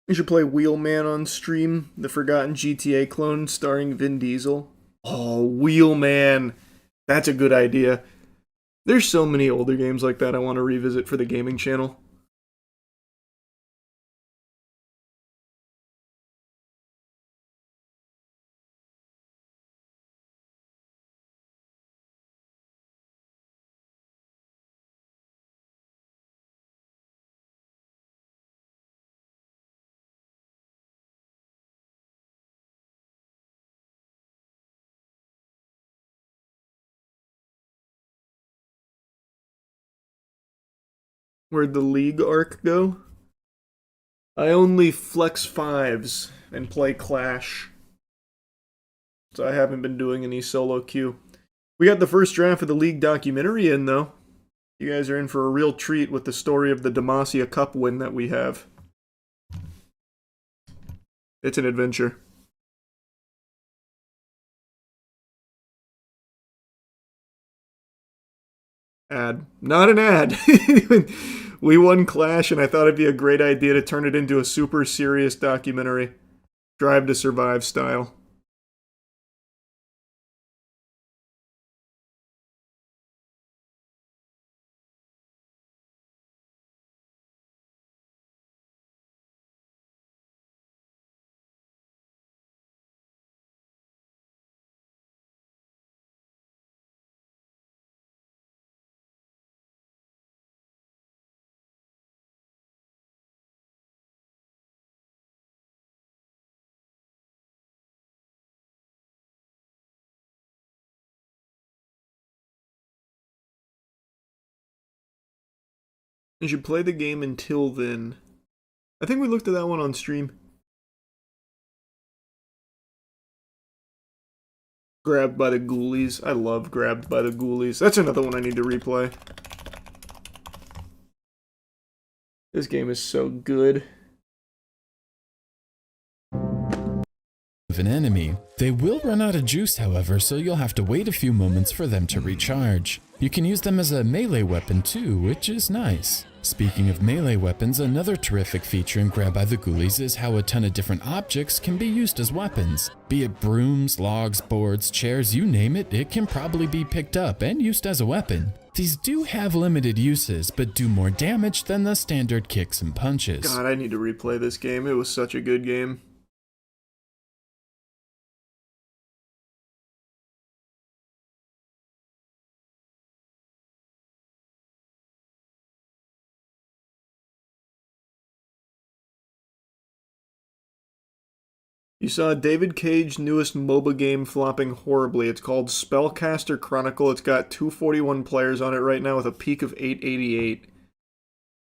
S1: You should play Wheelman on stream, the forgotten GTA clone starring Vin Diesel. Oh, Wheelman. That's a good idea. There's so many older games like that I want to revisit for the gaming channel. Where'd the League arc go? I only flex fives and play Clash. So I haven't been doing any solo queue. We got the first draft of the League documentary in, though. You guys are in for a real treat with the story of the Demacia Cup win that we have. It's an adventure. Ad. Not an ad. We won Clash, and I thought it'd be a great idea to turn it into a super serious documentary. Drive to Survive style. You should play the game until then. I think we looked at that one on stream. Grabbed by the Ghoulies. I love Grabbed by the Ghoulies. That's another one I need to replay. This game is so good.
S18: Of an enemy. They will run out of juice, however, so you'll have to wait a few moments for them to recharge. You can use them as a melee weapon too, which is nice. Speaking of melee weapons, another terrific feature in Grab by the Ghoulies is how a ton of different objects can be used as weapons. Be it brooms, logs, boards, chairs, you name it, it can probably be picked up and used as a weapon. These do have limited uses, but do more damage than the standard kicks and punches.
S1: God, I need to replay this game. It was such a good game. You saw David Cage's newest MOBA game flopping horribly. It's called Spellcaster Chronicle. It's got 241 players on it right now with a peak of 888.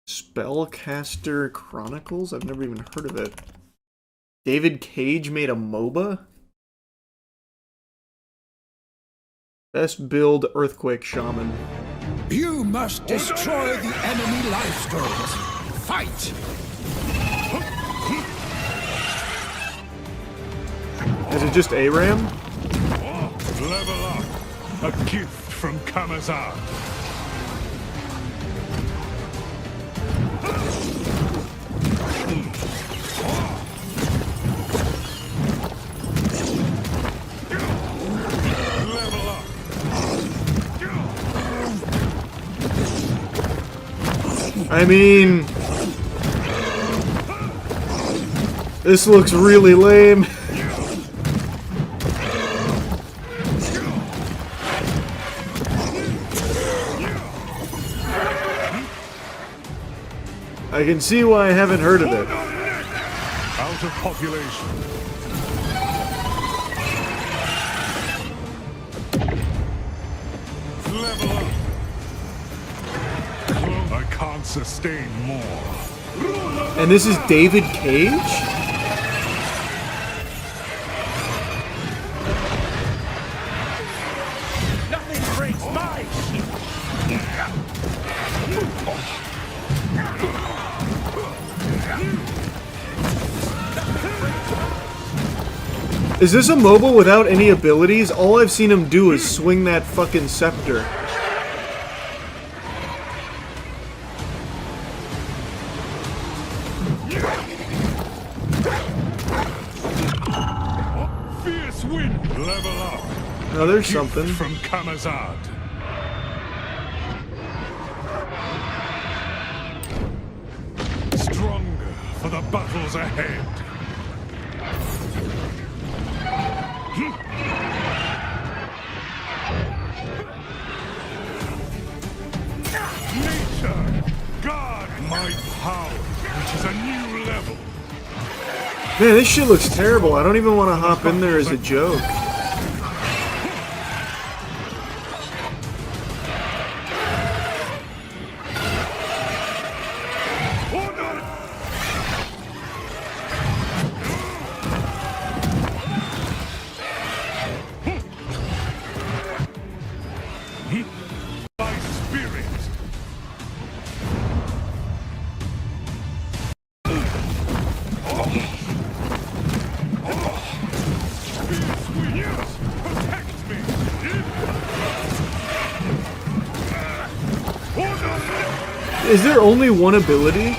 S1: Spellcaster Chronicles? I've never even heard of it. David Cage made a MOBA? Best build Earthquake Shaman.
S19: You must destroy the enemy life stones. Fight!
S1: Is it just ARAM?
S20: Level up. A gift from Kamazan. Level up.
S1: I mean, this looks really lame. I can see why I haven't heard of it.
S20: Out of population. Level up. I can't sustain more.
S1: And this is David Cage?
S19: Nothing breaks my
S1: Is this a MOBA without any abilities? All I've seen him do is swing that fucking scepter.
S20: Fierce wind. Level up.
S1: Now there's something.
S20: From Kamazad. Stronger for the battles ahead. Nature, guard my power, which is a new level.
S1: Man, this shit looks terrible. I don't even want to hop in there as a joke.
S20: My spirit. Protect me.
S1: Is there only one ability?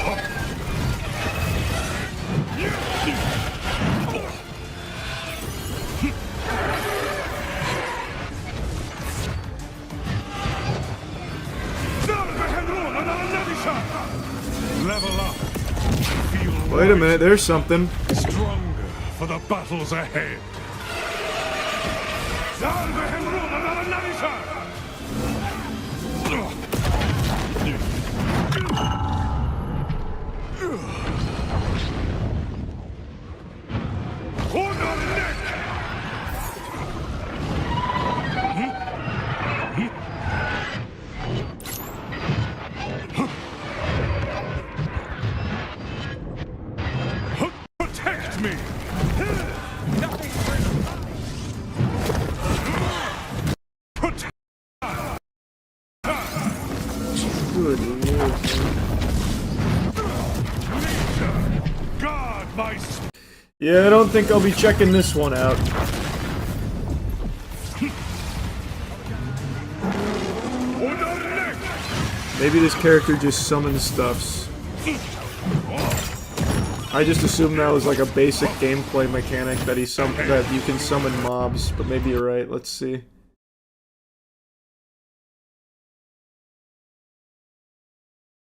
S20: Level up.
S1: Wait a minute, there's something.
S20: Stronger for the battles ahead. Protect me.
S1: Good lord.
S20: Guard my
S1: Yeah, I don't think I'll be checking this one out. Maybe this character just summons stuffs. I just assumed that was like a basic gameplay mechanic that that you can summon mobs, but maybe you're right. Let's see.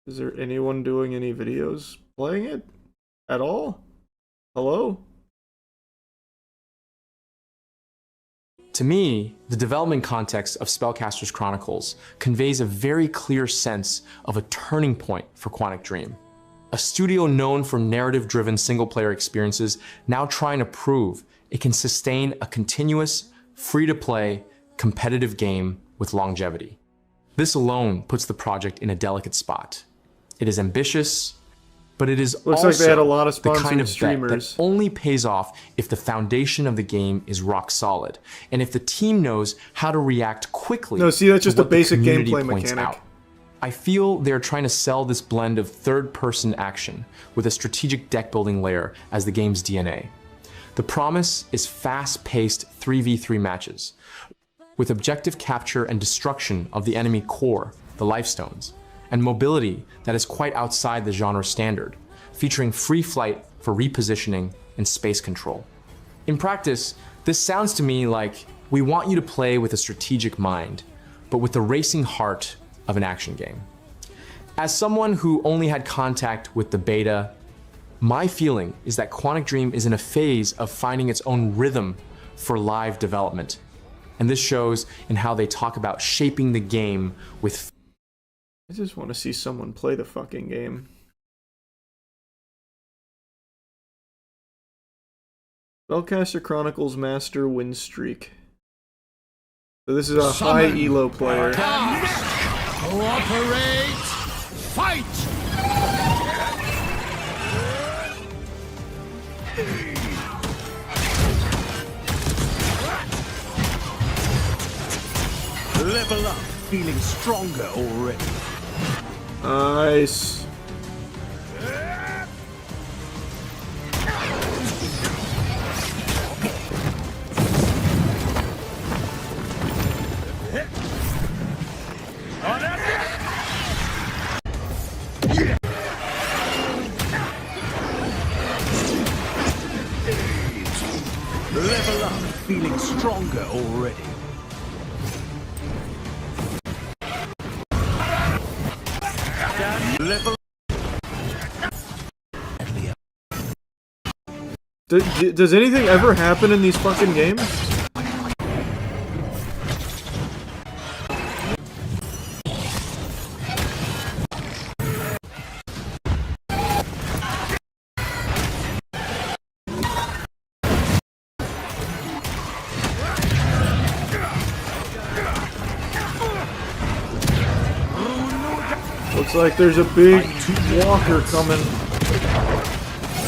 S1: Is there anyone doing any videos playing it at all? Hello?
S21: To me, the development context of Spellcaster's Chronicles conveys a very clear sense of a turning point for Quantic Dream. A studio known for narrative-driven single-player experiences now trying to prove it can sustain a continuous, free-to-play, competitive game with longevity. This alone puts the project in a delicate spot. It is ambitious, but it is
S1: Looks
S21: also
S1: like they had a lot of
S21: the kind
S1: sponsored
S21: of bet
S1: streamers.
S21: that only pays off if the foundation of the game is rock solid, and if the team knows how to react quickly.
S1: No, see, that's
S21: to
S1: just a
S21: what the
S1: basic
S21: community
S1: gameplay
S21: points
S1: mechanic.
S21: out. I feel they're trying to sell this blend of third-person action with a strategic deck-building layer as the game's DNA. The promise is fast-paced 3v3 matches, with objective capture and destruction of the enemy core, the lifestones, and mobility that is quite outside the genre standard, featuring free flight for repositioning and space control. In practice, this sounds to me like we want you to play with a strategic mind, but with the racing heart of an action game. As someone who only had contact with the beta, my feeling is that Quantic Dream is in a phase of finding its own rhythm for live development. And this shows in how they talk about shaping the game with...
S1: I just want to see someone play the fucking game. Spellcaster Chronicles Master win streak. So this is a high elo player.
S19: Cooperate! Fight!
S20: Level up, feeling stronger already.
S1: Nice.
S20: Level up, feeling stronger already. Level.
S1: Does anything ever happen in these fucking games? Looks like there's a big walker coming.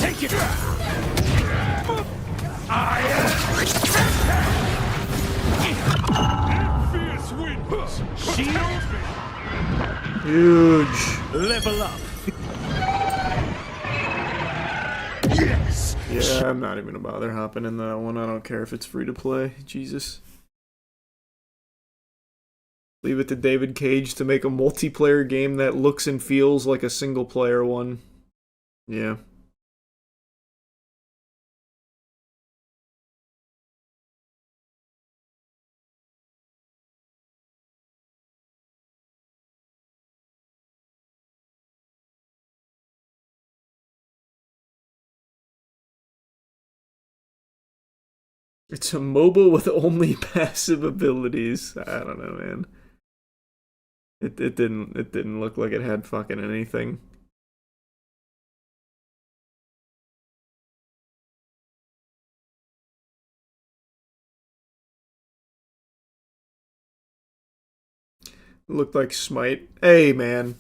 S20: Take it. Fierce winds. Shield.
S1: Huge.
S20: Level up. Yes.
S1: Yeah, I'm not even gonna bother hopping in that one. I don't care if it's free to play. Jesus. Leave it to David Cage to make a multiplayer game that looks and feels like a single player one. Yeah. It's a MOBA with only passive abilities. I don't know, man. It didn't look like it had fucking anything. It looked like Smite. Hey, man.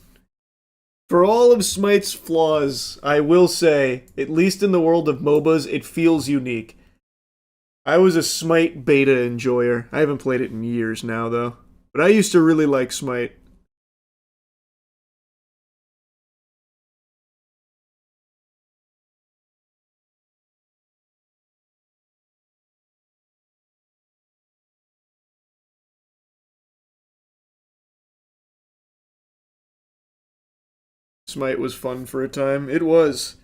S1: For all of Smite's flaws, I will say, at least in the world of MOBAs, it feels unique. I was a Smite beta enjoyer. I haven't played it in years now, though. But I used to really like Smite. Smite was fun for a time. It was.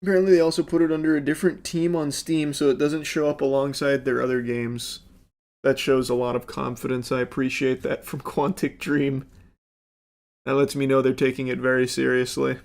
S1: Apparently they also put it under a different team on Steam so it doesn't show up alongside their other games. That shows a lot of confidence. I appreciate that from Quantic Dream. That lets me know they're taking it very seriously.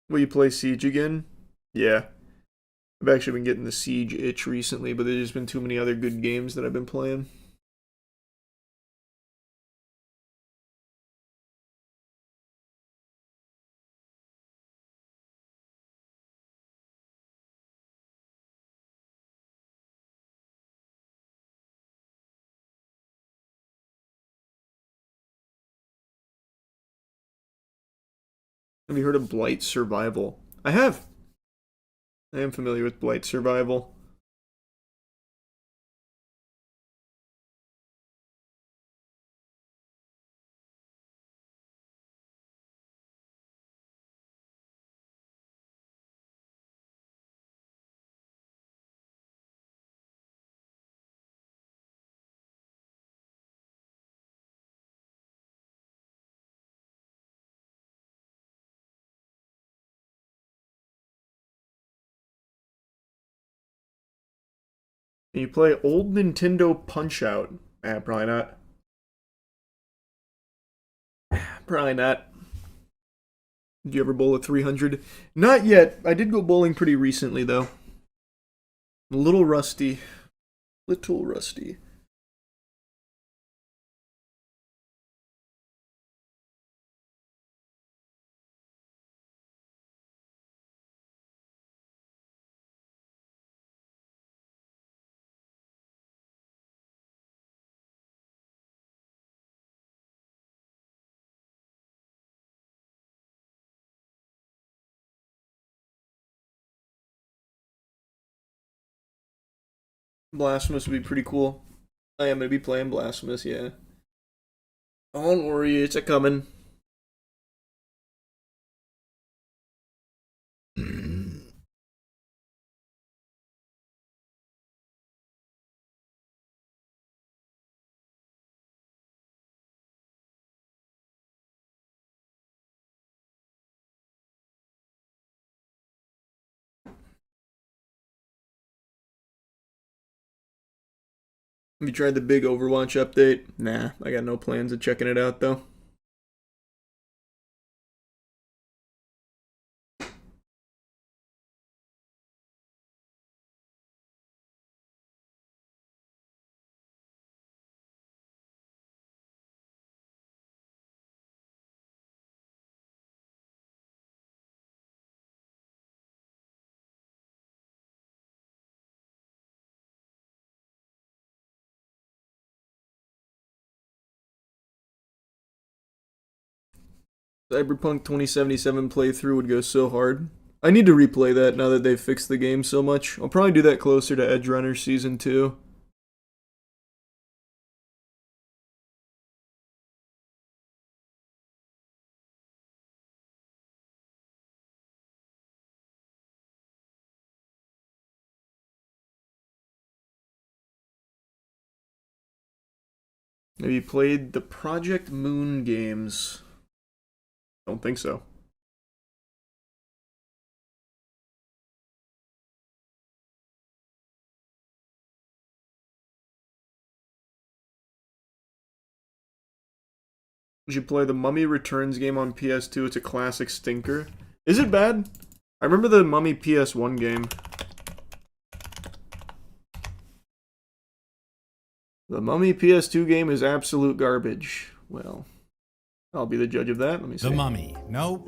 S1: Will you play Siege again? Yeah. I've actually been getting the Siege itch recently, but there's just been too many other good games that I've been playing. Have you heard of Blight Survival? I have. I am familiar with Blight Survival. Can you play old Nintendo Punch-Out? Probably not. Probably not. Did you ever bowl a 300? Not yet. I did go bowling pretty recently, though. A little rusty. Little rusty. Blasphemous would be pretty cool. I am going to be playing Blasphemous, yeah. Don't worry, it's a-coming. Have you tried the big Overwatch update? Nah, I got no plans of checking it out, though. Cyberpunk 2077 playthrough would go so hard. I need to replay that now that they've fixed the game so much. I'll probably do that closer to Edge Runner Season 2. Have you played the Project Moon games? Don't think so. You should play the Mummy Returns game on PS2. It's a classic stinker. Is it bad? I remember the Mummy PS1 game. The Mummy PS2 game is absolute garbage. Well, I'll be the judge of that. Let me see.
S2: The Mummy. Nope.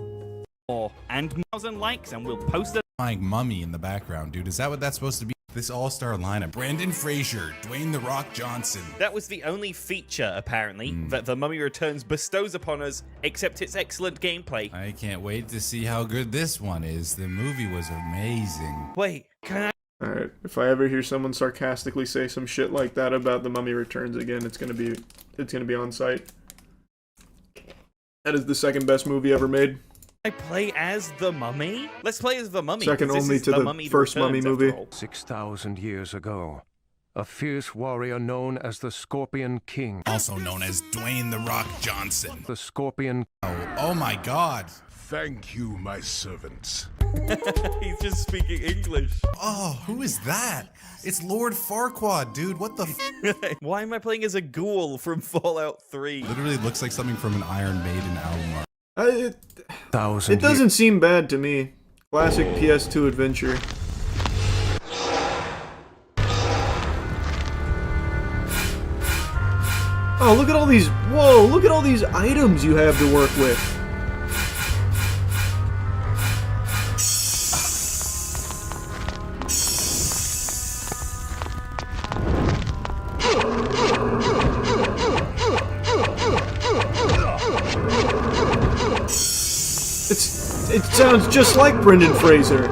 S2: And 1,000 likes and we'll post it. Like Mummy in the background, dude. Is that what that's supposed to be? This all-star lineup. Brandon Fraser, Dwayne The Rock Johnson.
S22: That was the only feature, apparently, that The Mummy Returns bestows upon us, except its excellent gameplay.
S2: I can't wait to see how good this one is. The movie was amazing.
S22: Wait, can I?
S1: Alright, if I ever hear someone sarcastically say some shit like that about The Mummy Returns again, it's gonna be on site. That is the second best movie ever made.
S22: I play as the mummy? Let's play as the mummy.
S1: Second
S22: 'cause this
S1: only
S22: is
S1: to the
S22: Mummy
S1: first Mummy
S22: Returns,
S1: movie.
S22: after all.
S3: 6,000 years ago, a fierce warrior known as the Scorpion King.
S2: Also known as Dwayne The Rock Johnson.
S3: The Scorpion.
S2: Oh my god.
S20: Thank you, my servants.
S22: He's just speaking English.
S2: Oh, who is that? It's Lord Farquaad, dude. What the f-
S22: Why am I playing as a ghoul from Fallout 3?
S2: Literally looks like something from an Iron Maiden album.
S1: It doesn't seem bad to me. Classic PS2 adventure. Oh, look at all these... Whoa, look at all these items you have to work with. It sounds just like Brendan Fraser.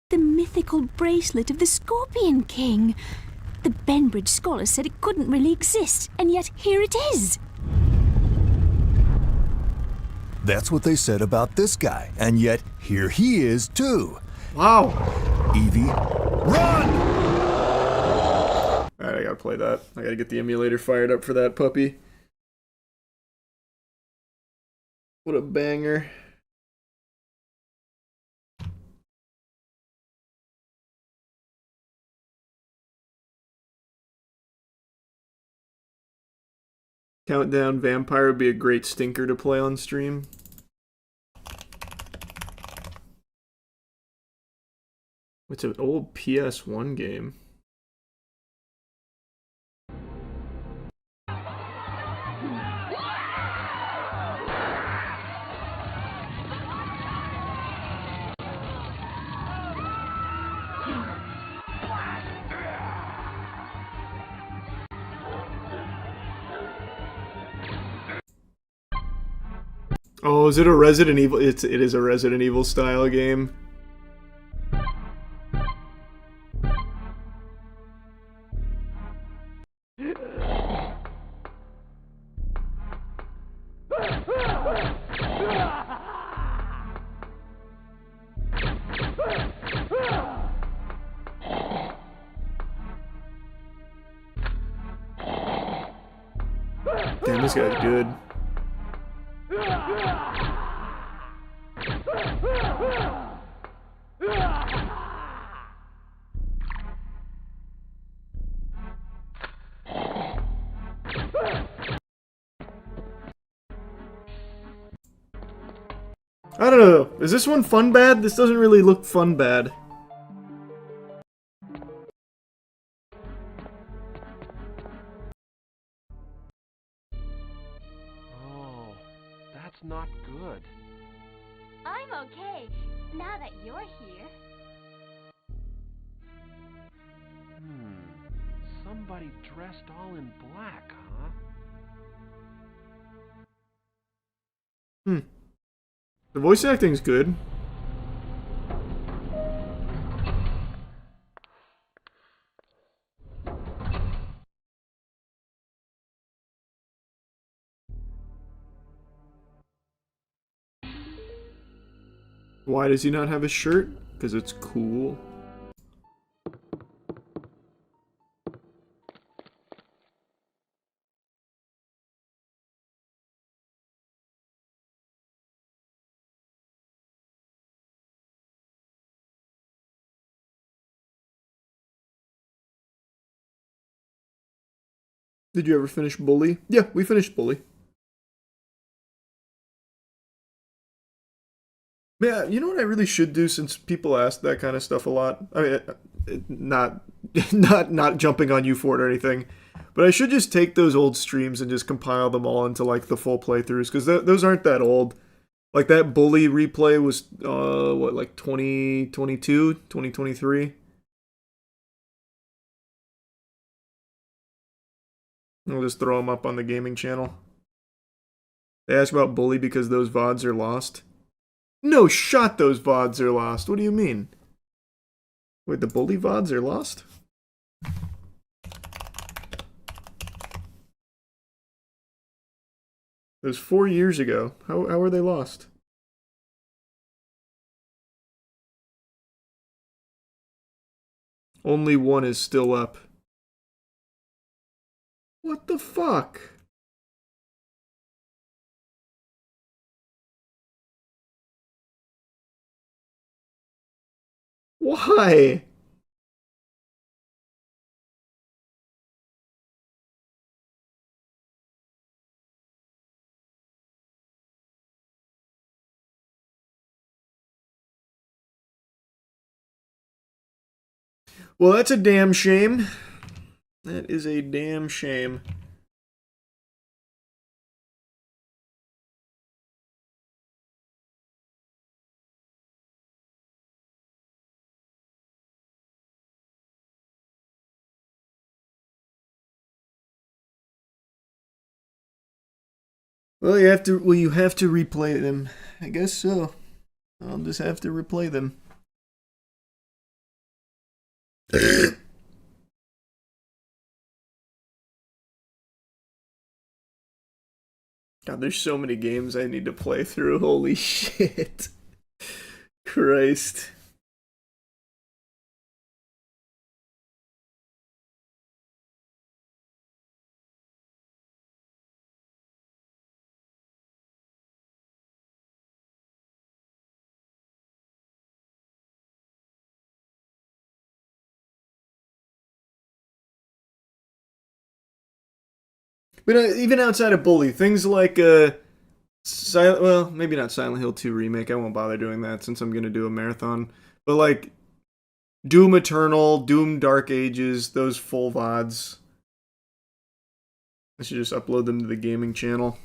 S5: The mythical bracelet of the Scorpion King. The Benbridge scholars said it couldn't really exist, and yet here it is.
S23: That's what they said about this guy, and yet here he is too.
S1: Wow.
S23: Evie, run!
S1: Alright, I gotta play that. I gotta get the emulator fired up for that puppy. What a banger. Countdown Vampire would be a great stinker to play on stream. It's an old PS1 game. Oh, is it a Resident Evil? It is a Resident Evil style game. Damn, this guy's good. I don't know. Is this one fun bad? This doesn't really look fun bad.
S8: Oh, that's not good.
S5: I'm okay, now that you're here.
S8: Somebody dressed all in black, huh?
S1: The voice acting's good. Why does he not have a shirt? Because it's cool. Did you ever finish Bully? Yeah, we finished Bully. Yeah, you know what I really should do, since people ask that kind of stuff a lot? I mean, not jumping on you for it or anything, but I should just take those old streams and just compile them all into like the full playthroughs, because those aren't that old. Like that Bully replay was, what, like 2022, 2023? I'll just throw them up on the gaming channel. They ask about Bully because those VODs are lost. No shot those VODs are lost. What do you mean? Wait, the Bully VODs are lost? It was 4 years ago. How are they lost? Only one is still up. What the fuck? Why? Well, that's a damn shame. That is a damn shame. Well, you have to replay them. I guess so. I'll just have to replay them. God, there's so many games I need to play through. Holy shit. Christ. But even outside of Bully, things like well, maybe not Silent Hill 2 remake. I won't bother doing that since I'm gonna do a marathon. But like Doom Eternal, Doom Dark Ages, those full VODs. I should just upload them to the gaming channel.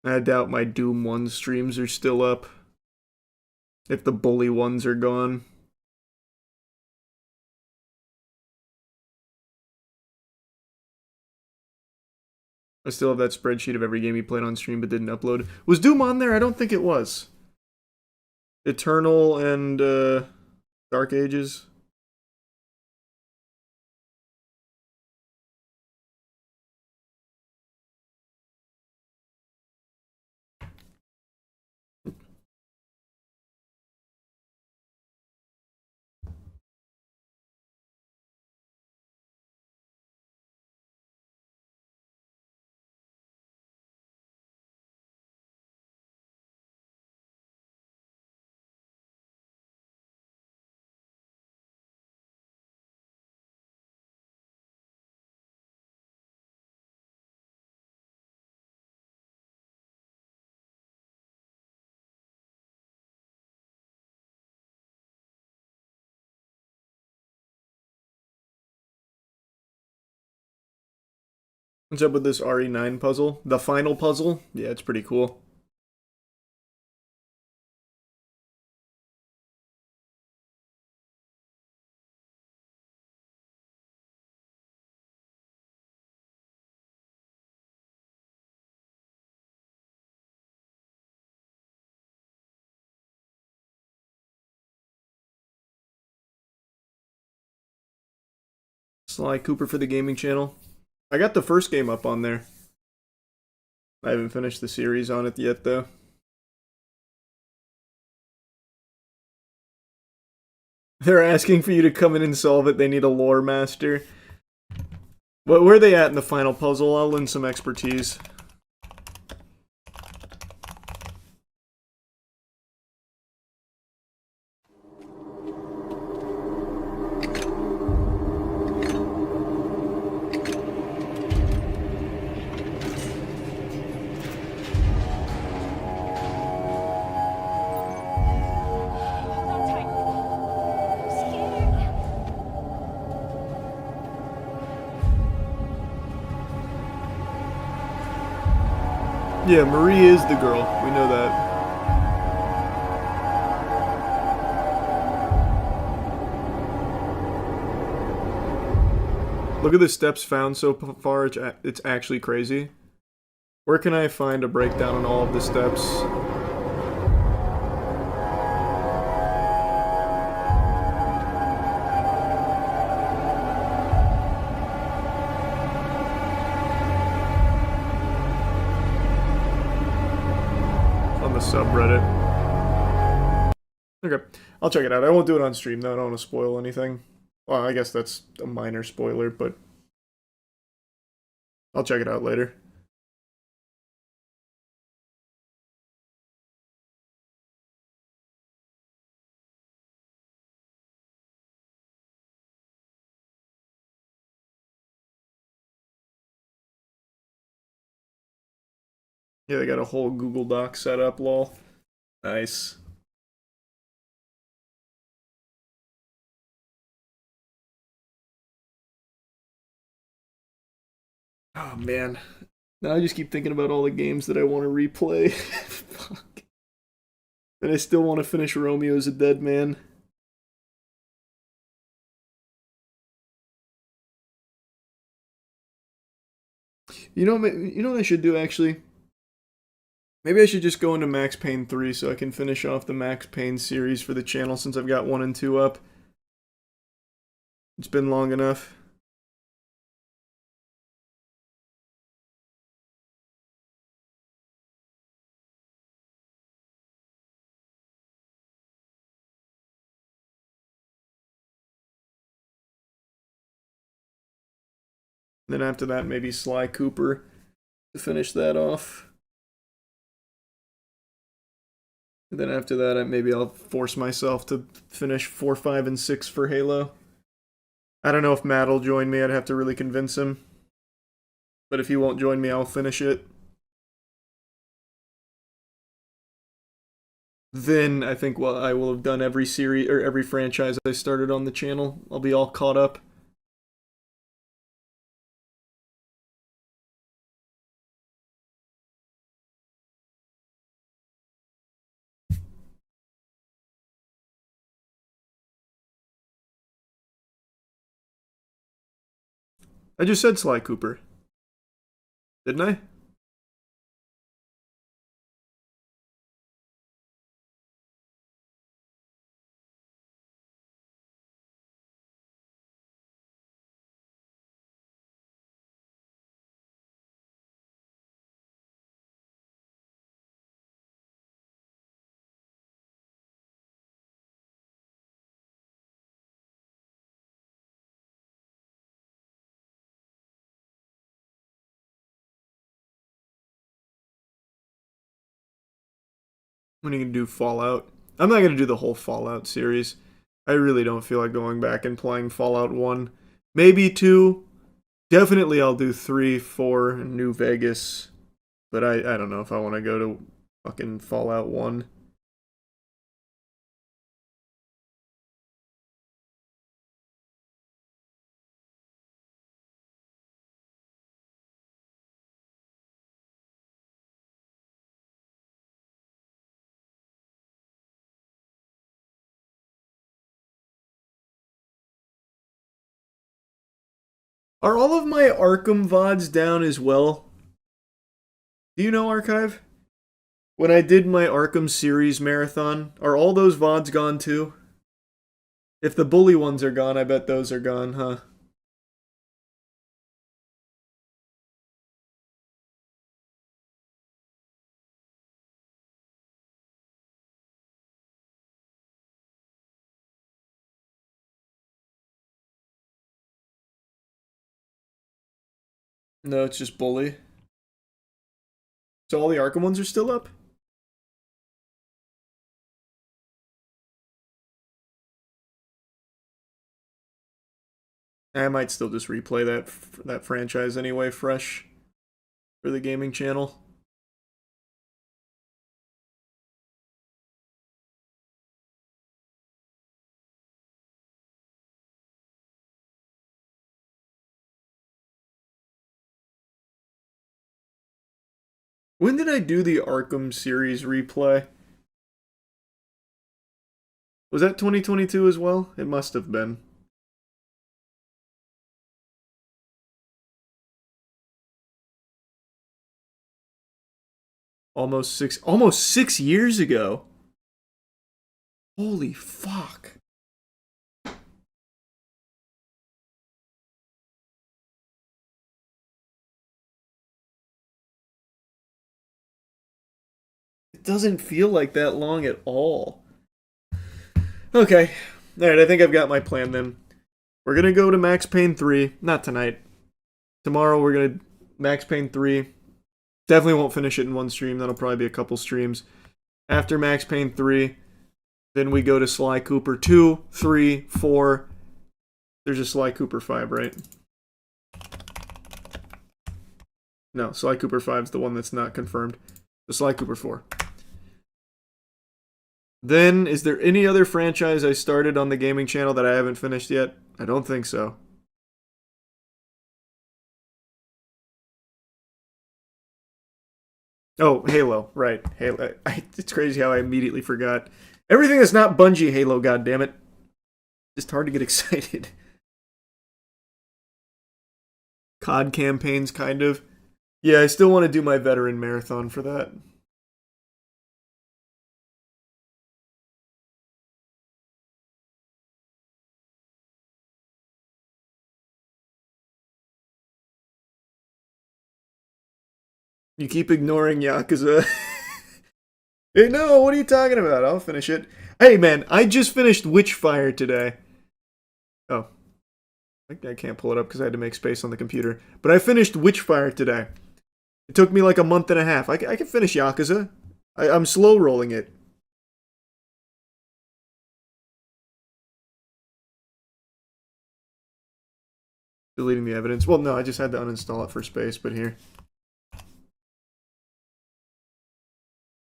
S1: I doubt my Doom 1 streams are still up. If the Bully ones are gone. I still have that spreadsheet of every game he played on stream but didn't upload. Was Doom on there? I don't think it was. Eternal and Dark Ages. What's up with this RE9 puzzle? The final puzzle? Yeah, it's pretty cool. Sly Cooper for the gaming channel. I got the first game up on there. I haven't finished the series on it yet, though. They're asking for you to come in and solve it. They need a lore master. But where are they at in the final puzzle? I'll lend some expertise. Yeah, Marie is the girl. We know that. Look at the steps found so far. It's actually crazy. Where can I find a breakdown on all of the steps? On the subreddit. Okay, I'll check it out. I won't do it on stream though. I don't want to spoil anything. Well, I guess that's a minor spoiler, but I'll check it out later. Yeah, they got a whole Google Doc set up, lol. Nice. Oh, man. Now I just keep thinking about all the games that I want to replay. Fuck. And I still want to finish Romeo as a Dead Man. You know what I should do, actually? Maybe I should just go into Max Payne 3 so I can finish off the Max Payne series for the channel since I've got 1 and 2 up. It's been long enough. Then after that, maybe Sly Cooper to finish that off. And then after that, maybe I'll force myself to finish 4, 5, and 6 for Halo. I don't know if Matt will join me. I'd have to really convince him. But if he won't join me, I'll finish it. Then I think I will have done every series or every franchise I started on the channel. I'll be all caught up. I just said Sly Cooper. Didn't I? When are you gonna do Fallout? I'm not gonna do the whole Fallout series. I really don't feel like going back and playing Fallout 1. Maybe 2. Definitely I'll do 3, 4, and New Vegas. But I don't know if I want to go to fucking Fallout 1. Are all of my Arkham VODs down as well? Do you know, Archive? When I did my Arkham series marathon, are all those VODs gone too? If the bully ones are gone, I bet those are gone, huh? No, it's just bully. So all the Arkham ones are still up? I might still just replay that franchise anyway, fresh for the gaming channel. When did I do the Arkham series replay? Was that 2022 as well? It must have been. almost 6 years ago. Holy fuck. It doesn't feel like that long at all. Okay. Alright, I think I've got my plan then. We're gonna go to Max Payne 3. Not tonight. Tomorrow we're gonna Max Payne 3. Definitely won't finish it in one stream. That'll probably be a couple streams. After Max Payne 3, then we go to Sly Cooper 2, 3, 4. There's a Sly Cooper 5, right? No, Sly Cooper 5 is the one that's not confirmed. The Sly Cooper 4. Then, is there any other franchise I started on the gaming channel that I haven't finished yet? I don't think so. Oh, Halo, right. Halo. It's crazy how I immediately forgot. Everything that's not Bungie Halo, goddammit. Just hard to get excited. COD campaigns, kind of. Yeah, I still want to do my veteran marathon for that. You keep ignoring Yakuza. Hey, no, what are you talking about? I'll finish it. Hey, man, I just finished Witchfire today. Oh. I can't pull it up because I had to make space on the computer. But I finished Witchfire today. It took me like a month and a half. I can finish Yakuza. I'm slow rolling it. Deleting the evidence. Well, no, I just had to uninstall it for space, but here.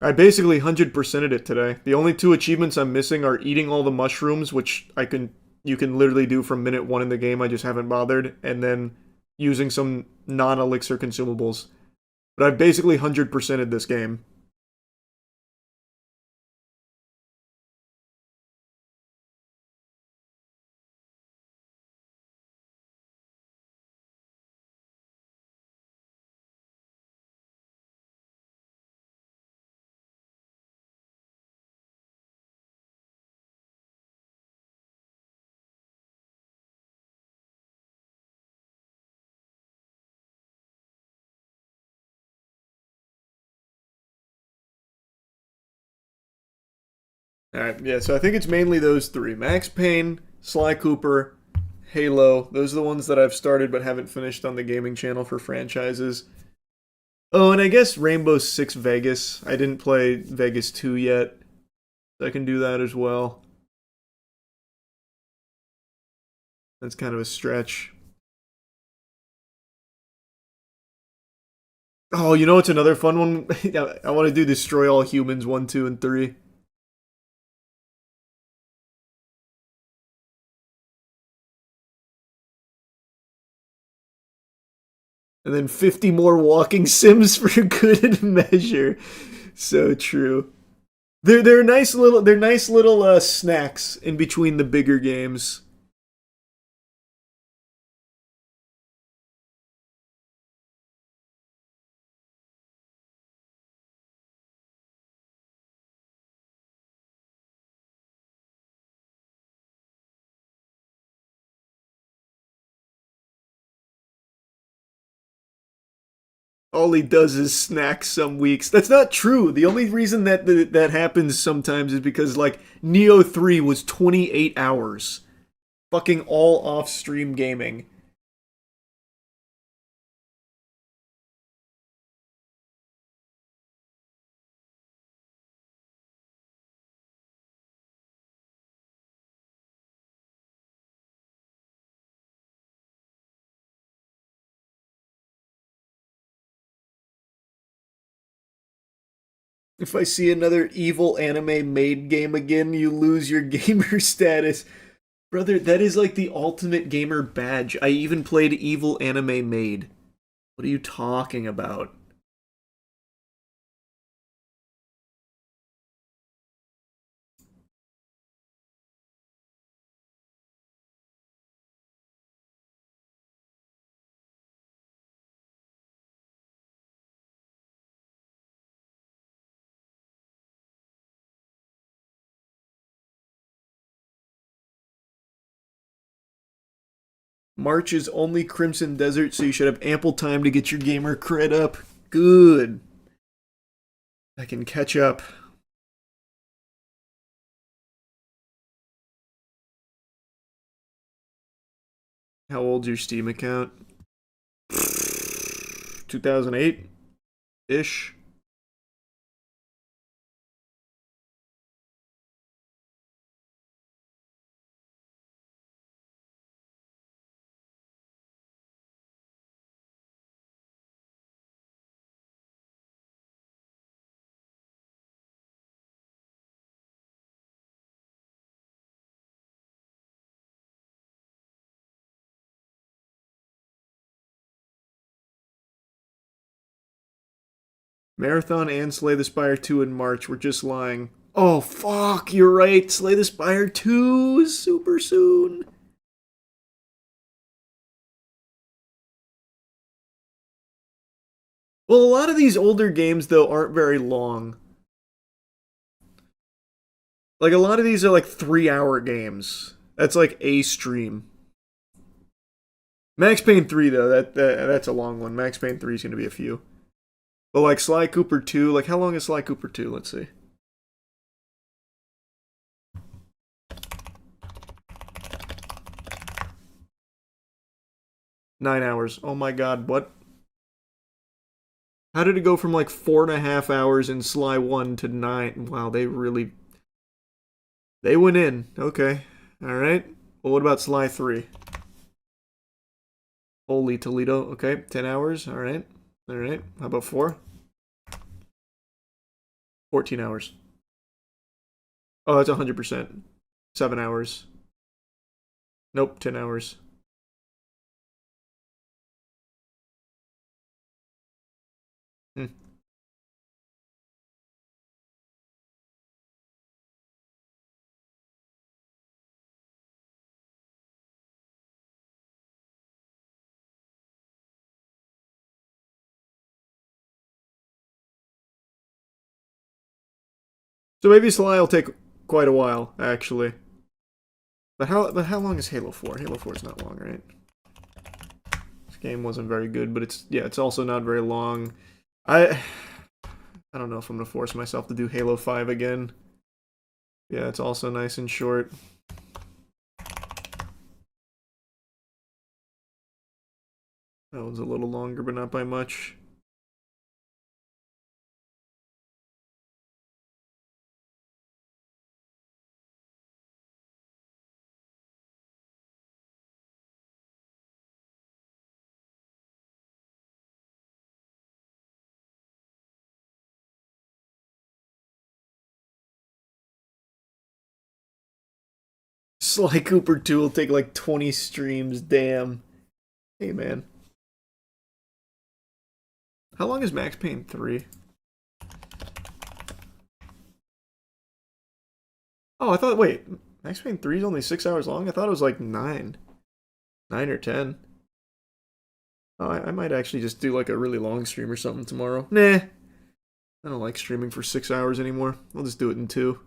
S1: I basically 100%ed it today. The only 2 achievements I'm missing are eating all the mushrooms, which you can literally do from minute 1 in the game. I just haven't bothered, and then using some non-elixir consumables. But I've basically 100%ed this game. Alright, yeah, so I think it's mainly those 3. Max Payne, Sly Cooper, Halo. Those are the ones that I've started but haven't finished on the gaming channel for franchises. Oh, and I guess Rainbow Six Vegas. I didn't play Vegas 2 yet. So I can do that as well. That's kind of a stretch. Oh, you know what's another fun one? I want to do Destroy All Humans 1, 2, and 3. And then 50 more walking sims for good measure. So true. They're nice little snacks in between the bigger games. All he does is snack some weeks. That's not true. The only reason that happens sometimes is because, like, Neo 3 was 28 hours. Fucking all off-stream gaming. If I see another evil anime maid game again, you lose your gamer status. Brother, that is like the ultimate gamer badge. I even played evil anime maid. What are you talking about? March is only Crimson Desert, so you should have ample time to get your gamer cred up. Good. I can catch up. How old's your Steam account? 2008-ish. Marathon and Slay the Spire 2 in March. We're just lying. Oh, fuck, you're right. Slay the Spire 2 is super soon. Well, a lot of these older games, though, aren't very long. Like, a lot of these are like 3-hour games. That's like a stream. Max Payne 3, though, that's a long one. Max Payne 3 is going to be a few. But like Sly Cooper 2, like how long is Sly Cooper 2? Let's see. Nine hours. Oh my god, what? How did it go from like 4.5 hours in Sly 1 to 9? Wow, they went in. Okay. Alright. Well, what about Sly 3? Holy Toledo. Okay, 10 hours. Alright. Alright. How about 4? 14 hours. Oh, that's 100%. 7 hours. Nope, 10 hours. So maybe Sly will take quite a while, actually. But how long is Halo 4? Halo 4 is not long, right? This game wasn't very good, but it's also not very long. I don't know if I'm gonna force myself to do Halo 5 again. Yeah, it's also nice and short. That one's a little longer, but not by much. Sly Cooper 2 will take like 20 streams, damn. Hey, man. How long is Max Payne 3? Oh, I thought, wait, Max Payne 3 is only 6 hours long? I thought it was like 9. 9 or 10. Oh, I might actually just do like a really long stream or something tomorrow. Nah. I don't like streaming for 6 hours anymore. I'll just do it in 2.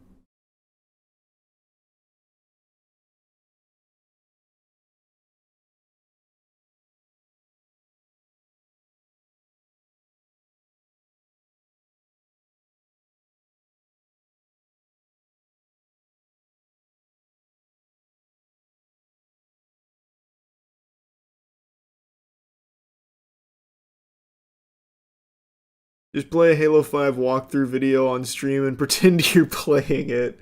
S1: Just play a Halo 5 walkthrough video on stream and pretend you're playing it.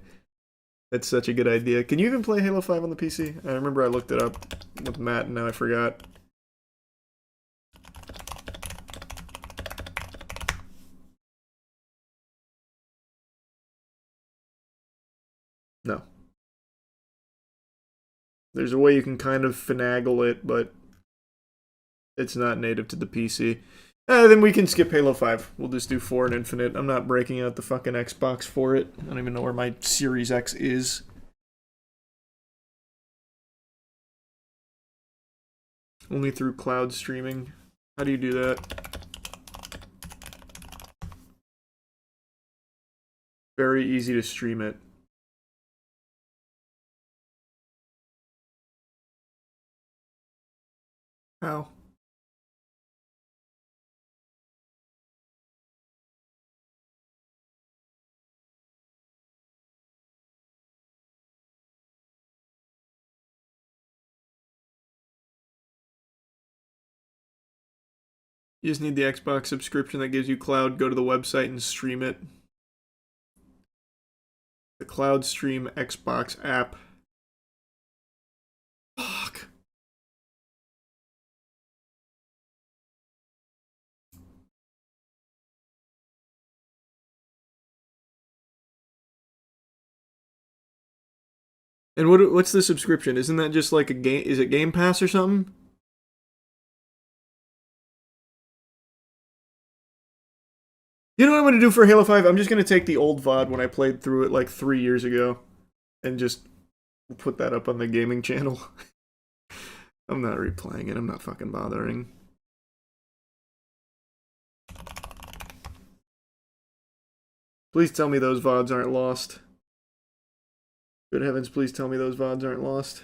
S1: That's such a good idea. Can you even play Halo 5 on the PC? I remember I looked it up with Matt and now I forgot. No. There's a way you can kind of finagle it, but it's not native to the PC. Then we can skip Halo 5. We'll just do 4 and Infinite. I'm not breaking out the fucking Xbox for it. I don't even know where my Series X is. Only through cloud streaming. How do you do that? Very easy to stream it. How? You just need the Xbox subscription that gives you cloud. Go to the website and stream it. The Cloud Stream Xbox app. Fuck. And what's the subscription? Isn't that just like a game? Is it Game Pass or something? You know what I'm going to do for Halo 5? I'm just going to take the old VOD when I played through it like 3 years ago and just put that up on the gaming channel. I'm not replaying it. I'm not fucking bothering. Please tell me those VODs aren't lost. Good heavens, please tell me those VODs aren't lost.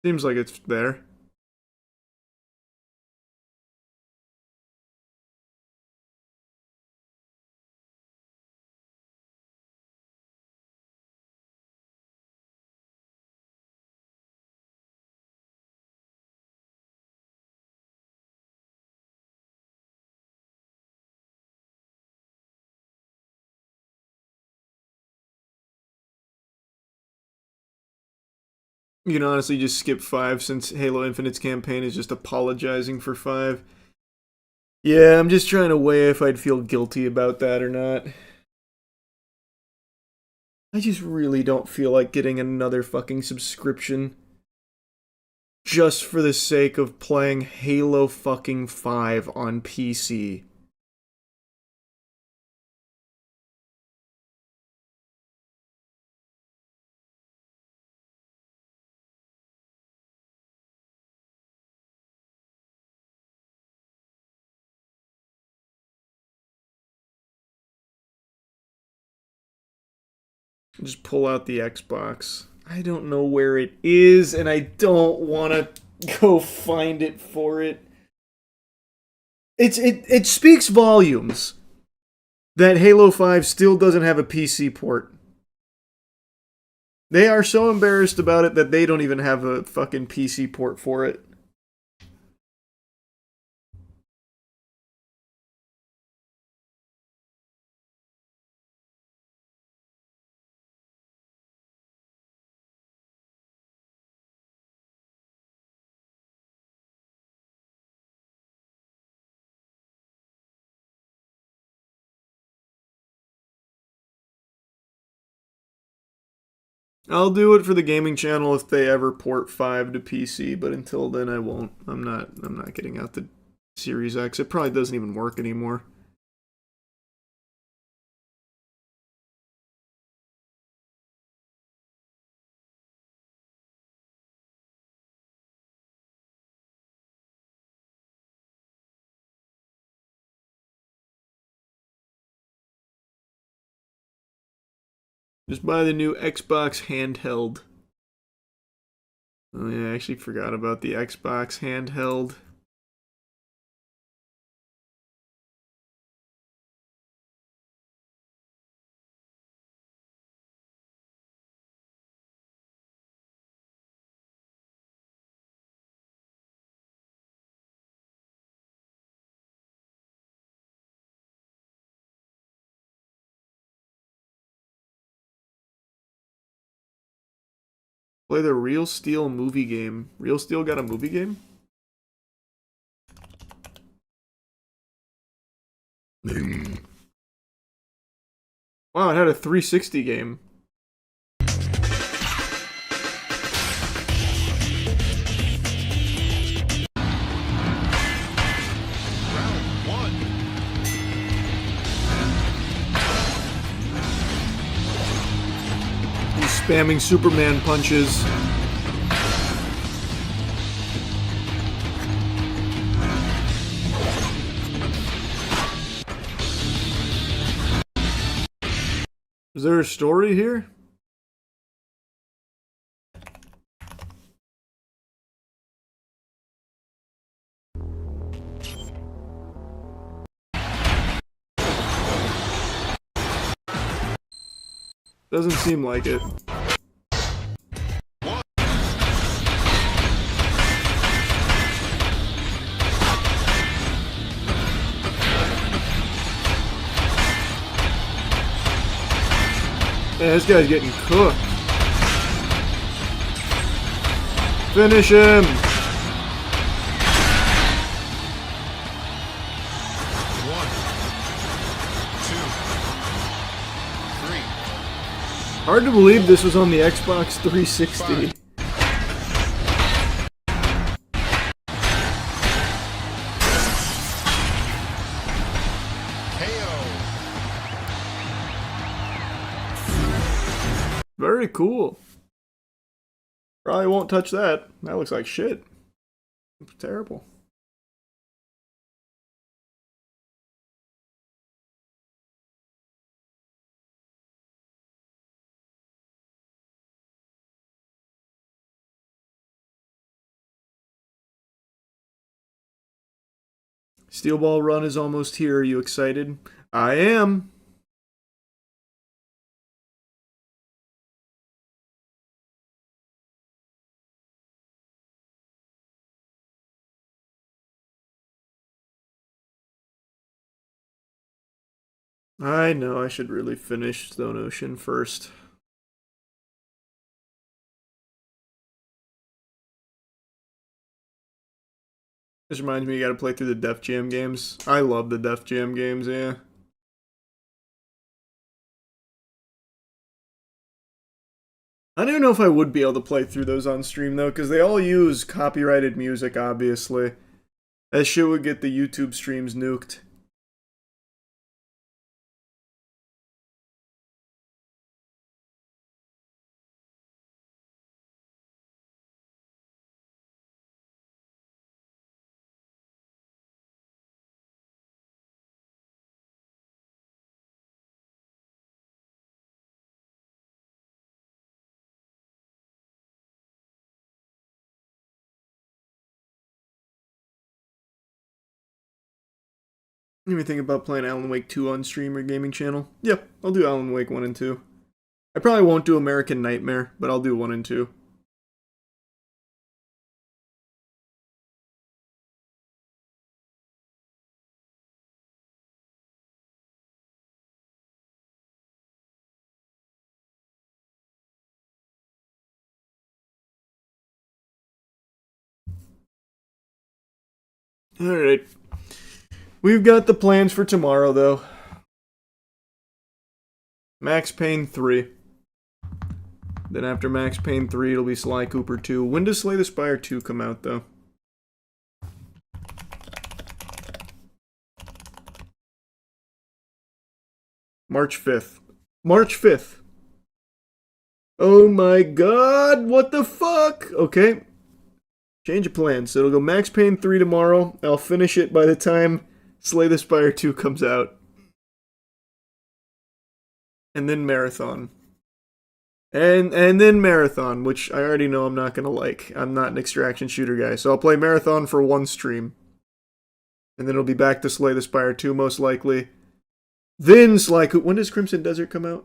S1: Seems like it's there. You can honestly just skip 5 since Halo Infinite's campaign is just apologizing for 5. Yeah, I'm just trying to weigh if I'd feel guilty about that or not. I just really don't feel like getting another fucking subscription just for the sake of playing Halo fucking 5 on PC. Just pull out the Xbox. I don't know where it is, and I don't want to go find it for it. It speaks volumes that Halo 5 still doesn't have a PC port. They are so embarrassed about it that they don't even have a fucking PC port for it. I'll do it for the gaming channel if they ever port 5 to PC, but until then I won't. I'm not getting out the Series X. It probably doesn't even work anymore. Just buy the new Xbox handheld. Oh yeah, I actually forgot about the Xbox handheld. Play the Real Steel movie game. Real Steel got a movie game? Wow, it had a 360 game. Spamming Superman punches. there a story here? Doesn't seem like it. Yeah, this guy's getting cooked. Finish him! Hard to believe this was on the Xbox 360. Very cool. Probably won't touch that. That looks like shit. It's terrible. Steel Ball Run is almost here. Are you excited? I am. I know I should really finish Stone Ocean first. This reminds me, you gotta play through the Def Jam games. I love the Def Jam games, yeah. I don't know if I would be able to play through those on stream, though, because they all use copyrighted music, obviously. That shit would get the YouTube streams nuked. You think about playing Alan Wake 2 on stream or gaming channel? Yep, I'll do Alan Wake 1 and 2. I probably won't do American Nightmare, but I'll do 1 and 2. Alright. We've got the plans for tomorrow, though. Max Payne 3. Then after Max Payne 3, it'll be Sly Cooper 2. When does Slay the Spire 2 come out, though? March 5th. March 5th. Oh my god, what the fuck? Okay. Change of plans. So it'll go Max Payne 3 tomorrow. I'll finish it by the time Slay the Spire 2 comes out. And then Marathon. And then Marathon, which I already know I'm not going to like. I'm not an extraction shooter guy. So I'll play Marathon for one stream. And then it'll be back to Slay the Spire 2 most likely. Then Sly Cooper. When does Crimson Desert come out?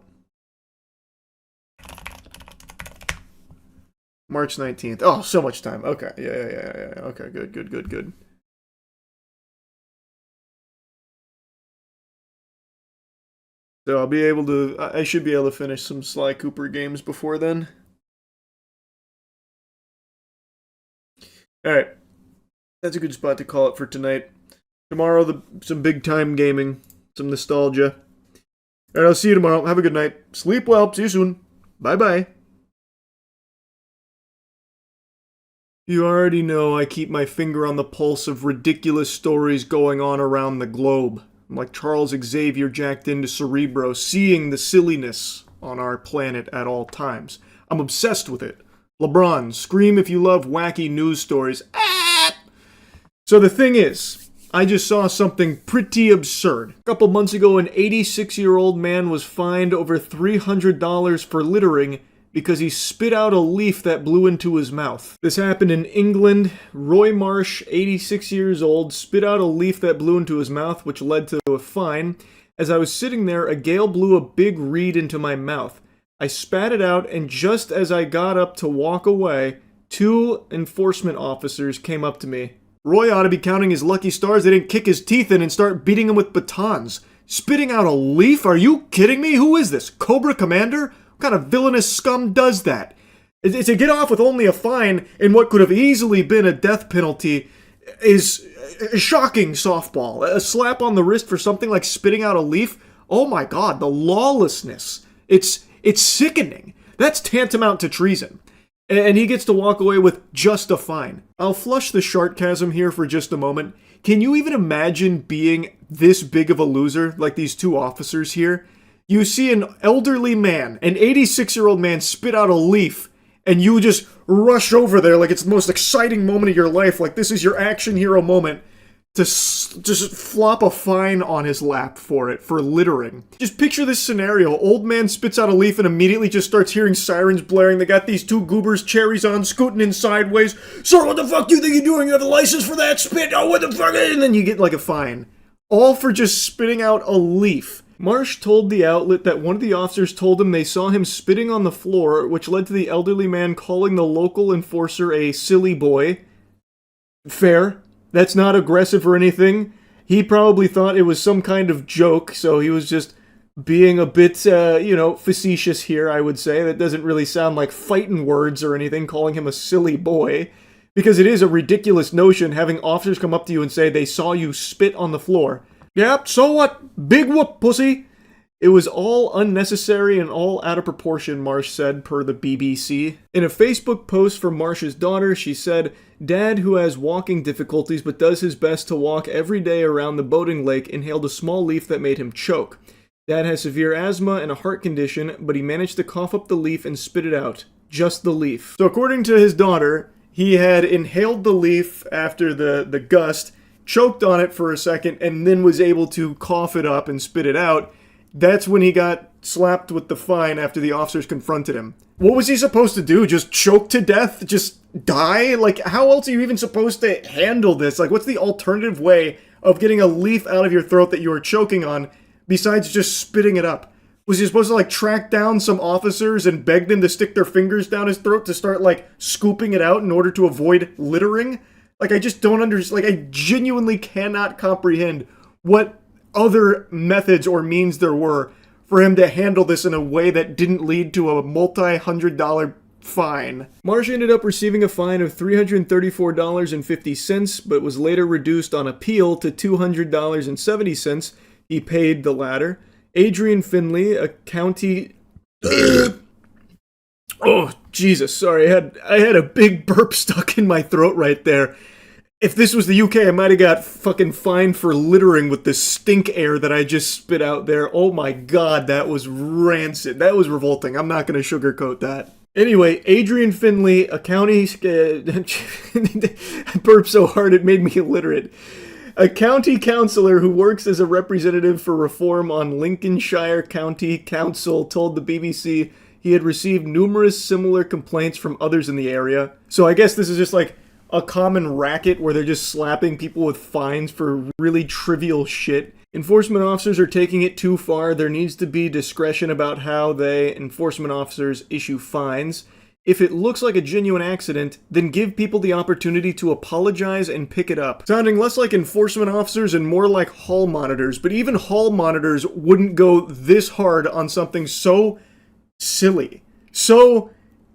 S1: March 19th. Oh, so much time. Okay. Yeah. Okay, good. So I'll be able to, I should be able to finish some Sly Cooper games before then. Alright. That's a good spot to call it for tonight. Tomorrow, some big time gaming. Some nostalgia. Alright, I'll see you tomorrow. Have a good night. Sleep well. See you soon. Bye-bye. You already know I keep my finger on the pulse of ridiculous stories going on around the globe. I'm like Charles Xavier jacked into Cerebro, seeing the silliness on our planet at all times. I'm obsessed with it. LeBron, scream if you love wacky news stories. Ah! So the thing is, I just saw something pretty absurd. A couple months ago, an 86-year-old man was fined over $300 for littering because he spit out a leaf that blew into his mouth. This happened in England. Roy Marsh, 86 years old, spit out a leaf that blew into his mouth, which led to a fine. As I was sitting there, a gale blew a big reed into my mouth. I spat it out, and just as I got up to walk away, 2 enforcement officers came up to me. Roy ought to be counting his lucky stars they didn't kick his teeth in and start beating him with batons. Spitting out a leaf? Are you kidding me? Who is this? Cobra Commander? What kind of villainous scum does that? To get off with only a fine in what could have easily been a death penalty is a shocking softball. A slap on the wrist for something like spitting out a leaf? Oh my god, the lawlessness. It's sickening. That's tantamount to treason. And he gets to walk away with just a fine. I'll flush the sarcasm here for just a moment. Can you even imagine being this big of a loser like these 2 officers here? You see an elderly man, an 86-year-old man, spit out a leaf, and you just rush over there like it's the most exciting moment of your life, like this is your action hero moment, to just flop a fine on his lap for it, for littering. Just picture this scenario. Old man spits out a leaf and immediately just starts hearing sirens blaring. They got these 2 goobers, cherries on, scooting in sideways. Sir, what the fuck do you think you're doing? You have a license for that spit? Oh, what the fuck? And then you get like a fine. All for just spitting out a leaf. Marsh told the outlet that one of the officers told him they saw him spitting on the floor, which led to the elderly man calling the local enforcer a silly boy. Fair. That's not aggressive or anything. He probably thought it was some kind of joke, so he was just being a bit, facetious here, I would say. That doesn't really sound like fighting words or anything, calling him a silly boy. Because it is a ridiculous notion having officers come up to you and say they saw you spit on the floor. Yep, so what? Big whoop, pussy! It was all unnecessary and all out of proportion, Marsh said, per the BBC. In a Facebook post from Marsh's daughter, she said, Dad, who has walking difficulties but does his best to walk every day around the boating lake, inhaled a small leaf that made him choke. Dad has severe asthma and a heart condition, but he managed to cough up the leaf and spit it out. Just the leaf. So according to his daughter, he had inhaled the leaf after the gust, choked on it for a second, and then was able to cough it up and spit it out. That's when he got slapped with the fine after the officers confronted him. What was he supposed to do? Just choke to death? Just die? Like, how else are you even supposed to handle this? Like, what's the alternative way of getting a leaf out of your throat that you are choking on besides just spitting it up? Was he supposed to, like, track down some officers and beg them to stick their fingers down his throat to start, like, scooping it out in order to avoid littering? Like, I just don't understand. Like, I genuinely cannot comprehend what other methods or means there were for him to handle this in a way that didn't lead to a multi-$100 fine. Marsh ended up receiving a fine of $334.50, but was later reduced on appeal to $200.70. He paid the latter. Adrian Finley, a county... Oh, Jesus, sorry, I had a big burp stuck in my throat right there. If this was the UK, I might have got fucking fined for littering with the stink air that I just spit out there. Oh my god, that was rancid. That was revolting. I'm not going to sugarcoat that. Anyway, Adrian Finley, a county... I burped so hard it made me illiterate. A county councillor who works as a representative for reform on Lincolnshire County Council told the BBC he had received numerous similar complaints from others in the area. So I guess this is just like a common racket where they're just slapping people with fines for really trivial shit. Enforcement officers are taking it too far. There needs to be discretion about how enforcement officers, issue fines. If it looks like a genuine accident, then give people the opportunity to apologize and pick it up. Sounding less like enforcement officers and more like hall monitors, but even hall monitors wouldn't go this hard on something so silly, so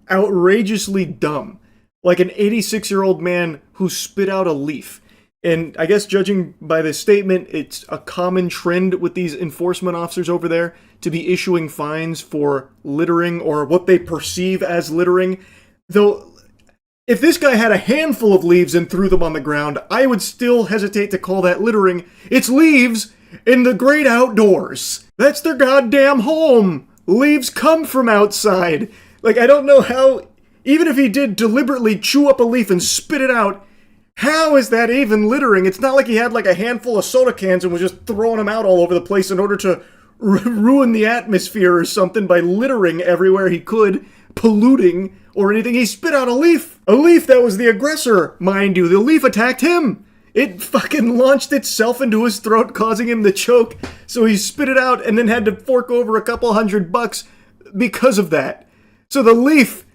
S1: outrageously dumb, like an 86-year-old man who spit out a leaf. And I guess judging by this statement, it's a common trend with these enforcement officers over there to be issuing fines for littering or what they perceive as littering. Though, if this guy had a handful of leaves and threw them on the ground, I would still hesitate to call that littering. It's leaves in the great outdoors. That's their goddamn home. Leaves come from outside. Like, I don't know how, even if he did deliberately chew up a leaf and spit it out, How is that even littering? It's not like he had like a handful of soda cans and was just throwing them out all over the place in order to ruin the atmosphere or something by littering everywhere he could, polluting or anything. He spit out a leaf. A leaf that was the aggressor, mind you. The leaf attacked him. It fucking launched itself into his throat, causing him to choke. So he spit it out and then had to fork over a couple $100 because of that. So the leaf,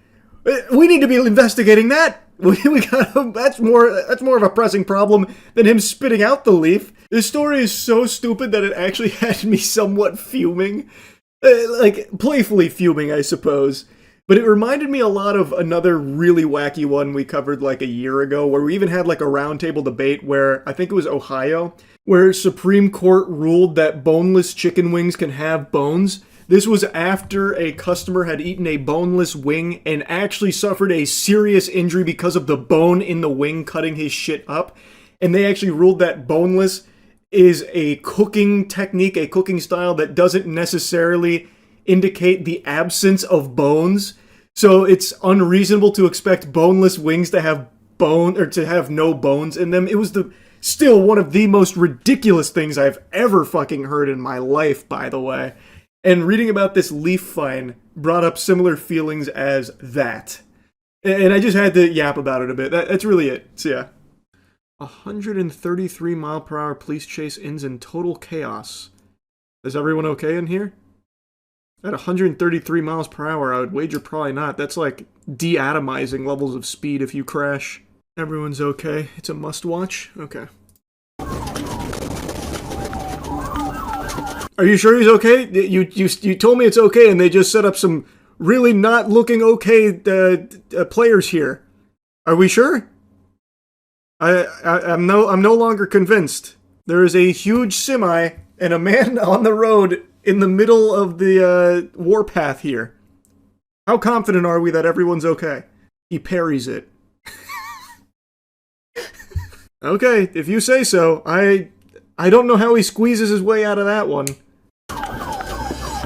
S1: we need to be investigating that. We got that's more of a pressing problem than him spitting out the leaf. This story is so stupid that it actually had me somewhat fuming, like playfully fuming, I suppose. But it reminded me a lot of another really wacky one we covered like a year ago, where we even had like a roundtable debate where I think it was Ohio, where Supreme Court ruled that boneless chicken wings can have bones. This was after a customer had eaten a boneless wing and actually suffered a serious injury because of the bone in the wing cutting his shit up. And they actually ruled that boneless is a cooking technique, a cooking style that doesn't necessarily indicate the absence of bones. So it's unreasonable to expect boneless wings to have to have no bones in them. It was still one of the most ridiculous things I've ever fucking heard in my life, by the way. And reading about this leaf fine brought up similar feelings as that. And I just had to yap about it a bit. That's really it. So yeah. 133 mile per hour police chase ends in total chaos. Is everyone okay in here? At 133 miles per hour, I would wager probably not. That's like de-atomizing levels of speed if you crash. Everyone's okay. It's a must-watch? Okay. Are you sure he's okay? You told me it's okay, and they just set up some really not looking okay players here. Are we sure? I'm no longer convinced. There is a huge semi and a man on the road in the middle of the warpath here. How confident are we that everyone's okay? He parries it. Okay, if you say so. I don't know how he squeezes his way out of that one.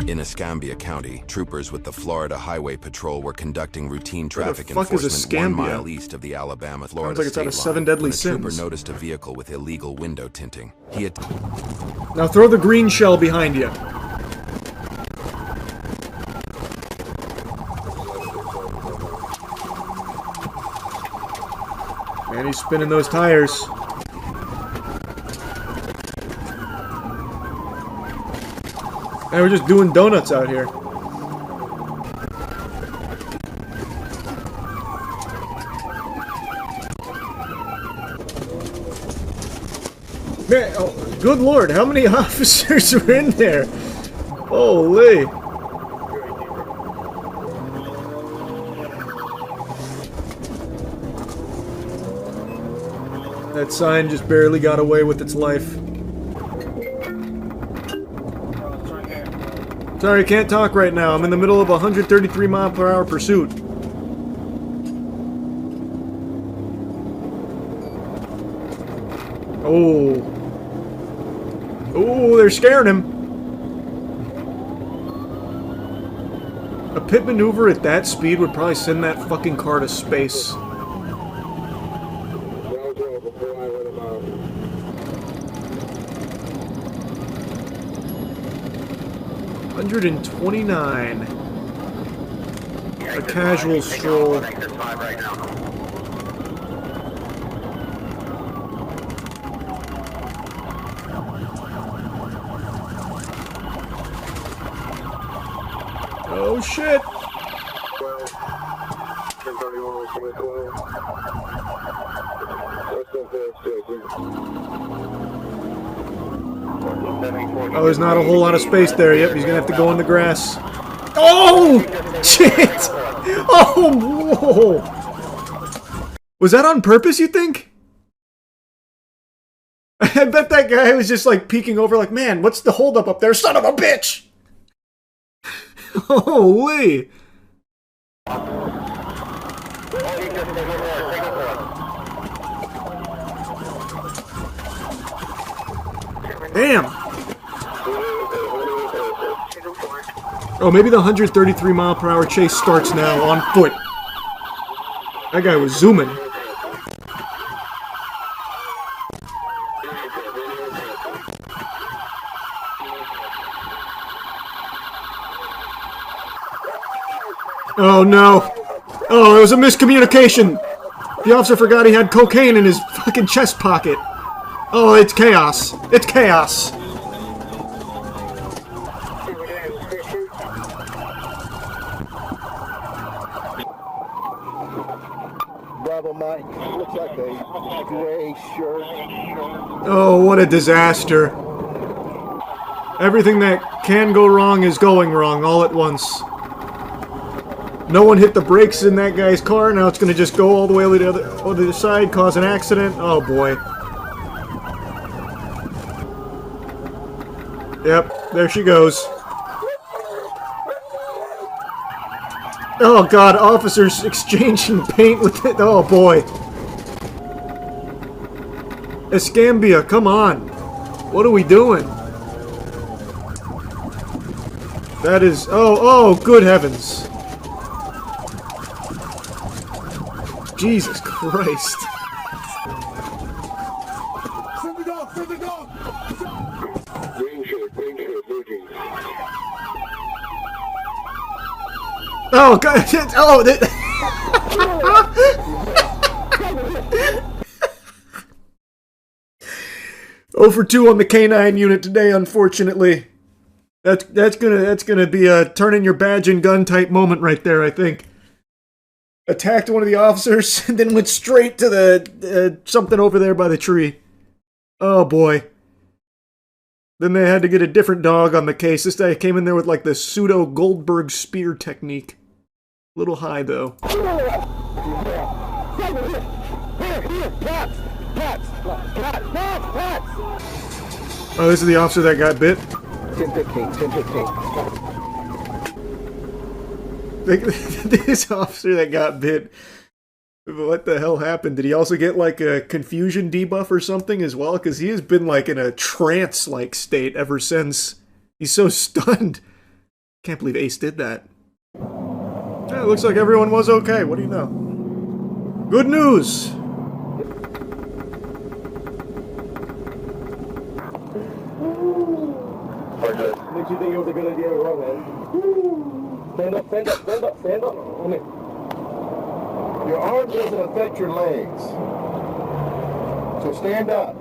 S4: In Escambia County, troopers with the Florida Highway Patrol were conducting routine traffic enforcement 1 mile east of the Alabama-Florida state line. Sounds like it's out of 7 Deadly Sins. A trooper noticed a vehicle with illegal window tinting.
S1: Now throw the green shell behind you. Man, he's spinning those tires. And we're just doing donuts out here. Man, oh, good lord, how many officers are in there? Holy. That sign just barely got away with its life. Sorry, can't talk right now. I'm in the middle of a 133 mile per hour pursuit. Oh. Oh, they're scaring him. A pit maneuver at that speed would probably send that fucking car to space. 129. A casual stroll. Oh shit! Oh, there's not a whole lot of space there. Yep, he's gonna have to go in the grass. Oh! Shit! Oh, whoa! Was that on purpose, you think? I bet that guy was just like peeking over like, man, what's the holdup up there? Son of a bitch! Holy! Damn! Oh, maybe the 133 mile per hour chase starts now on foot. That guy was zooming. Oh no. Oh, it was a miscommunication. The officer forgot he had cocaine in his fucking chest pocket. Oh, it's chaos. It's chaos.
S6: Bravo, Mike. Looks like a gray shirt.
S1: Oh, what a disaster. Everything that can go wrong is going wrong all at once. No one hit the brakes in that guy's car. Now it's going to just go all the way to the other side, cause an accident. Oh, boy. Yep, there she goes. Oh, God, officers exchanging paint with it. Oh, boy. Escambia, come on. What are we doing? That is... Oh, good heavens. Jesus Christ.
S6: Send the dog! Send the dog!
S1: Oh, God. Oh, oh for 2 on the K9 unit today, unfortunately. That's gonna be a turn in your badge and gun type moment right there, I think. Attacked one of the officers and then went straight to the something over there by the tree. Oh boy. Then they had to get a different dog on the case. This guy came in there with like the pseudo Goldberg spear technique. A little high though. Oh, this is the officer that got bit. 10-15. This officer that got bit. What the hell happened? Did he also get like a confusion debuff or something as well? Because he has been like in a trance-like state ever since. He's so stunned. Can't believe Ace did that. Yeah, it looks like everyone was okay. What do you know? Good news!
S6: Makes you think it was a good idea to run, man. Stand up, stand up, stand up, stand up. On it. Your arm doesn't affect your legs. So stand up.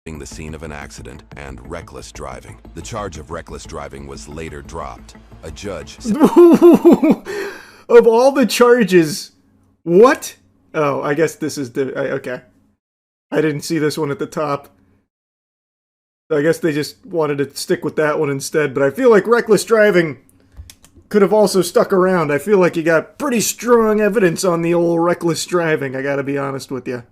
S4: The scene of an accident and reckless driving. The charge of reckless driving was later dropped. A judge... Of
S1: all the charges, what? Oh, I guess this is the... okay. I didn't see this one at the top. I guess they just wanted to stick with that one instead, but I feel like reckless driving could have also stuck around. I feel like you got pretty strong evidence on the old reckless driving, I gotta be honest with you.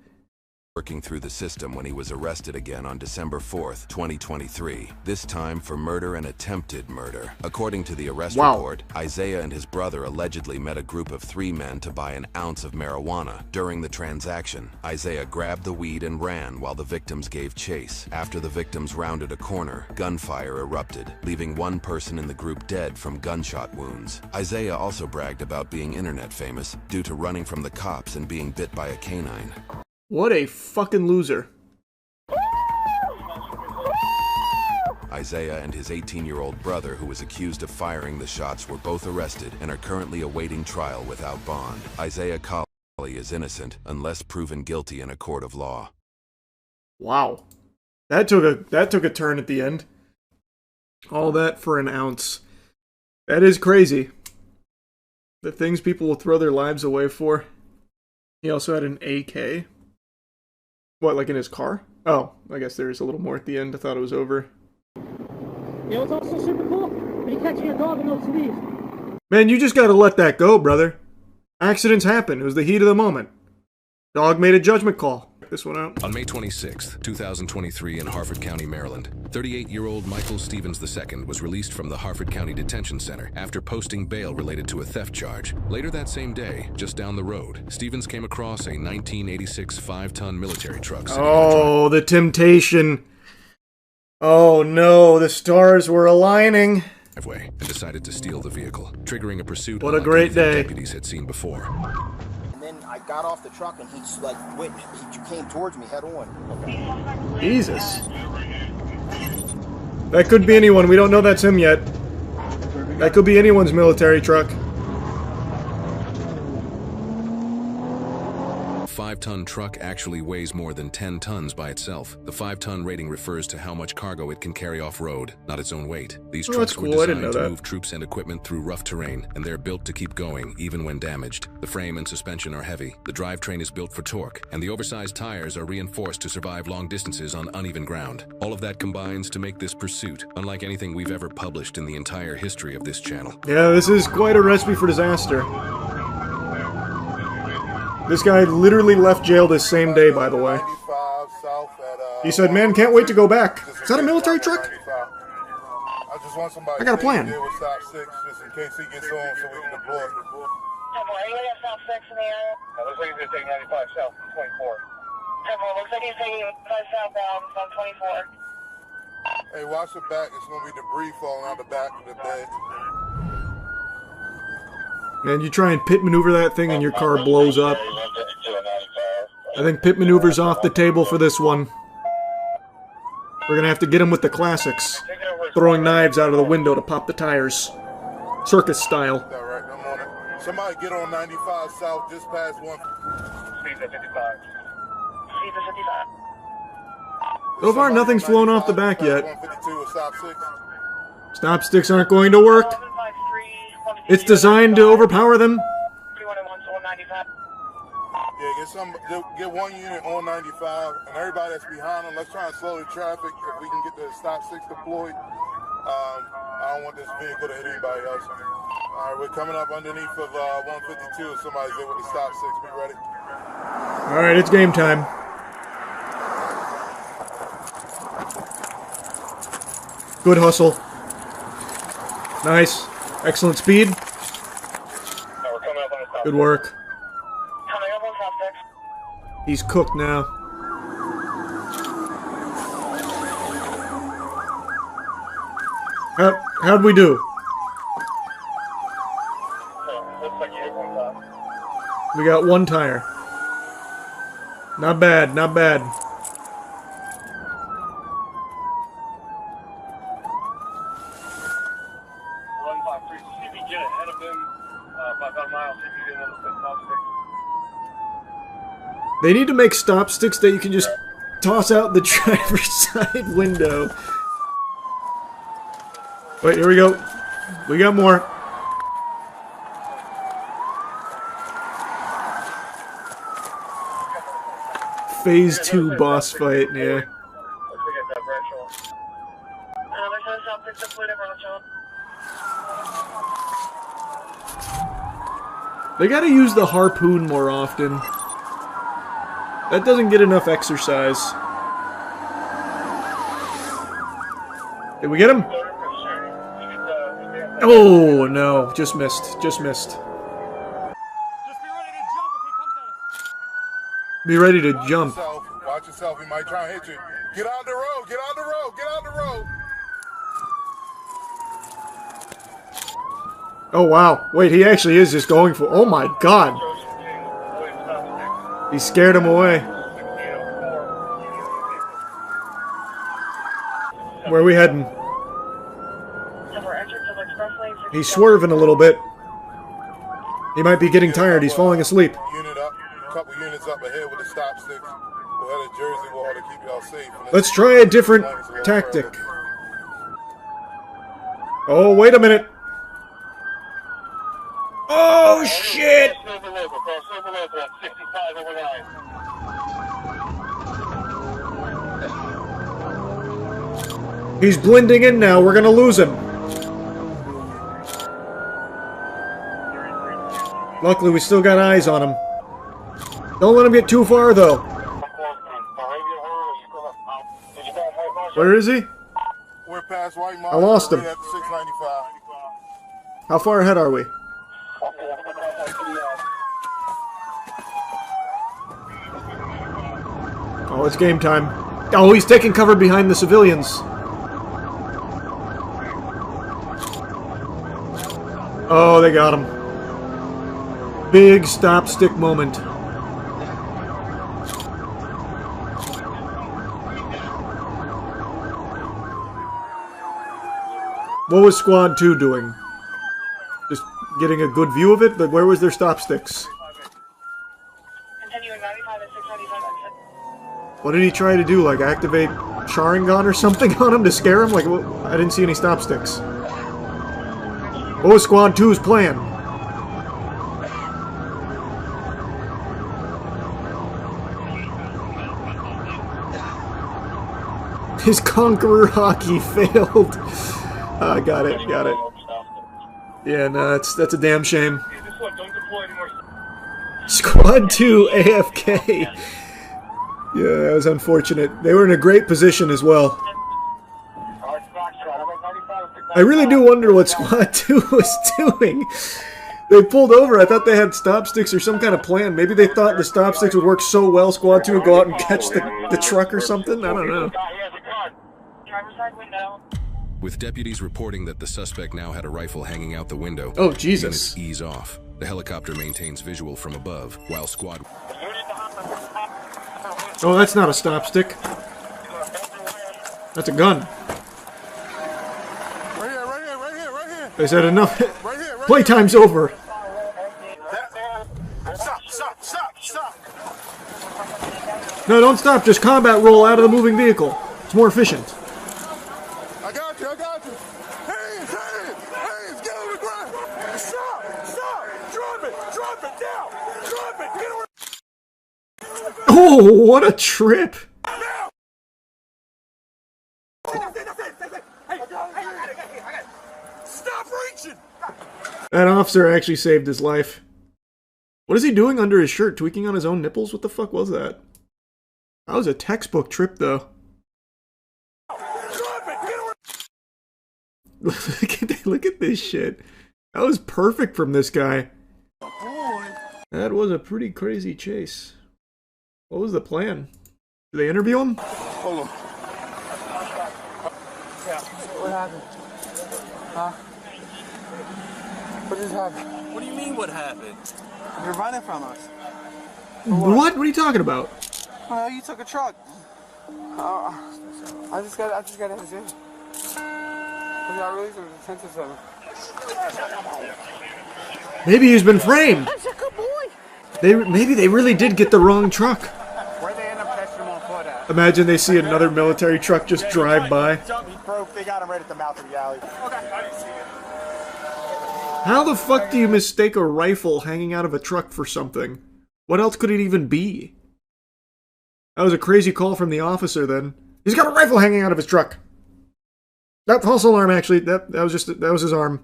S4: Working through the system when he was arrested again on December 4th, 2023, this time for murder and attempted murder. According to the arrest report, Isaiah and his brother allegedly met a group of 3 men to buy an ounce of marijuana. During the transaction, Isaiah grabbed the weed and ran while the victims gave chase. After the victims rounded a corner, gunfire erupted, leaving 1 person in the group dead from gunshot wounds. Isaiah also bragged about being internet famous due to running from the cops and being bit by a canine.
S1: What a fucking loser.
S4: Isaiah and his 18-year-old brother, who was accused of firing the shots, were both arrested and are currently awaiting trial without bond. Isaiah Colley is innocent unless proven guilty in a court of law.
S1: Wow. That took a turn at the end. All that for an ounce. That is crazy. The things people will throw their lives away for. He also had an AK. What, like in his car? Oh, I guess there's a little more at the end. I thought it was over.
S7: You know what's also super cool? When you catch your dog in those sleeves.
S1: Man, you just gotta let that go, brother. Accidents happen. It was the heat of the moment. Dog made a judgment call. Check this one out.
S9: On May 26th, 2023 in Harford County, Maryland, 38-year-old Michael Stevens II was released from the Harford County Detention Center after posting bail related to a theft charge. Later that same day, just down the road, Stevens came across a 1986 5-ton military truck.
S1: Oh, the temptation. Oh no, the stars were aligning.
S9: And decided to steal the vehicle, triggering a pursuit.
S1: What a great day.
S9: Deputies had seen before.
S24: And then I got off the truck and he came towards me head on.
S1: Jesus. That could be anyone. We don't know that's him yet. That could be anyone's military truck.
S9: 5-ton truck actually weighs more than 10 tons by itself. The 5-ton rating refers to how much cargo it can carry off-road, not its own weight. These trucks were designed to move troops and equipment through rough terrain, and they're built to keep going, even when damaged. The frame and suspension are heavy, the drivetrain is built for torque, and the oversized tires are reinforced to survive long distances on uneven ground. All of that combines to make this pursuit unlike anything we've ever published in the entire history of this channel.
S1: Yeah, this is quite a recipe for disaster. This guy literally left jail this same day, by the way. He said, man, can't wait to go back. Is that a military truck? I got a plan.
S6: Hey, watch the back. It's going to be debris falling out the back of the bed.
S1: And you try and pit maneuver that thing and your car blows up. I think pit maneuver's off the table for this one. We're gonna have to get him with the classics. Throwing knives out of the window to pop the tires. Circus style.
S6: Alright, I'm on it. Somebody get on 95 South just past 1. Speed at 55. Speed at 55.
S1: So far, nothing's flown off the back yet.
S6: 152 with stop 6.
S1: Stop sticks aren't going to work. It's designed to overpower them.
S6: Yeah, get one unit on 95, and everybody that's behind them, let's try and slow the traffic. If we can get the stop 6 deployed, I don't want this vehicle to hit anybody else. All right, we're coming up underneath of 152. If somebody's there with the stop 6, be ready.
S1: All right, it's game time. Good hustle. Nice. Excellent speed. Good work. He's cooked now. How'd we do? We got one tire. Not bad, not bad. They need to make stop sticks that you can just toss out the driver's side window. Wait, here we go. We got more. Phase 2 boss fight, yeah. They gotta use the harpoon more often. That doesn't get enough exercise. Did we get him? Oh, no. Just missed. Just missed. Be ready to jump.
S6: Watch yourself. He might try and hit you. Get out the road. Get out the road. Get out the road.
S1: Oh, wow. Wait, he actually is just going for... Oh, my God. He scared him away. Where are we heading? He's swerving a little bit. He might be getting tired. He's falling asleep.
S6: Unit up. A couple units up ahead with the stop sticks. We'll head to Jersey. We'll to keep y'all safe.
S1: Let's try a different tactic. Oh, wait a minute. Oh, shit! He's blending in now. We're gonna lose him. Luckily, we still got eyes on him. Don't let him get too far, though. Where is he?
S6: We're past White Mile.
S1: I lost him.
S6: At 695.
S1: How far ahead are we? Oh, it's game time. Oh, he's taking cover behind the civilians. Oh, they got him. Big stop stick moment. What was Squad 2 doing? Just getting a good view of it? But where was their stop sticks?
S10: Continuing 95
S1: What did he try to do? Like activate Sharingan or something on him to scare him? Like, I didn't see any stop sticks. What was Squad 2's plan? His Conqueror hockey failed. Got it. Yeah, no, that's a damn shame. Squad 2 AFK. Yeah, that was unfortunate. They were in a great position as well. I really do wonder what Squad 2 was doing. They pulled over. I thought they had stop sticks or some kind of plan. Maybe they thought the stop sticks would work so well Squad 2 would go out and catch the truck or something. I don't know.
S9: With deputies reporting that the suspect now had a rifle hanging out the window,
S1: oh Jesus!
S9: Units ease off. The helicopter maintains visual from above, while Squad...
S1: Oh, that's not a stop stick. That's a gun.
S6: Right here.
S1: They said enough. Playtime's over.
S6: Stop.
S1: No, don't stop. Just combat roll out of the moving vehicle. It's more efficient.
S6: I got you. Hands, get on the ground. Stop. Drop it down. Drop it, get on.
S1: Oh, what a trip.
S6: Stop reaching.
S1: That officer actually saved his life. What is he doing under his shirt? Tweaking on his own nipples? What the fuck was that? That was a textbook trip, though. Look at this shit. That was perfect from this guy. That was a pretty crazy chase. What was the plan? Did they interview him?
S6: Hold on.
S12: Yeah. What happened? Huh? What just happened? What do you mean, what happened? You're running from us.
S1: What? What are you talking about?
S12: Well, you took a truck. I just got to have a zip. I really was attentive to him.
S1: Maybe he's been framed.
S12: That's a good boy.
S1: Maybe they really did get the wrong truck.
S12: Where they end up catching him on foot at?
S1: Imagine they see another military truck just drive by.
S12: He broke. They got him right at the mouth of the alley. Okay, I didn't see it.
S1: How the fuck do you mistake a rifle hanging out of a truck for something? What else could it even be? That was a crazy call from the officer then. He's got a rifle hanging out of his truck. That false alarm, actually. That was his arm.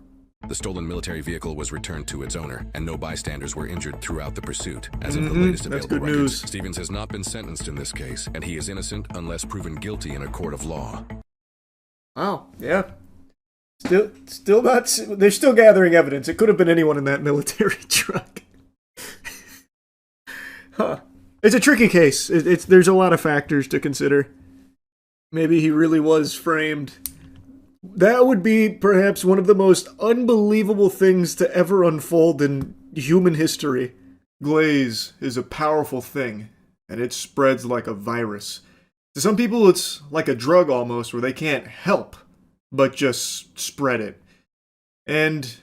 S9: The stolen military vehicle was returned to its owner, and no bystanders were injured throughout the pursuit. As of the latest available records, Stevens has not been sentenced in this case, and he is innocent unless proven guilty in a court of law.
S1: Wow, yeah. Still not... They're still gathering evidence. It could have been anyone in that military truck. Huh. It's a tricky case. There's a lot of factors to consider. Maybe he really was framed. That would be perhaps one of the most unbelievable things to ever unfold in human history. Glaze is a powerful thing, and it spreads like a virus. To some people, it's like a drug almost, where they can't help but just spread it. And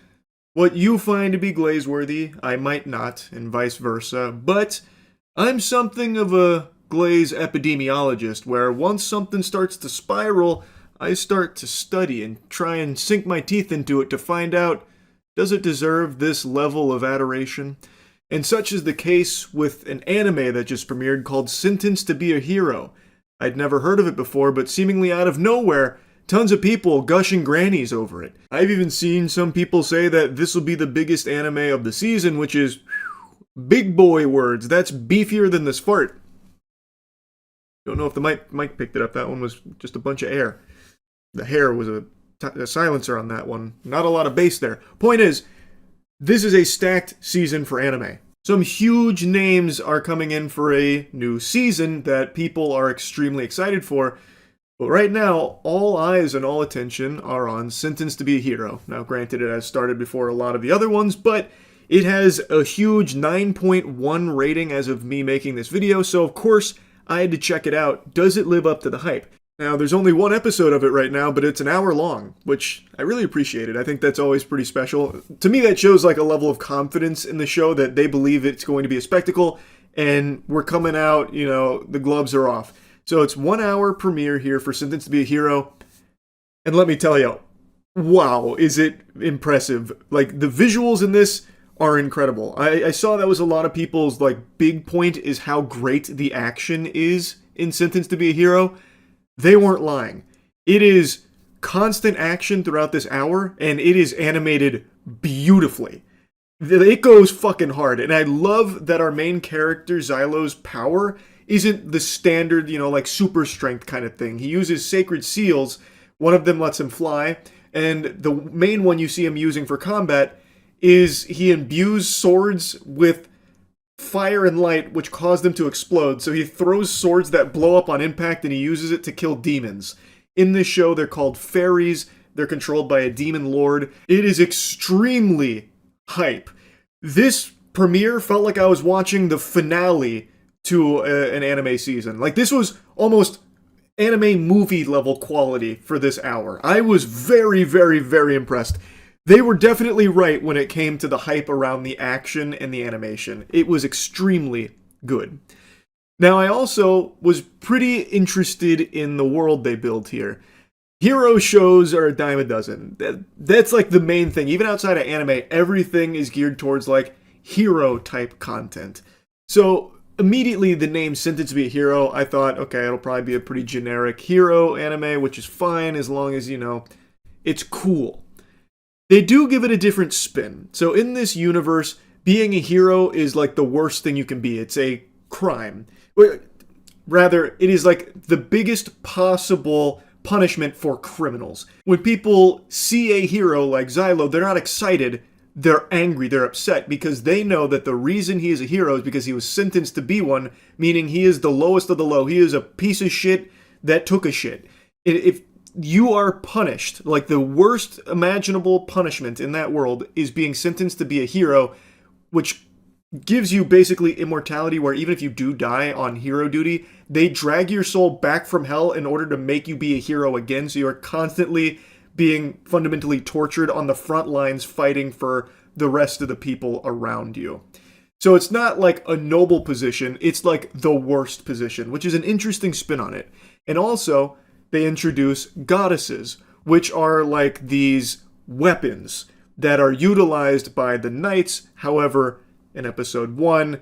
S1: what you find to be glaze-worthy, I might not, and vice versa, but I'm something of a glaze epidemiologist, where once something starts to spiral, I start to study and try and sink my teeth into it to find out, does it deserve this level of adoration? And such is the case with an anime that just premiered called Sentenced to be a Hero. I'd never heard of it before, but seemingly out of nowhere, tons of people gushing grannies over it. I've even seen some people say that this will be the biggest anime of the season, which is big boy words. That's beefier than this fart. Don't know if the mic picked it up. That one was just a bunch of air. The hair was a silencer on that one. Not a lot of bass there. Point is, this is a stacked season for anime. Some huge names are coming in for a new season that people are extremely excited for. But right now, all eyes and all attention are on Sentenced to be a Hero. Now, granted, it has started before a lot of the other ones, but it has a huge 9.1 rating as of me making this video, so of course, I had to check it out. Does it live up to the hype? Now, there's only one episode of it right now, but it's an hour long, which I really appreciate it. I think that's always pretty special. To me, that shows like a level of confidence in the show that they believe it's going to be a spectacle, and we're coming out, the gloves are off. So it's 1 hour premiere here for Sentenced to be a Hero. And let me tell you, wow, is it impressive. Like, the visuals in this are incredible. I saw that was a lot of people's, big point is how great the action is in Sentenced to be a Hero. They weren't lying. It is constant action throughout this hour, and it is animated beautifully. It goes fucking hard, and I love that our main character, Xylo's power, isn't the standard, super strength kind of thing. He uses sacred seals. One of them lets him fly, and the main one you see him using for combat is he imbues swords with fire and light, which cause them to explode. So he throws swords that blow up on impact, and he uses it to kill demons. In this show, they're called fairies. They're controlled by a demon lord. It is extremely hype. This premiere felt like I was watching the finale to an anime season. This was almost anime movie level quality for this hour. I was very, very, very impressed. They were definitely right when it came to the hype around the action and the animation. It was extremely good. Now, I also was pretty interested in the world they build here. Hero shows are a dime a dozen. That's the main thing. Even outside of anime, everything is geared towards hero type content. So immediately the name Sentenced to be a Hero, I thought, okay, it'll probably be a pretty generic hero anime, which is fine as long as, it's cool. They do give it a different spin. So in this universe, being a hero is the worst thing you can be. It's a crime. Rather, it is the biggest possible punishment for criminals. When people see a hero like Xylo, they're not excited, they're angry, they're upset, because they know that the reason he is a hero is because he was sentenced to be one, meaning he is the lowest of the low. He is a piece of shit that took a shit. If you are punished, the worst imaginable punishment in that world is being sentenced to be a hero, which gives you basically immortality, where even if you do die on hero duty, they drag your soul back from hell in order to make you be a hero again. So you are constantly being fundamentally tortured on the front lines fighting for the rest of the people around you. So it's not a noble position, it's the worst position, which is an interesting spin on it. And also, they introduce goddesses, which are these weapons that are utilized by the knights. However, in episode 1,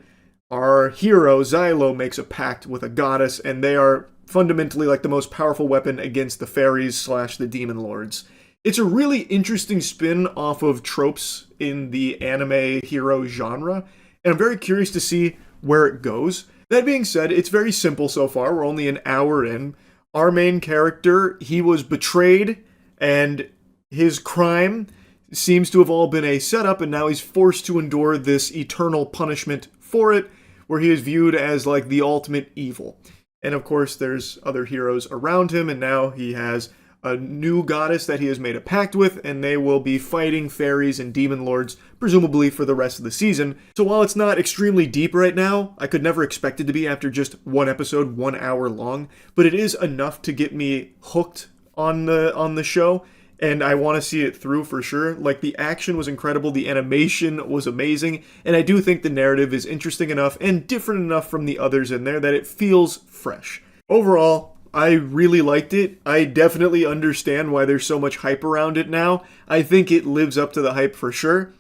S1: our hero, Xylo, makes a pact with a goddess, and they are fundamentally the most powerful weapon against the fairies / the demon lords. It's a really interesting spin off of tropes in the anime hero genre, and I'm very curious to see where it goes. That being said, it's very simple so far. We're only an hour in. Our main character, he was betrayed, and his crime seems to have all been a setup, and now he's forced to endure this eternal punishment for it, where he is viewed as the ultimate evil. And of course, there's other heroes around him, and now he has a new goddess that he has made a pact with, and they will be fighting fairies and demon lords, presumably for the rest of the season. So while it's not extremely deep right now, I could never expect it to be after just one episode, 1 hour long, but it is enough to get me hooked on the show, and I want to see it through for sure. The action was incredible, the animation was amazing, and I do think the narrative is interesting enough and different enough from the others in there that it feels fresh. Overall, I really liked it. I definitely understand why there's so much hype around it now. I think it lives up to the hype for sure.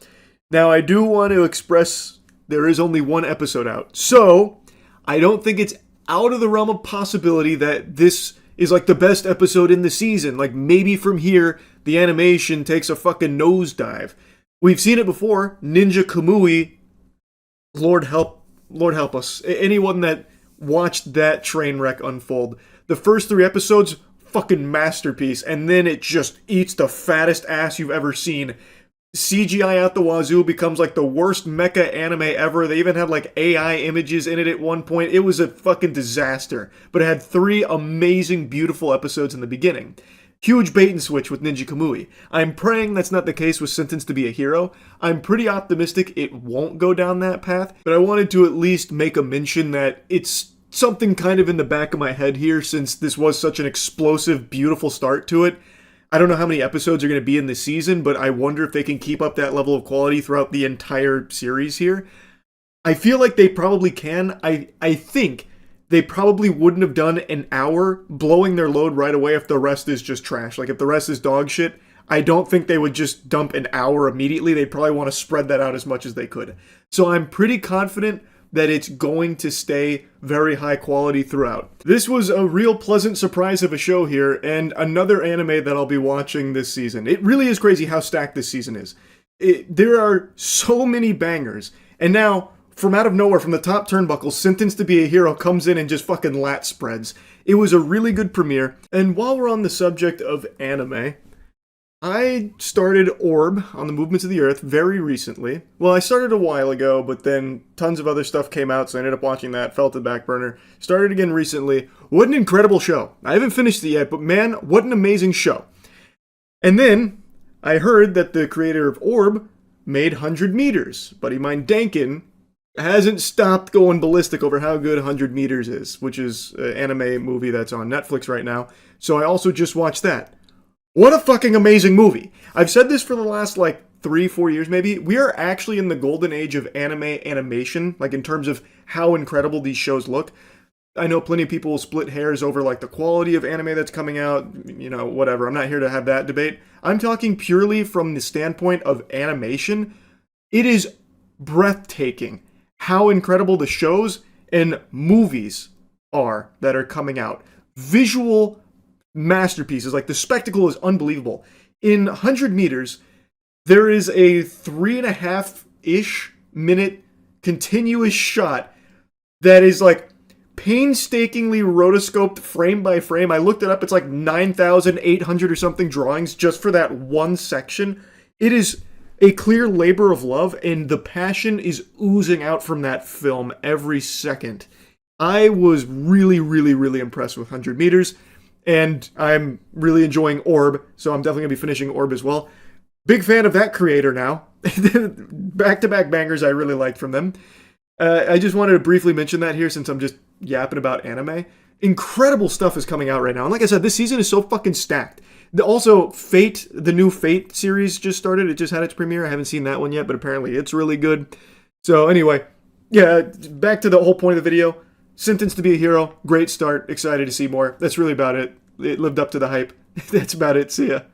S1: Now, I do want to express there is only 1 episode out, so I don't think it's out of the realm of possibility that this is the best episode in the season. Maybe from here, the animation takes a fucking nosedive. We've seen it before. Ninja Kamui, Lord help us. Anyone that watched that train wreck unfold. The first 3 episodes, fucking masterpiece, and then it just eats the fattest ass you've ever seen. CGI out the wazoo, becomes the worst mecha anime ever. They even have AI images in it at one point. It was a fucking disaster. But it had 3 amazing, beautiful episodes in the beginning. Huge bait and switch with Ninja Kamui. I'm praying that's not the case with Sentenced to be a Hero. I'm pretty optimistic it won't go down that path, but I wanted to at least make a mention that it's something kind of in the back of my head here, since this was such an explosive, beautiful start to it. I don't know how many episodes are going to be in this season, but I wonder if they can keep up that level of quality throughout the entire series here. I feel like they probably can. I think they probably wouldn't have done an hour blowing their load right away if the rest is just trash. Like if the rest is dog shit, I don't think they would just dump an hour immediately. They'd probably want to spread that out as much as they could. So I'm pretty confident that it's going to stay very high quality throughout. This was a real pleasant surprise of a show here, and another anime that I'll be watching this season. It really is crazy how stacked this season is. There are so many bangers, and now, from out of nowhere, from the top turnbuckle, Sentenced to Be a Hero comes in and just fucking lat spreads. It was a really good premiere, and while we're on the subject of anime, I started Orb on the Movements of the Earth very recently. Well, I started a while ago, but then tons of other stuff came out, so I ended up watching that, fell to the back burner. Started again recently. What an incredible show. I haven't finished it yet, but man, what an amazing show. And then I heard that the creator of Orb made 100 Meters. Buddy mine Dankin hasn't stopped going ballistic over how good 100 Meters is, which is an anime movie that's on Netflix right now. So I also just watched that. What a fucking amazing movie. I've said this for the last, 3-4 years maybe. We are actually in the golden age of anime animation, in terms of how incredible these shows look. I know plenty of people will split hairs over, the quality of anime that's coming out, whatever. I'm not here to have that debate. I'm talking purely from the standpoint of animation. It is breathtaking how incredible the shows and movies are that are coming out. Visual masterpieces. The spectacle is unbelievable. In 100 Meters, there is a 3.5-ish minute continuous shot that is painstakingly rotoscoped frame by frame. I looked it up. It's 9,800 or something drawings just for that one section. It is a clear labor of love, and the passion is oozing out from that film every second. I was really, really, really impressed with 100 Meters. And I'm really enjoying Orb, so I'm definitely going to be finishing Orb as well. Big fan of that creator now. Back-to-back bangers I really liked from them. I just wanted to briefly mention that here since I'm just yapping about anime. Incredible stuff is coming out right now. And like I said, this season is so fucking stacked. Also, Fate, the new Fate series just started. It just had its premiere. I haven't seen that one yet, but apparently it's really good. So anyway, yeah, back to the whole point of the video. Sentenced to Be a Hero, great start, excited to see more. That's really about it. It lived up to the hype. That's about it. See ya.